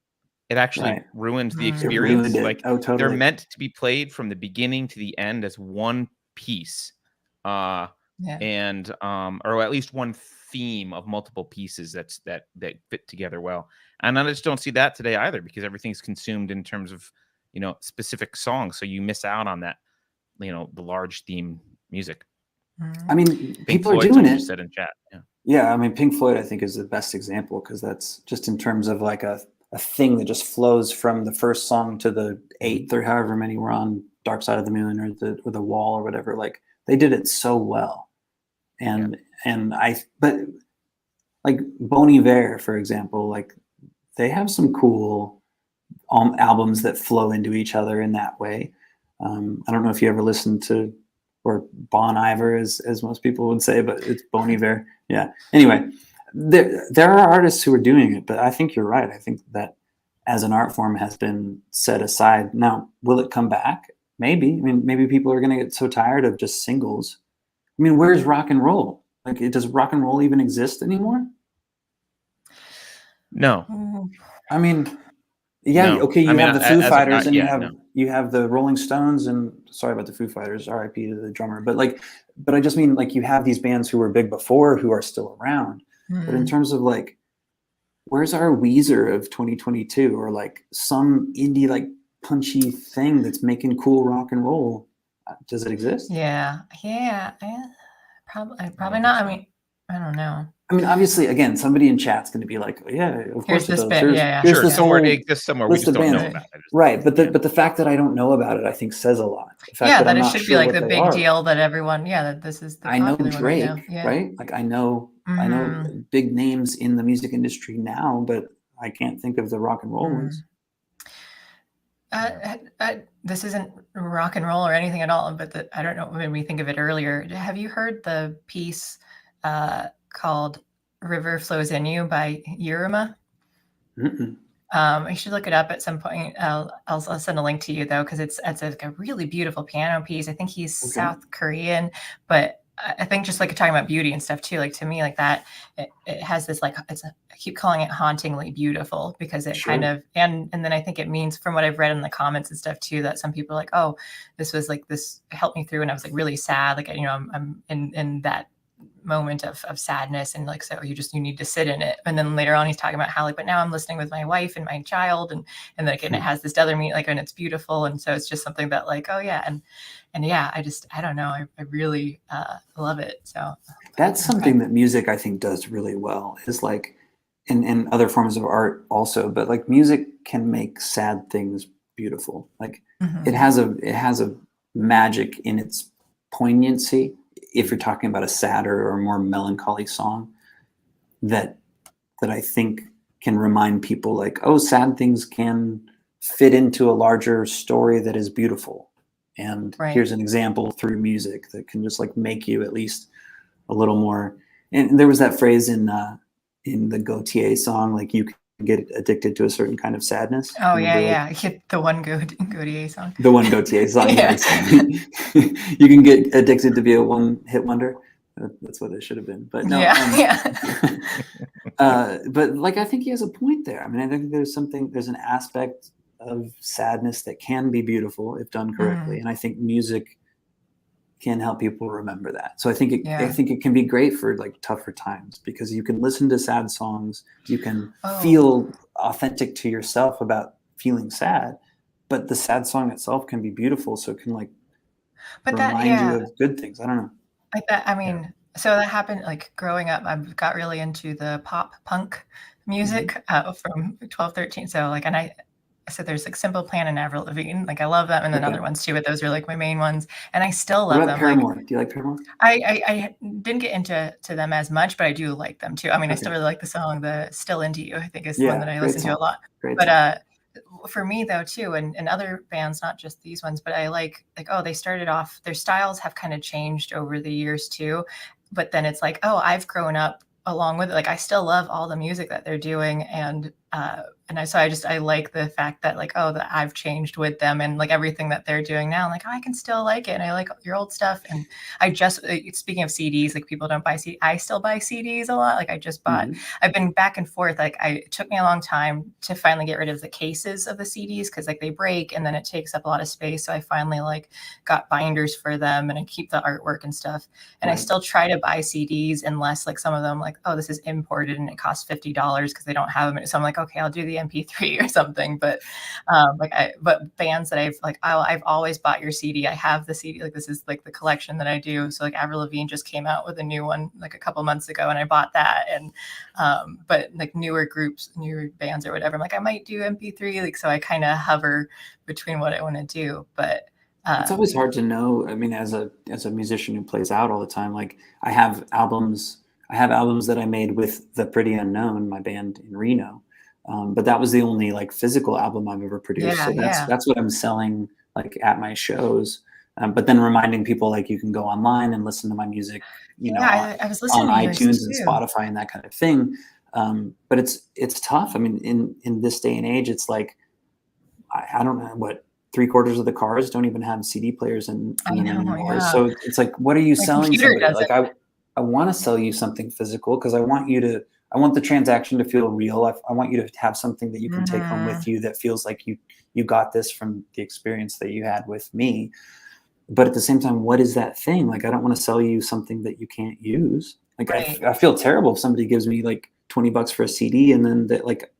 it actually ruins the experience. Like totally. They're meant to be played from the beginning to the end as one piece. And or at least one theme of multiple pieces that fit together well. And I just don't see that today either, because everything's consumed in terms of specific songs, so you miss out on that the large theme music. I mean, people are doing it. Said in chat. Yeah, I mean, Pink Floyd I think is the best example, because that's just in terms of like a thing that just flows from the first song to the 8th or however many were on Dark Side of the Moon or the Wall or whatever. Like they did it so well. But like Bon Iver, for example, like they have some cool albums that flow into each other in that way. I don't know if you ever listened to, or Bon Iver as most people would say, but it's Bon Iver. Yeah. Anyway, there are artists who are doing it, but I think you're right. I think that as an art form has been set aside. Now, will it come back? Maybe. I mean, maybe people are going to get so tired of just singles. I mean, where's rock and roll? Like, does rock and roll even exist anymore? No. I mean, Yeah, No. okay, you I mean, have the Foo as of Fighters not and yet, no. you have the Rolling Stones, and sorry about the Foo Fighters, RIP to the drummer, but I just mean like you have these bands who were big before who are still around. But in terms of like, where's our Weezer of 2022, or like some indie like punchy thing that's making cool rock and roll? Does it exist? Yeah. Probably not. I mean, I don't know. I mean, obviously, again, somebody in chat's going to be like, yeah, of course it does. Here's Sure, this somewhere whole it exists somewhere, we just don't know about it. Right, but the fact that I don't know about it, I think says a lot. The fact that I'm it not should sure be like what the they big are. deal that everyone, that this is the I know popular one right now. Drake, right? Like I know big names in the music industry now, but I can't think of the rock and roll ones. This isn't rock and roll or anything at all, but I don't know when we think of it earlier. Have you heard the piece called "River Flows in You" by Yurima? You should look it up at some point. I'll send a link to you though, because it's like a really beautiful piano piece. I think he's South Korean, but I think just like talking about beauty and stuff too, like to me, like that, it has this like, I keep calling it hauntingly beautiful, because it kind of, and then I think it means, from what I've read in the comments and stuff too, that some people are like, oh, this was like, this helped me through, and I was like really sad, like, I'm in that moment of sadness, and like, so you need to sit in it. And then later on he's talking about how like, but now I'm listening with my wife and my child, and like, and it has this other meaning, like, and it's beautiful. And so it's just something that like, oh yeah, and yeah, I don't know, I really love it. So that's something that music I think does really well, is like, in other forms of art also, but like music can make sad things beautiful. Like it has a magic in its poignancy, if you're talking about a sadder or more melancholy song, that I think can remind people like, oh, sad things can fit into a larger story that is beautiful. And here's an example through music that can just like make you at least a little more. And there was that phrase in the Gautier song, like you can get addicted to a certain kind of sadness. Oh yeah. The one Gautier song. The one Gautier song. You can get addicted to be a one-hit wonder. That's what it should have been. But no. But like, I think he has a point there. I mean, I think there's an aspect of sadness that can be beautiful if done correctly, and I think music can help people remember that. So I think it can be great for like tougher times, because you can listen to sad songs, you can feel authentic to yourself about feeling sad, but the sad song itself can be beautiful, so it can like remind you of good things. I don't know. Like that. I mean, so that happened like growing up. I got really into the pop punk music from 12, 13. So like, and so there's like Simple Plan and Avril Lavigne. Like I love them, and then other ones too, but those are like my main ones. And I still love them. Paramore? Do you like Paramore? I didn't get into them as much, but I do like them too. I mean, I still really like the song "The Still Into You." I think is the one that I listen to a lot. But for me though too, and other bands, not just these ones, but I like, oh, they started off, their styles have kind of changed over the years too. But then it's like, oh, I've grown up along with it. Like I still love all the music that they're doing, and I like the fact that like, oh, that I've changed with them, and like everything that they're doing now, I'm like, oh, I can still like it, and I like your old stuff. And I just, speaking of CDs, like people don't buy CDs, I still buy CDs a lot. Like I just bought, I've been back and forth. Like it took me a long time to finally get rid of the cases of the CDs, because like they break and then it takes up a lot of space. So I finally like got binders for them, and I keep the artwork and stuff. And I still try to buy CDs unless like some of them like, oh, this is imported and it costs $50 because they don't have them. So I'm like, okay, I'll do the MP3 or something. But but bands that I've always bought your CD. I have the CD, like this is like the collection that I do. So like Avril Lavigne just came out with a new one like a couple months ago, and I bought that. And but like newer groups, newer bands or whatever, I'm like, I might do MP3. Like, so I kind of hover between what I want to do. But it's always hard to know. I mean, as a musician who plays out all the time, like I have albums that I made with The Pretty Unknown, my band in Reno. But that was the only like physical album I've ever produced. So that's what I'm selling like at my shows. But then reminding people like you can go online and listen to my music, I was listening on to iTunes and Spotify and that kind of thing. But it's tough. I mean, in this day and age, it's like, I don't know what, 3/4 of the cars don't even have CD players in them anymore. So it's like, what are you selling somebody? Like want to sell you something physical because I want the transaction to feel real. I want you to have something that you can take home with you that feels like you got this from the experience that you had with me. But at the same time, what is that thing? Like, I don't want to sell you something that you can't use. Like, right. I feel terrible if somebody gives me like $20 for a CD and then they're like,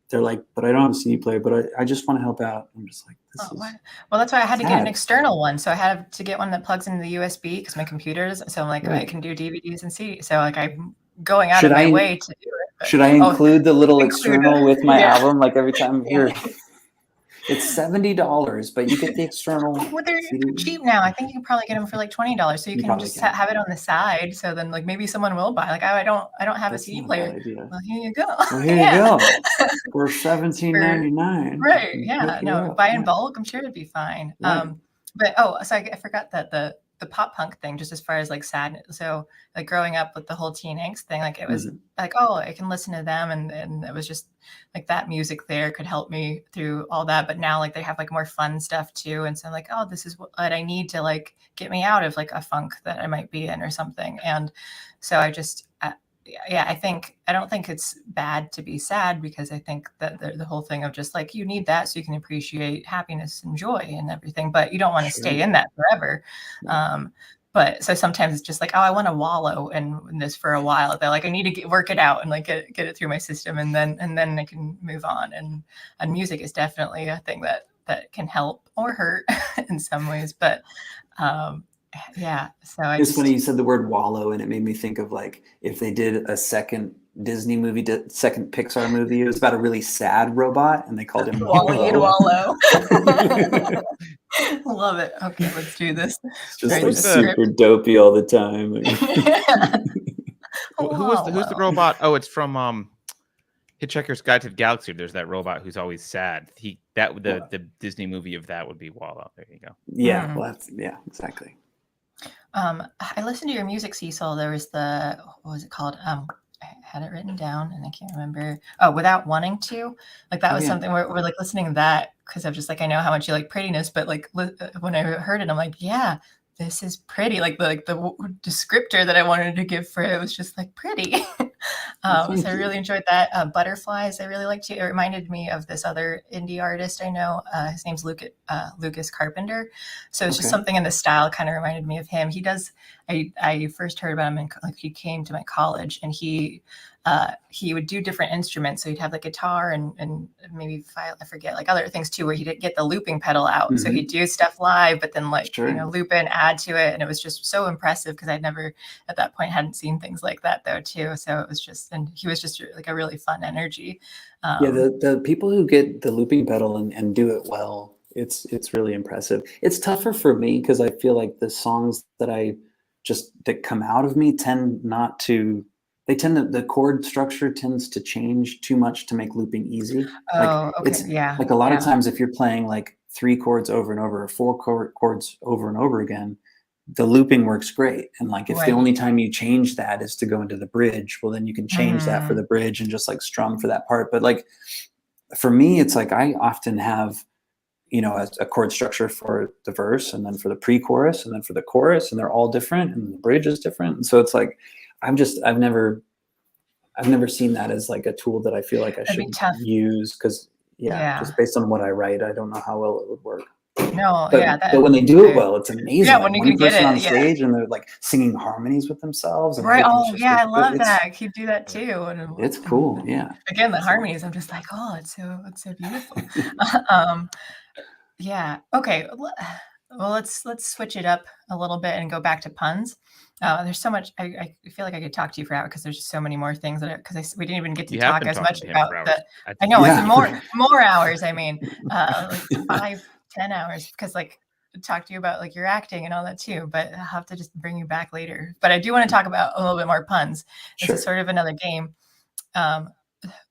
but I don't have a CD player, but I just want to help out. I'm just like, this is well, that's why I had to get an external one. So I had to get one that plugs into the USB because my computer's, so I'm like, right. I can do DVDs and CDs. So like I'm going out of my way to do it. But, should I include the little external with my album? Like every time here, it's $70, but you get the external. Well, they're cheap now. I think you can probably get them for like $20. So you can just have it on the side. So then like maybe someone will buy. Like I don't have a CD player. Well, here you go. Well, here you go. For $17.99. Right. Yeah. No, buy in bulk. I'm sure it'd be fine. Right. But so I forgot that the pop punk thing, just as far as like sadness. So like growing up with the whole teen angst thing, like it was like, oh, I can listen to them. And it was just like that music there could help me through all that. But now like they have like more fun stuff too. And so I'm like, oh, this is what I need to like get me out of like a funk that I might be in or something. And so I just, I don't think it's bad to be sad because I think that the whole thing of just like, you need that so you can appreciate happiness and joy and everything, but you don't want to stay in that forever. But so sometimes it's just like, oh, I want to wallow in this for a while. They're like, I need to work it out and like get it through my system. And then I can move on. And music is definitely a thing that can help or hurt in some ways. But, yeah. So it's funny you said the word wallow, and it made me think of like if they did a second Disney movie, second Pixar movie. It was about a really sad robot, and they called him Wally and Wallow. Love it. Okay, let's do this. It's just like super dopey all the time. Who's the robot? Oh, it's from Hitchhiker's Guide to the Galaxy. There's that robot who's always sad. The Disney movie of that would be Wallow. There you go. Yeah, well, exactly. I listened to your music, Cecil. There was what was it called? I had it written down and I can't remember. Oh, Without Wanting To. Like that was something where we're like listening to that because I'm just like, I know how much you like prettiness, but like when I heard it, I'm like, yeah, this is pretty. Like the descriptor that I wanted to give for it was just like pretty. So I really enjoyed that. Butterflies, I really liked it. It reminded me of this other indie artist I know. His name's Lucas Carpenter. So it's just something in the style kind of reminded me of him. He does. I first heard about him he came to my college, and he would do different instruments. So he'd have like guitar and maybe I forget, like other things too, where he'd get the looping pedal out. So he'd do stuff live, but then like loop in, add to it, and it was just so impressive because I'd never at that point hadn't seen things like that though too. So it was just, and he was just like a really fun energy. The people who get the looping pedal and do it well, it's really impressive. It's tougher for me because I feel like the songs that come out of me the chord structure tends to change too much to make looping easy. Like a lot of times if you're playing like 3 chords over and over or 4 chords over and over again, the looping works great. And like if the only time you change that is to go into the bridge, well then you can change that for the bridge and just like strum for that part. But like for me, it's like I often have a chord structure for the verse and then for the pre-chorus and then for the chorus, and they're all different and the bridge is different. And so it's like I've never seen that as like a tool that I feel like I should use because just based on what I write, I don't know how well it would work. No, but when they do it well, it's amazing. Yeah, when you can get it on stage and they're like singing harmonies with themselves. And right. Oh yeah, I love that. I could do that too. And it's cool. Yeah. Again, the harmonies. I'm just like, oh, it's so beautiful. Yeah. Okay. Well, let's switch it up a little bit and go back to puns. There's so much. I feel like I could talk to you for hours because there's just so many more things we didn't even get to talk as much about I know more hours. I mean, like 5-10 hours because like talk to you about like your acting and all that too. But I'll have to just bring you back later. But I do want to talk about a little bit more puns. This is sort of another game.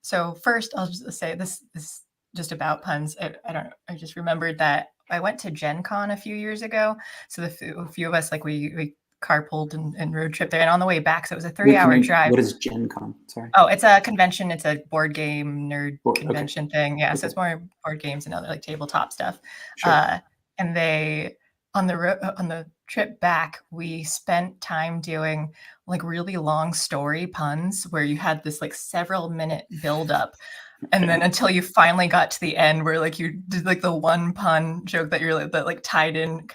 So first, I'll just say this is just about puns. I don't know. I just remembered that I went to Gen Con a few years ago. So a few of us, like we carpooled and road trip there. And on the way back, so it was a 3-hour drive. What is Gen Con? Sorry. Oh, it's a convention. It's a board game nerd convention thing. Yeah. Okay. So it's more board games and other like tabletop stuff. Sure. And they on the trip back, we spent time doing like really long story puns where you had this like several minute buildup. And then until you finally got to the end where like you did like the one pun joke that you're like, that like tied in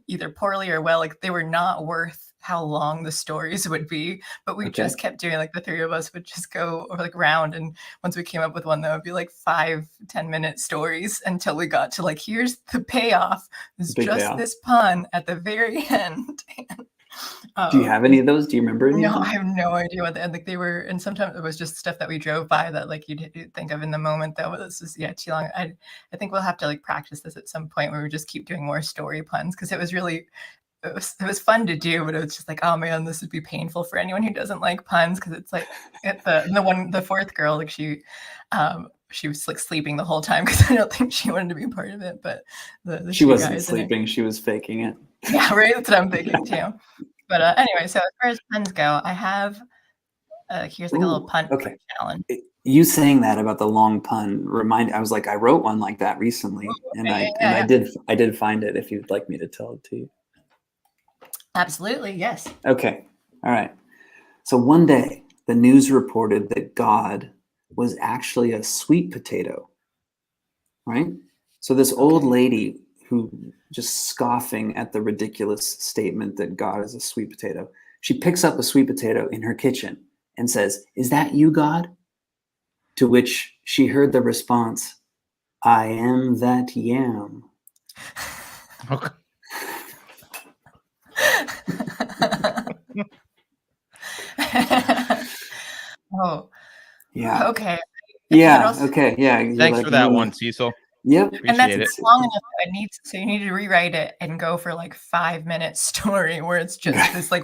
either poorly or well, like they were not worth how long the stories would be, but we just kept doing, like the three of us would just go like round, and once we came up with one that would be like 5-10 minute stories until we got to like, here's the payoff, it's just payoff. This pun at the very end. Do you have any of those? Do you remember any? No, I have no idea what like they were, and sometimes it was just stuff that we drove by that like you'd think of in the moment that was just too long. I think we'll have to like practice this at some point where we just keep doing more story puns, because it was really it was fun to do, but it was just like, oh man, this would be painful for anyone who doesn't like puns, because it's like the fourth girl, like she was like sleeping the whole time because I don't think she wanted to be part of it, but she wasn't sleeping, she was faking it. Yeah, right. That's what I'm thinking too. But anyway, so as far as puns go, I have here's like a little pun challenge. You saying that about the long pun I was like, I wrote one like that recently, and I did find it. If you'd like me to tell it to you. Absolutely, yes. Okay, all right. So one day, the news reported that God was actually a sweet potato, right? So this old lady who just scoffing at the ridiculous statement that God is a sweet potato, she picks up a sweet potato in her kitchen and says, "Is that you, God?" To which she heard the response, "I am that yam." Okay. Oh, yeah. Okay. Yeah. Okay. Yeah. Thanks for that one, Cecil. Yep. And that's long enough. So you need to rewrite it and go for like 5-minute story where it's just this like,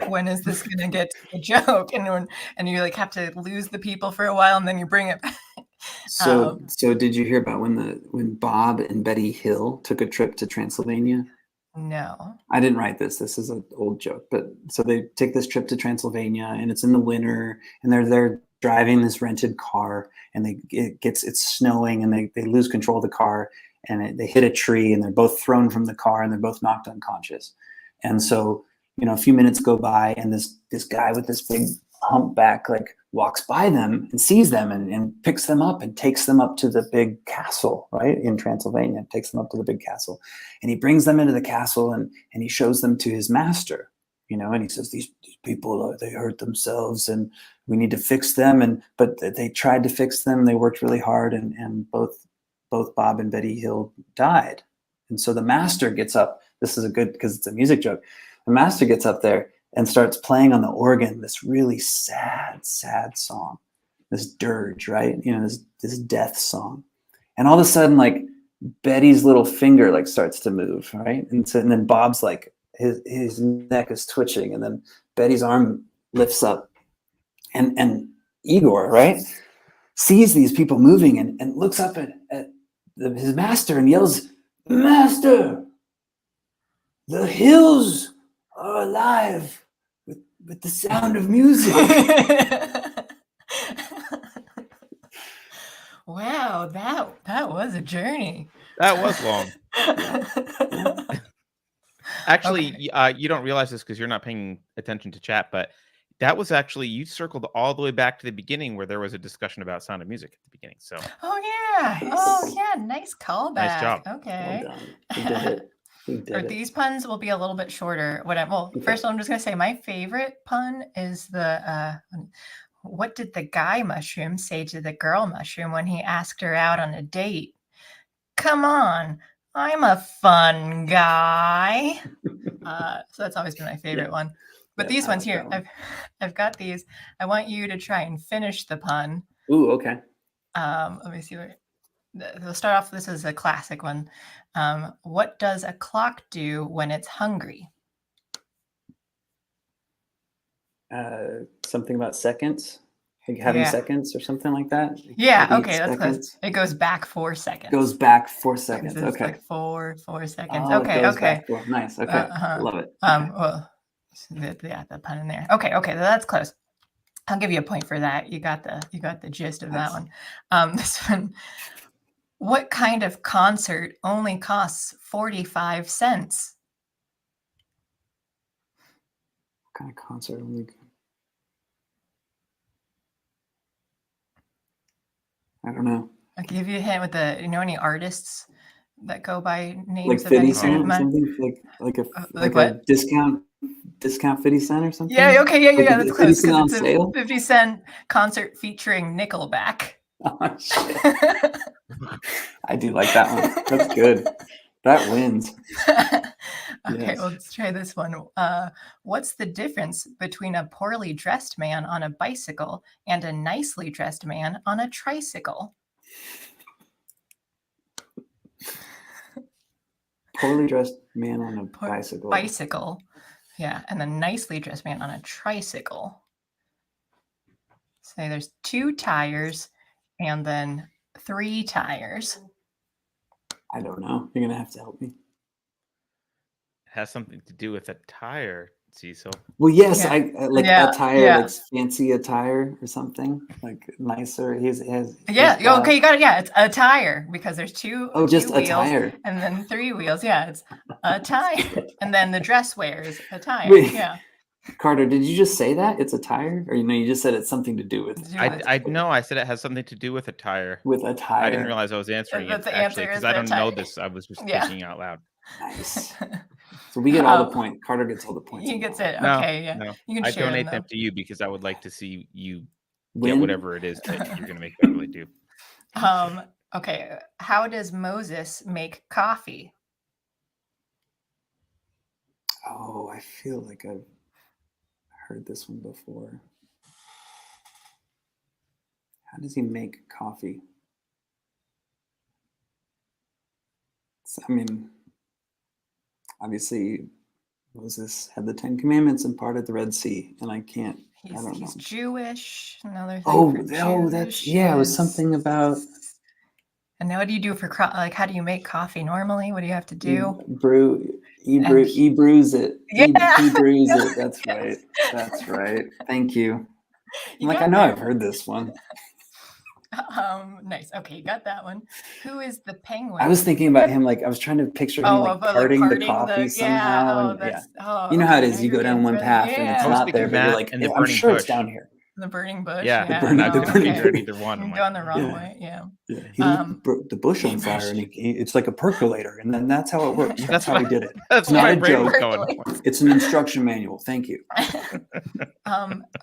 when is this going to get to the joke? And you like have to lose the people for a while, and then you bring it back. So did you hear about when Bob and Betty Hill took a trip to Transylvania? No. I didn't write this. This is an old joke. But so they take this trip to Transylvania, and it's in the winter, and they're driving this rented car, and it's snowing, and they lose control of the car, and they hit a tree, and they're both thrown from the car, and they're both knocked unconscious. And so, a few minutes go by, and this guy with this big humpback like walks by them and sees them and picks them up and takes them up to the big castle, right, in Transylvania, takes them up to the big castle, and he brings them into the castle, and he shows them to his master, and he says, these people, they hurt themselves and we need to fix them. But they tried to fix them. They worked really hard, and both Bob and Betty Hill died. And so the master gets up. This is because it's a music joke. The master gets up there and starts playing on the organ this really sad song, this dirge, right? This death song. And all of a sudden, like, Betty's little finger like starts to move, right? And then Bob's like, his neck is twitching, and then Betty's arm lifts up, and Igor, right, sees these people moving and looks up at his master and yells, "Master, the hills are alive with the sound of music." Wow, that was a journey. That was long. Actually, you don't realize this because you're not paying attention to chat, but that was actually, you circled all the way back to the beginning where there was a discussion about Sound of Music at the beginning. So. Oh yeah, nice callback. Nice job. Okay. Well done. We did it. These puns will be a little bit shorter. First I'm just gonna say my favorite pun is the what did the guy mushroom say to the girl mushroom when he asked her out on a date? Come on, I'm a fun guy. So that's always been my favorite one. But these ones here, I've got these. I want you to try and finish the pun. Ooh, okay. Let me see where. We'll start off. This is a classic one. What does a clock do when it's hungry? Something about seconds, like having seconds or something like that. Yeah. Okay, that's close. It goes back 4 seconds. Goes back 4 seconds. Okay. Like 4 seconds. Oh, okay. Nice. Okay. Love it. Well, the pun in there. Okay. That's close. I'll give you a point for that. You got the gist of that one. This one. What kind of concert only costs 45 cents? kind of concert only? I don't know. I'll give you a hint with the, any artists that go by names like of 50 any Cent or certain something? Like what? a discount 50 Cent or something? Yeah, okay, yeah, Like that's 50 close Cent on because it's a sale? 50 Cent concert featuring Nickelback. Oh, shit. I do like that one. That's good. That wins. Okay, Yes. well, let's try this one. What's the difference between a poorly dressed man on a bicycle and a nicely dressed man on a tricycle? Poorly dressed man on a bicycle. Bicycle, yeah, and the nicely dressed man on a tricycle. Say there's 2 tires and then 3 tires. I don't know. You're gonna have to help me. It has something to do with a tire, Cecil. Well, yes, Yeah. I like attire, like fancy attire or something, like nicer. Okay, you got it. Yeah, it's a tire because there's two. Oh, just two a wheels tire, and then 3 wheels. Yeah, it's a tire, and then the dress wear is a tire. Wait. Yeah. Carter, did you just say that it's a tire, or you just said it's something to do with? I know. I said it has something to do with a tire. With a tire. I didn't realize I was answering it actually because I don't know this. I was just thinking out loud. Nice. So we get all the points. Carter gets all the points. He gets it. No, Okay, yeah. No. You can I share donate them to you because I would like to see you get whatever it is that you're going to make Beverly do. Okay. How does Moses make coffee? Oh, I feel like I've heard this one before. How does he make coffee? I mean, obviously, Moses had the 10 Commandments and parted the Red Sea, and I don't know. He's Jewish. Another thing. That's it was something about. And now, what do you do for how do you make coffee normally? What do you have to do? He brews it. Yeah. He brews it. That's right. That's right. Thank you. I know I've heard this one. Nice. Okay, you got that one. Who is the penguin? I was thinking about him, I was trying to picture him parting the coffee somehow. You know how it is. You go down one path and it's not there, but you're like, I'm sure it's down here. The burning bush. Yeah, the burning bush. Either one. I'm going the wrong way. Yeah. He lit the bush on fire, and it's like a percolator, and then that's how it works. That's how he did it. That's not my a brain joke. was going. It's an instruction manual. Thank you.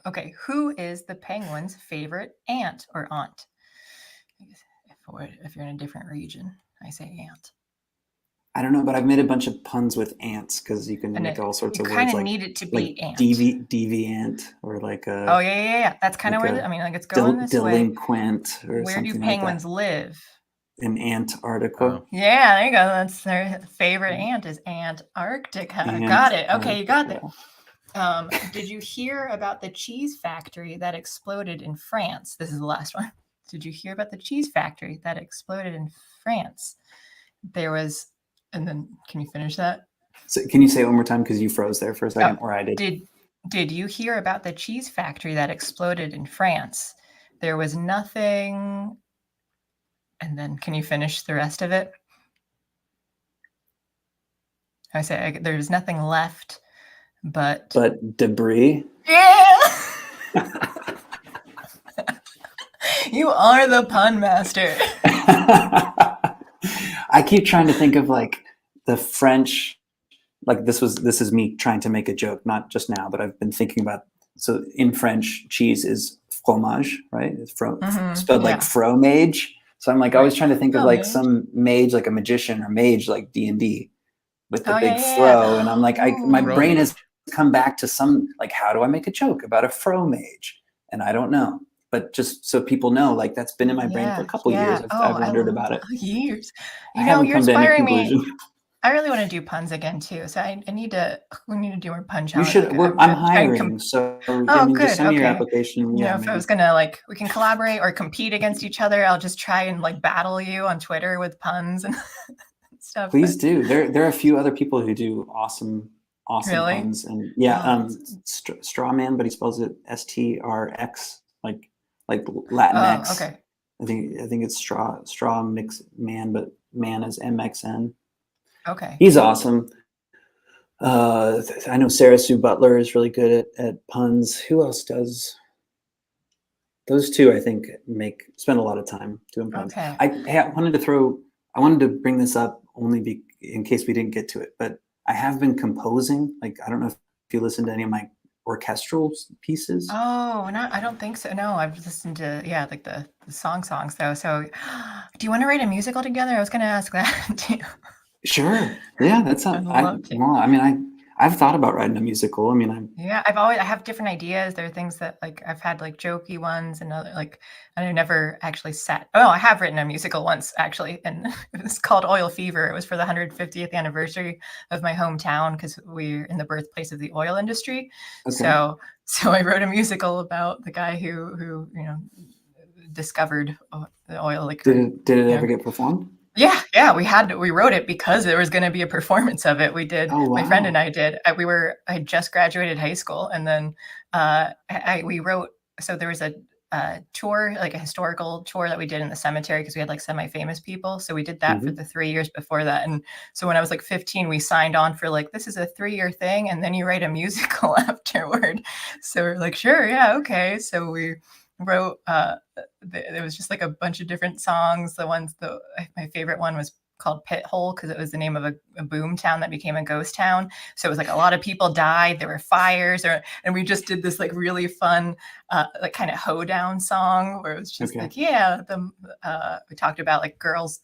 Okay. Who is the penguin's favorite aunt or aunt? If you're in a different region, I say aunt. I don't know, but I've made a bunch of puns with ants because you can make all sorts of words. You kind of need it to be ant. Deviant or like a. Oh yeah. That's kind of where it's going this delinquent way. Or where something do penguins live? In Antarctica. Oh. Yeah, there you go. That's their favorite ant is Antarctica. Got it. Okay, you got it. Did you hear about the cheese factory that exploded in France? This is the last one. Did you hear about the cheese factory that exploded in France? There was, and then can you finish that? So can you say it one more time because you froze there for a second, or I did. Did you hear about the cheese factory that exploded in France? There was nothing. And then can you finish the rest of it? I say there's nothing left but debris. Yeah. You are the pun master. I keep trying to think of the French, this is me trying to make a joke, not just now, but I've been thinking about, so in French, cheese is fromage, right? It's spelled like fromage. So I'm always trying to think of some mage, like a magician or mage, like D&D with the big fro. And I'm my brain has come back to some, how do I make a joke about a fromage? And I don't know. But just so people know, that's been in my brain for a couple years. I've wondered about it. Years. You're inspiring me. I really want to do puns again too. So we need to do more pun challenge. You should. I'm hiring. So good. Just send me your application. If I was gonna we can collaborate or compete against each other, I'll just try and battle you on Twitter with puns and stuff. Please do. There are a few other people who do awesome puns. And Strawman, but he spells it STRX, like Latinx. Okay. I think it's straw mix man, but man is MXN. Okay. He's awesome. I know Sarah Sue Butler is really good at puns. Who else does? Those two, I think, spend a lot of time doing puns. Okay. I wanted to bring this up only in case we didn't get to it, but I have been composing. Like, I don't know if you listen to any of my orchestral pieces. Oh, I don't think so. No, I've listened to, like the songs though. So do you want to write a musical together? I was going to ask that too. Sure. Yeah, that's I'd love to. Well, I mean, I've thought about writing a musical. I mean, I have different ideas. There are things that like I've had like jokey ones and other like I never actually sat. Oh, I have written a musical once actually, and it was called Oil Fever. It was for the 150th anniversary of my hometown because we're in the birthplace of the oil industry. Okay. So I wrote a musical about the guy who discovered the oil. Like, did it ever get performed? Yeah, we wrote it because there was going to be a performance of it. We did. Oh, wow. My friend and I did. I just graduated high school, and then we wrote. So there was a tour, like a historical tour that we did in the cemetery because we had like semi-famous people. So we did that for the 3 years before that. And so when I was like 15, we signed on for like, this is a 3-year thing, and then you write a musical afterward. So we're like, sure, yeah, okay. So we wrote there was just like a bunch of different songs. My favorite one was called Pit Hole because it was the name of a boom town that became a ghost town. So it was like a lot of people died, there were fires, and we just did this like really fun like kind of hoedown song where it was just like, we talked about like girls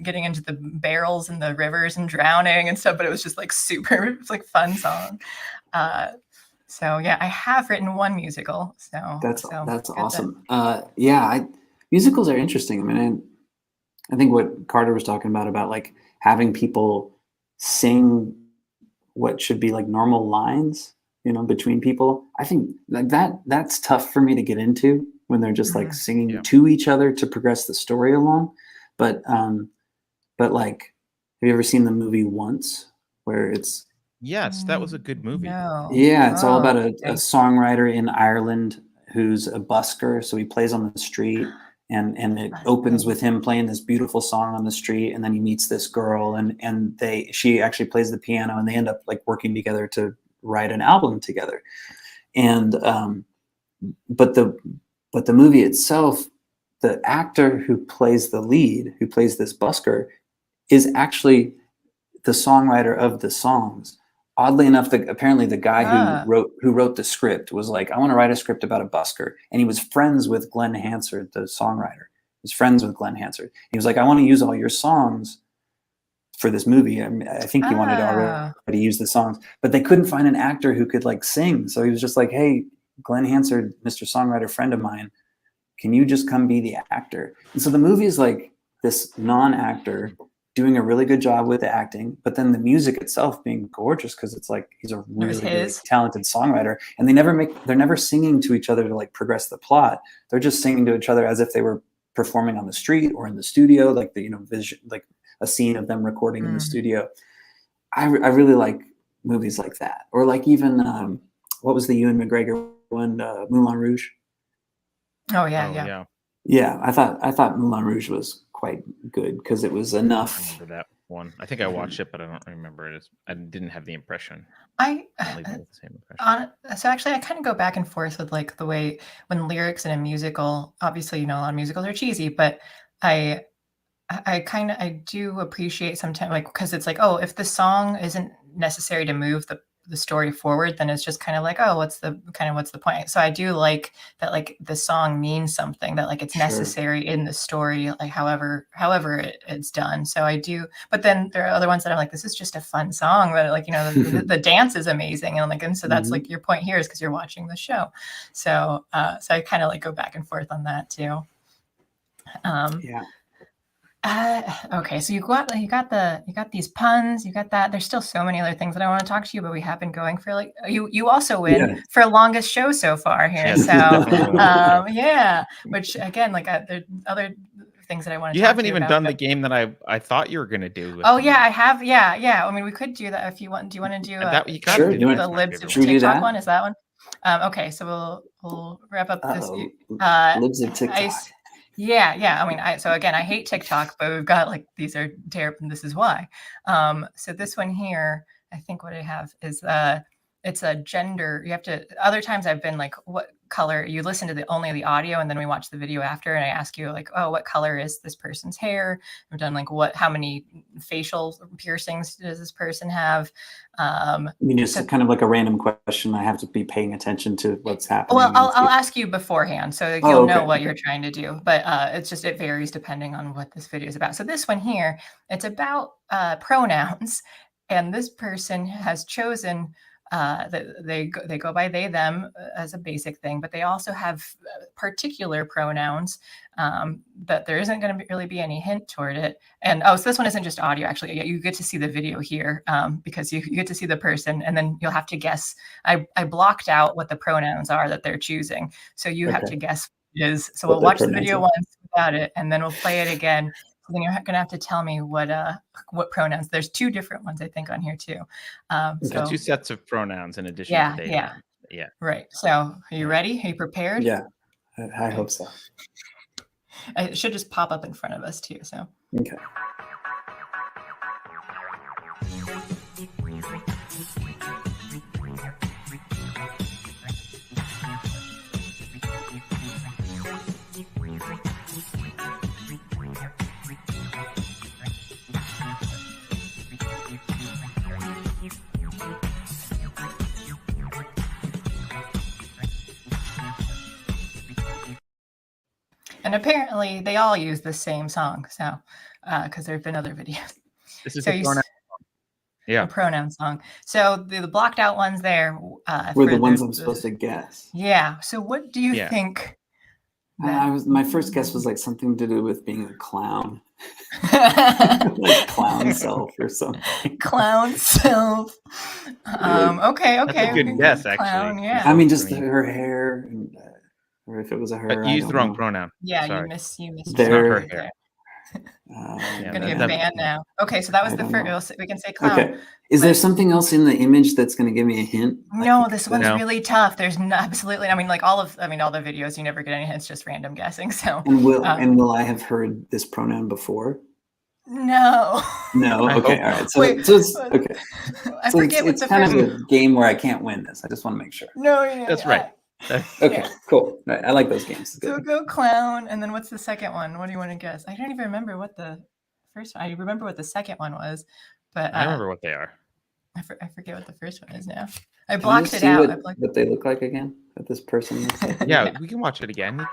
getting into the barrels in the rivers and drowning and stuff, but it was just like super like fun song. So yeah, I have written one musical. So that's awesome. Musicals are interesting. I mean, I think what Carter was talking about like having people sing what should be like normal lines, between people. I think like that's tough for me to get into when they're just like singing to each other to progress the story along. But like, have you ever seen the movie Once, where it's Yes, that was a good movie. No. Yeah, it's all about a songwriter in Ireland who's a busker. So he plays on the street, and it opens with him playing this beautiful song on the street, and then he meets this girl, and she actually plays the piano, and they end up like working together to write an album together. And but the movie itself, the actor who plays the lead, who plays this busker, is actually the songwriter of the songs. Oddly enough, apparently the guy who wrote the script was like, I want to write a script about a busker. And he was friends with Glenn Hansard, the songwriter. He was friends with Glenn Hansard. He was like, I want to use all your songs for this movie. I think he wanted to already use the songs, but they couldn't find an actor who could like sing. So he was just like, hey, Glenn Hansard, Mr. Songwriter friend of mine, can you just come be the actor? And so the movie is like this non-actor doing a really good job with the acting, but then the music itself being gorgeous because it's like he's a really talented songwriter, and they're never singing to each other to like progress the plot. They're just singing to each other as if they were performing on the street or in the studio, like the vision, like a scene of them recording in the studio. I really like movies like that, or like even what was the Ewan McGregor one, Moulin Rouge? Oh yeah. Yeah, I thought Moulin Rouge was quite good because it was enough. I remember that one. I think I watched it, but I don't remember it. I didn't have the impression. So actually, I kind of go back and forth with like the way when lyrics in a musical. Obviously, a lot of musicals are cheesy, but I do appreciate sometimes like because it's like, oh, if the song isn't necessary to move the story forward, then it's just kind of like, oh, what's the point? So I do like that, like the song means something, that like it's necessary in the story, like however it's done. So I do, but then there are other ones that I'm like, this is just a fun song, but like, the dance is amazing. And so that's like your point here is because you're watching the show. So I kind of like go back and forth on that too. Okay, so you got these puns, you got that. There's still so many other things that I want to talk to you, but we have been going for like you also win for longest show so far here. So which again, like there are other things that I want to. You haven't even done the game that I thought you were going to do. Oh yeah, I have. Yeah. I mean, we could do that if you want. Do you want to do the libs of TikTok one? Is that one? Okay, so we'll wrap up this. Libs of TikTok. Yeah. I mean, so again, I hate TikTok, but we've got like, these are terrible, and this is why. So this one here, I think what I have is it's a gender. You have to. Other times I've been like, what color? You listen to only the audio, and then we watch the video after, and I ask you like, oh, what color is this person's hair? I've done like how many facial piercings does this person have? I mean, it's kind of like a random question. I have to be paying attention to what's happening. Well, I'll ask you beforehand, so you'll know what you're trying to do. But it varies depending on what this video is about. So this one here, it's about pronouns, and this person has chosen they go by they them as a basic thing, but they also have particular pronouns that there isn't going to really be any hint toward it. And so this one isn't just audio. Actually, you get to see the video here because you get to see the person, and then you'll have to guess. I blocked out what the pronouns are that they're choosing, so you have to guess what it is. So we'll watch the video once without it, and then we'll play it again. So then you're going to have to tell me what pronouns. There's 2 different ones, I think, on here too. So 2 sets of pronouns in addition to they. Yeah. Right. So are you ready? Are you prepared? Yeah, I hope so. It should just pop up in front of us too. So. Okay. And apparently they all use the same song. So, because there have been other videos. This is the pronoun song. Yeah. The pronoun song. So the blocked out ones there were the ones I'm supposed to guess. Yeah. So what do you think? My first guess was like something to do with being a clown. Like clown self or something. Clown self. Okay. That's a good guess, actually. Clown, yeah. I mean, just her hair, and, or if it was a her. But you used the wrong pronoun. Yeah, Sorry. you missed. It's not her hair. I'm gonna get banned now. Okay, so that was the first. We can say clown. Okay. Is there something else in the image that's going to give me a hint? No, this one's really tough. There's absolutely. I mean, like all the videos, you never get any hints, just random guessing. So. And will I have heard this pronoun before? No. No. Okay. All right. So, okay. I forget it's kind of a game where I can't win this. I just want to make sure. No. Yeah, that's right. Okay. Cool. Right. I like those games. So go clown, and then what's the second one? What do you want to guess? I don't even remember what the first one. I remember what the second one was, but I remember what they are. I forget what the first one is now. I blocked it out. What they look like again? What this person looks like? Yeah, we can watch it again.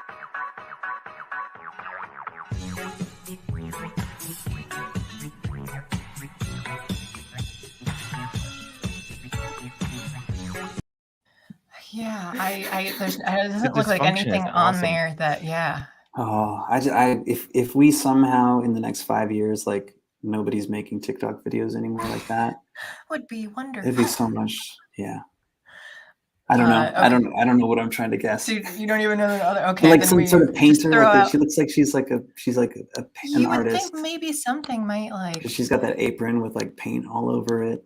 Yeah, it doesn't look like anything on there that, yeah. Oh, if we somehow in the next 5 years, like nobody's making TikTok videos anymore like that, would be wonderful. It'd be so much, yeah. I don't know. Okay. I don't know what I'm trying to guess. So you don't even know the other. Okay, like some sort of painter. Like she looks like she's like an artist. You would think maybe something might like. She's got that apron with like paint all over it.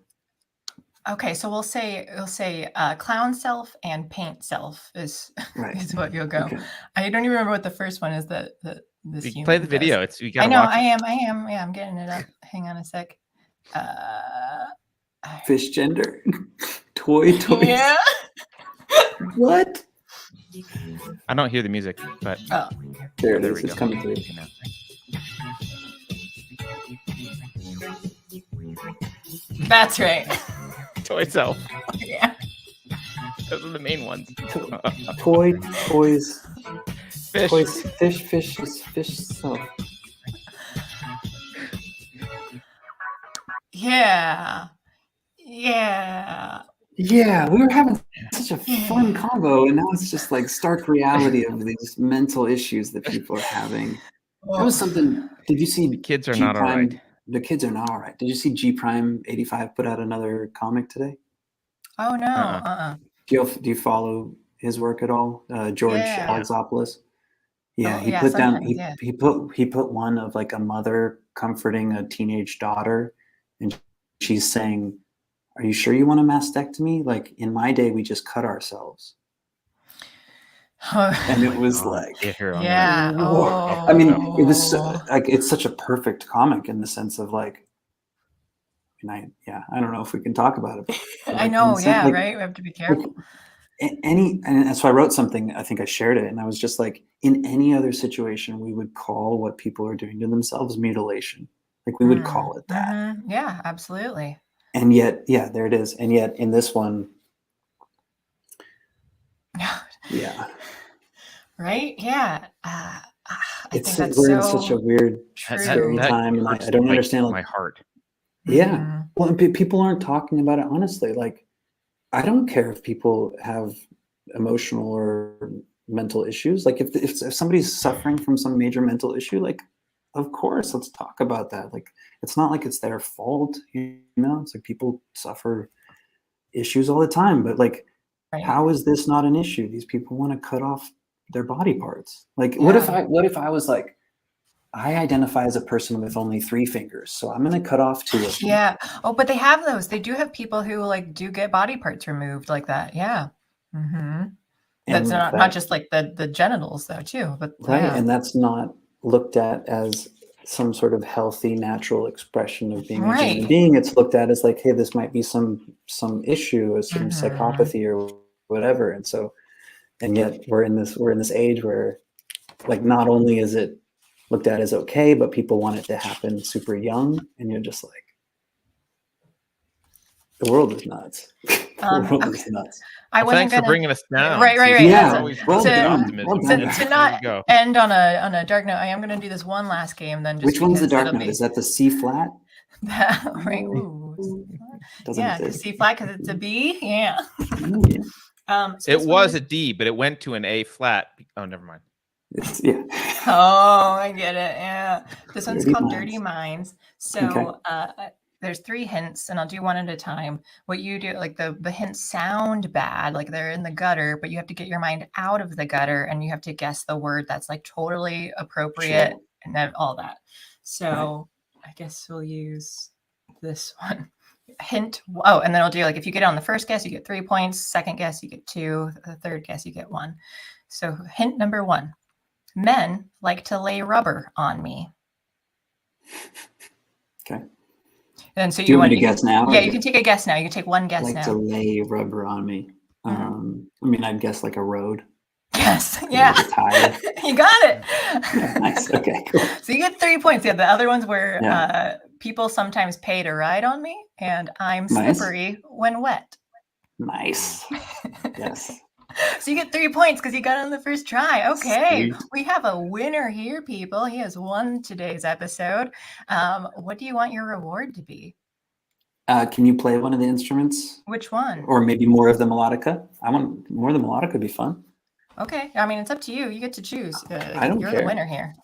Okay, so we'll say clown self and paint self is what you'll go. Okay. I don't even remember what the first one is that this you play the video. Does. You gotta I know. watch I am. Yeah, I'm getting it up. Hang on a sec. Fish gender, toys. Yeah. What? I don't hear the music, but there it is. It's coming through. That's right. Toy self. Yeah. Those are the main ones. Toys. Fish. Toys, fish self. Yeah. Yeah, we were having such a fun combo, and now it's just like stark reality of these mental issues that people are having. That was something. Did you see? The kids are not all right. The kids are not all right. Did you see G Prime 85 put out another comic today? Oh no. Do you follow his work at all? George Alexopoulos. Yeah, he put one of like a mother comforting a teenage daughter, and she's saying, "Are you sure you want a mastectomy? Like in my day, we just cut ourselves." And it was like, yeah. I mean, it was like it's such a perfect comic in the sense of like, and I don't know if we can talk about it. But I know, yeah, right? We have to be careful. And so I wrote something, I think I shared it, and I was just like, in any other situation, we would call what people are doing to themselves mutilation. Like we would call it that. Mm-hmm. Yeah, absolutely. And yet, yeah, there it is. And yet in this one, yeah. Right? Yeah. I think that's we're so in such a weird, scary time, and I don't understand. My heart. Yeah. Mm-hmm. Well, and people aren't talking about it honestly. Like, I don't care if people have emotional or mental issues. Like, if somebody's suffering from some major mental issue, like, of course, let's talk about that. Like, it's not like it's their fault, you know. It's like people suffer issues all the time, but like, how is this not an issue? These people want to cut off their body parts. Like, what if I was like, I identify as a person with only 3 fingers, so I'm going to cut off 2 of them. Yeah. Oh, but they have those. They do have people who like do get body parts removed like that. Yeah. Mm-hmm. That's not just like the genitals though too, but right. Yeah. And that's not looked at as some sort of healthy, natural expression of being a human being. It's looked at as like, hey, this might be some issue or some psychopathy or whatever. And yet we're in this age where, like, not only is it looked at as okay, but people want it to happen super young, and you're just like, the world is nuts. The world is nuts. Thanks for bringing us down. Right. Yeah. To not end on a dark note, I am going to do this one last game. Then, which one's the dark note? Is that the C flat? Right. Ooh. Yeah, C flat because it's a B. Yeah. It was a D, but it went to an A flat. Oh, never mind. Yeah. Oh, I get it. Yeah. This one's called Dirty Minds. So there's 3 hints, and I'll do one at a time. What you do, like the hints sound bad, like they're in the gutter, but you have to get your mind out of the gutter, and you have to guess the word that's like totally appropriate and all that. So I guess we'll use this one. Hint. Oh, and then I'll do like, if you get on the first guess, you get 3 points. Second guess, you get 2. The third guess, you get 1. So hint number 1. Men like to lay rubber on me. Okay. And so you want to guess now? Yeah, you can take a guess now. You can take one guess now. Like to lay rubber on me. I mean, I'd guess like a road. Yes. Yeah. Like a tire. You got it. Yeah, nice. Okay, cool. So you get 3 points. Yeah, the other ones were people sometimes pay to ride on me, and I'm slippery when wet. Nice. Yes. So you get 3 points because you got it on the first try. Okay. Sweet. We have a winner here, people. He has won today's episode. What do you want your reward to be? Can you play one of the instruments? Which one? Or maybe more of the melodica? I want more of the melodica would be fun. Okay. I mean, it's up to you. You get to choose. I don't You're care. The winner here.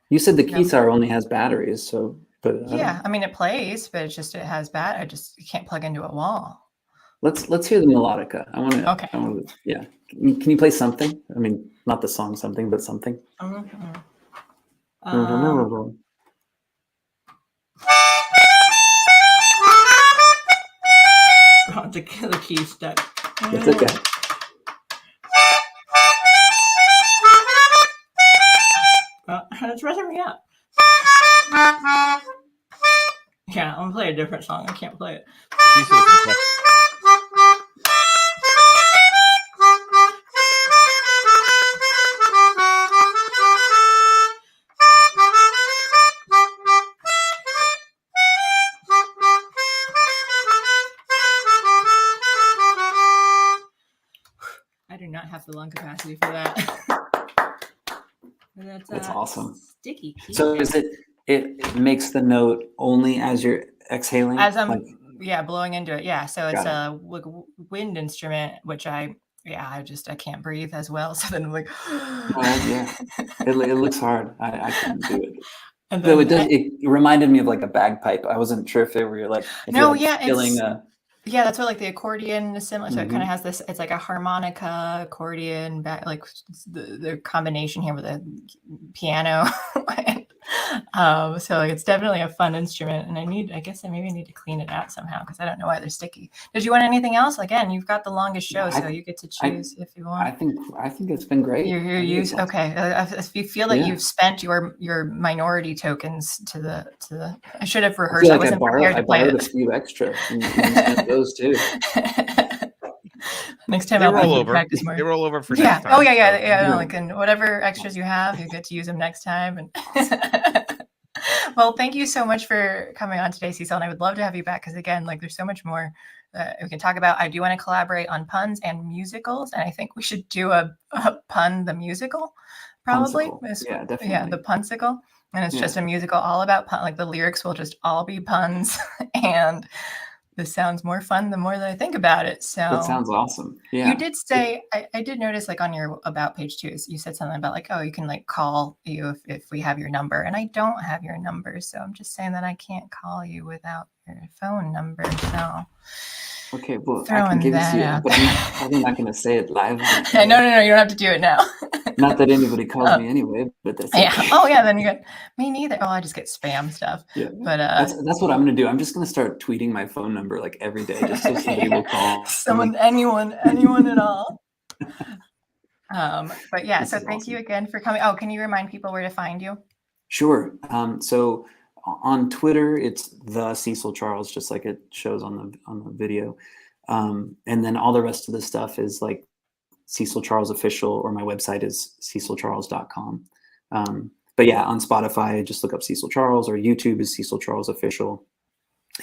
You said the guitar only has batteries, so I mean, it plays, but it has you can't plug into a wall. Let's hear the melodica. I want to. Okay. Yeah. Can you play something? I mean, not the song something, but something. The key stuck. It's okay. It's messing me up. Yeah, I'm gonna play a different song. I can't play it. I do not have the lung capacity for that. That's awesome. Sticky key. So is it makes the note only as you're exhaling? As I'm blowing into it. Yeah. So it's a wind instrument, which I can't breathe as well. So then I'm like, it looks hard. I can't do it. And then, it reminded me of like a bagpipe. I wasn't sure if they were like, that's what like the accordion is similar. So it kind of has this. It's like a harmonica, accordion, like the combination here with a piano. So like, it's definitely a fun instrument, and I guess I maybe need to clean it out somehow because I don't know why they're sticky. Did you want anything else? Again, you've got the longest show, so you get to choose if you want. I think it's been great. Your use okay. If you feel that you've spent your minority tokens to the, I should have rehearsed. I borrowed a few extra and spent those too. Next time I'll practice more. They roll over for next time. Oh yeah. No, like, and whatever extras you have, you get to use them next time. And well, thank you so much for coming on today, Cecil. And I would love to have you back because again, like there's so much more we can talk about. I do want to collaborate on puns and musicals, and I think we should do a pun the musical, probably. Yeah, definitely. Yeah, the punsicle. And it's just a musical all about pun. Like the lyrics will just all be puns, and this sounds more fun the more that I think about it. So that sounds awesome. Yeah. You did say, I did notice like on your about page too, you said something about like, oh, you can like call you if we have your number, and I don't have your number. So I'm just saying that I can't call you without your phone number. So okay, well, I can give it to you, but I'm probably not going to say it live. No, you don't have to do it now. Not that anybody calls me anyway, but that's okay. Yeah. Oh yeah, then you get me neither. Oh, I just get spam stuff. Yeah. But that's what I'm going to do. I'm just going to start tweeting my phone number like every day, just so somebody will call. Anyone at all. But yeah, so thank you again for coming. Oh, can you remind people where to find you? Sure. So on Twitter, it's the Cecil Charles, just like it shows on the video. And then all the rest of the stuff is like Cecil Charles Official, or my website is cecilcharles.com. But yeah, on Spotify, just look up Cecil Charles, or YouTube is Cecil Charles Official.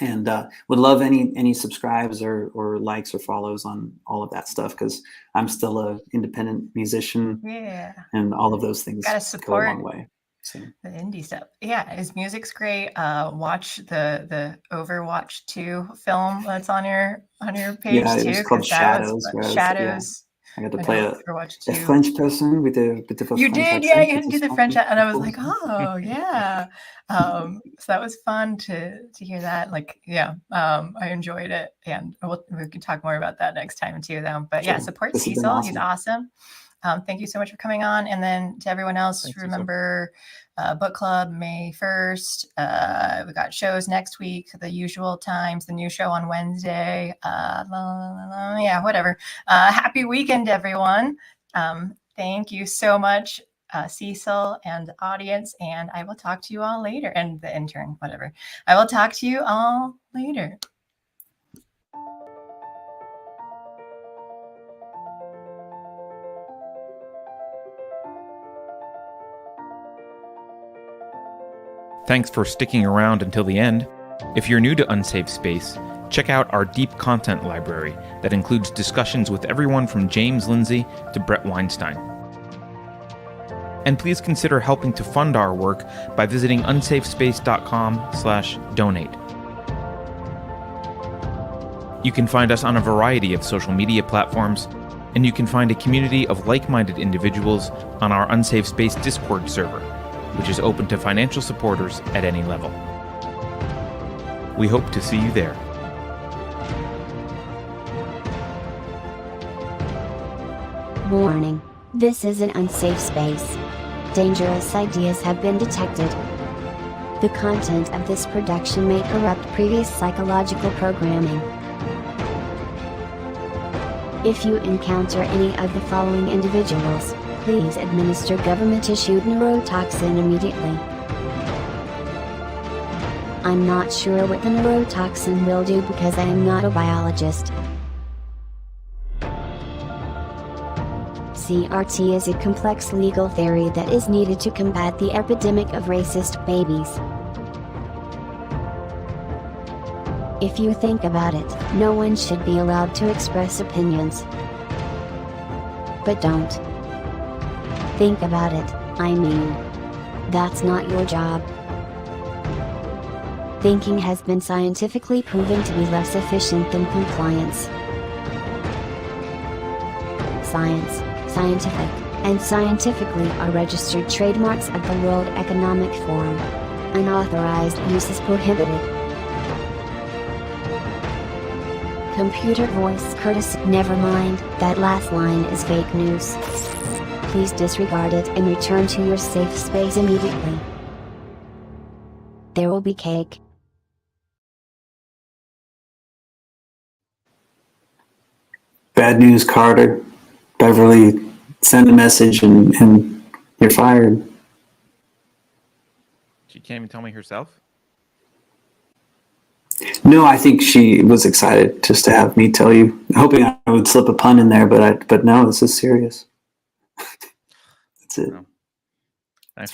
And would love any subscribes or likes or follows on all of that stuff, because I'm still an independent musician. Yeah. And all of those things gotta support go a long way. So. The indie stuff. Yeah, his music's great. Watch the Overwatch 2 film that's on your page too. Yeah, it's called Shadows. Shadows. I got to play a French person with a bit of a You French did, accent. yeah, you had to do the French, and I was like, oh, yeah. So that was fun to hear that. Like, yeah, I enjoyed it, and we can talk more about that next time too, though. But yeah, support Cecil. Awesome. He's awesome. Thank you so much for coming on. And then to everyone else, remember book club May 1st. We got shows next week, the usual times, the new show on Wednesday. Yeah, whatever. Happy weekend, everyone. Thank you so much, Cecil and audience. And I will talk to you all later. And the intern, whatever. I will talk to you all later. Thanks for sticking around until the end. If you're new to Unsafe Space, check out our deep content library that includes discussions with everyone from James Lindsay to Brett Weinstein. And please consider helping to fund our work by visiting unsafespace.com/donate. You can find us on a variety of social media platforms, and you can find a community of like-minded individuals on our Unsafe Space Discord server, which is open to financial supporters at any level. We hope to see you there. Warning. This is an unsafe space. Dangerous ideas have been detected. The content of this production may corrupt previous psychological programming. If you encounter any of the following individuals, please administer government-issued neurotoxin immediately. I'm not sure what the neurotoxin will do because I am not a biologist. CRT is a complex legal theory that is needed to combat the epidemic of racist babies. If you think about it, no one should be allowed to express opinions. But don't. Think about it, I mean. That's not your job. Thinking has been scientifically proven to be less efficient than compliance. Science, scientific, and scientifically are registered trademarks of the World Economic Forum. Unauthorized use is prohibited. Computer voice courtesy. Never mind, that last line is fake news. Please disregard it and return to your safe space immediately. there will be cake. Bad news, Carter. Beverly sent a message and you're fired. She can't even tell me herself? No, I think she was excited just to have me tell you, hoping I would slip a pun in there, but no, this is serious. That's it. No. Thanks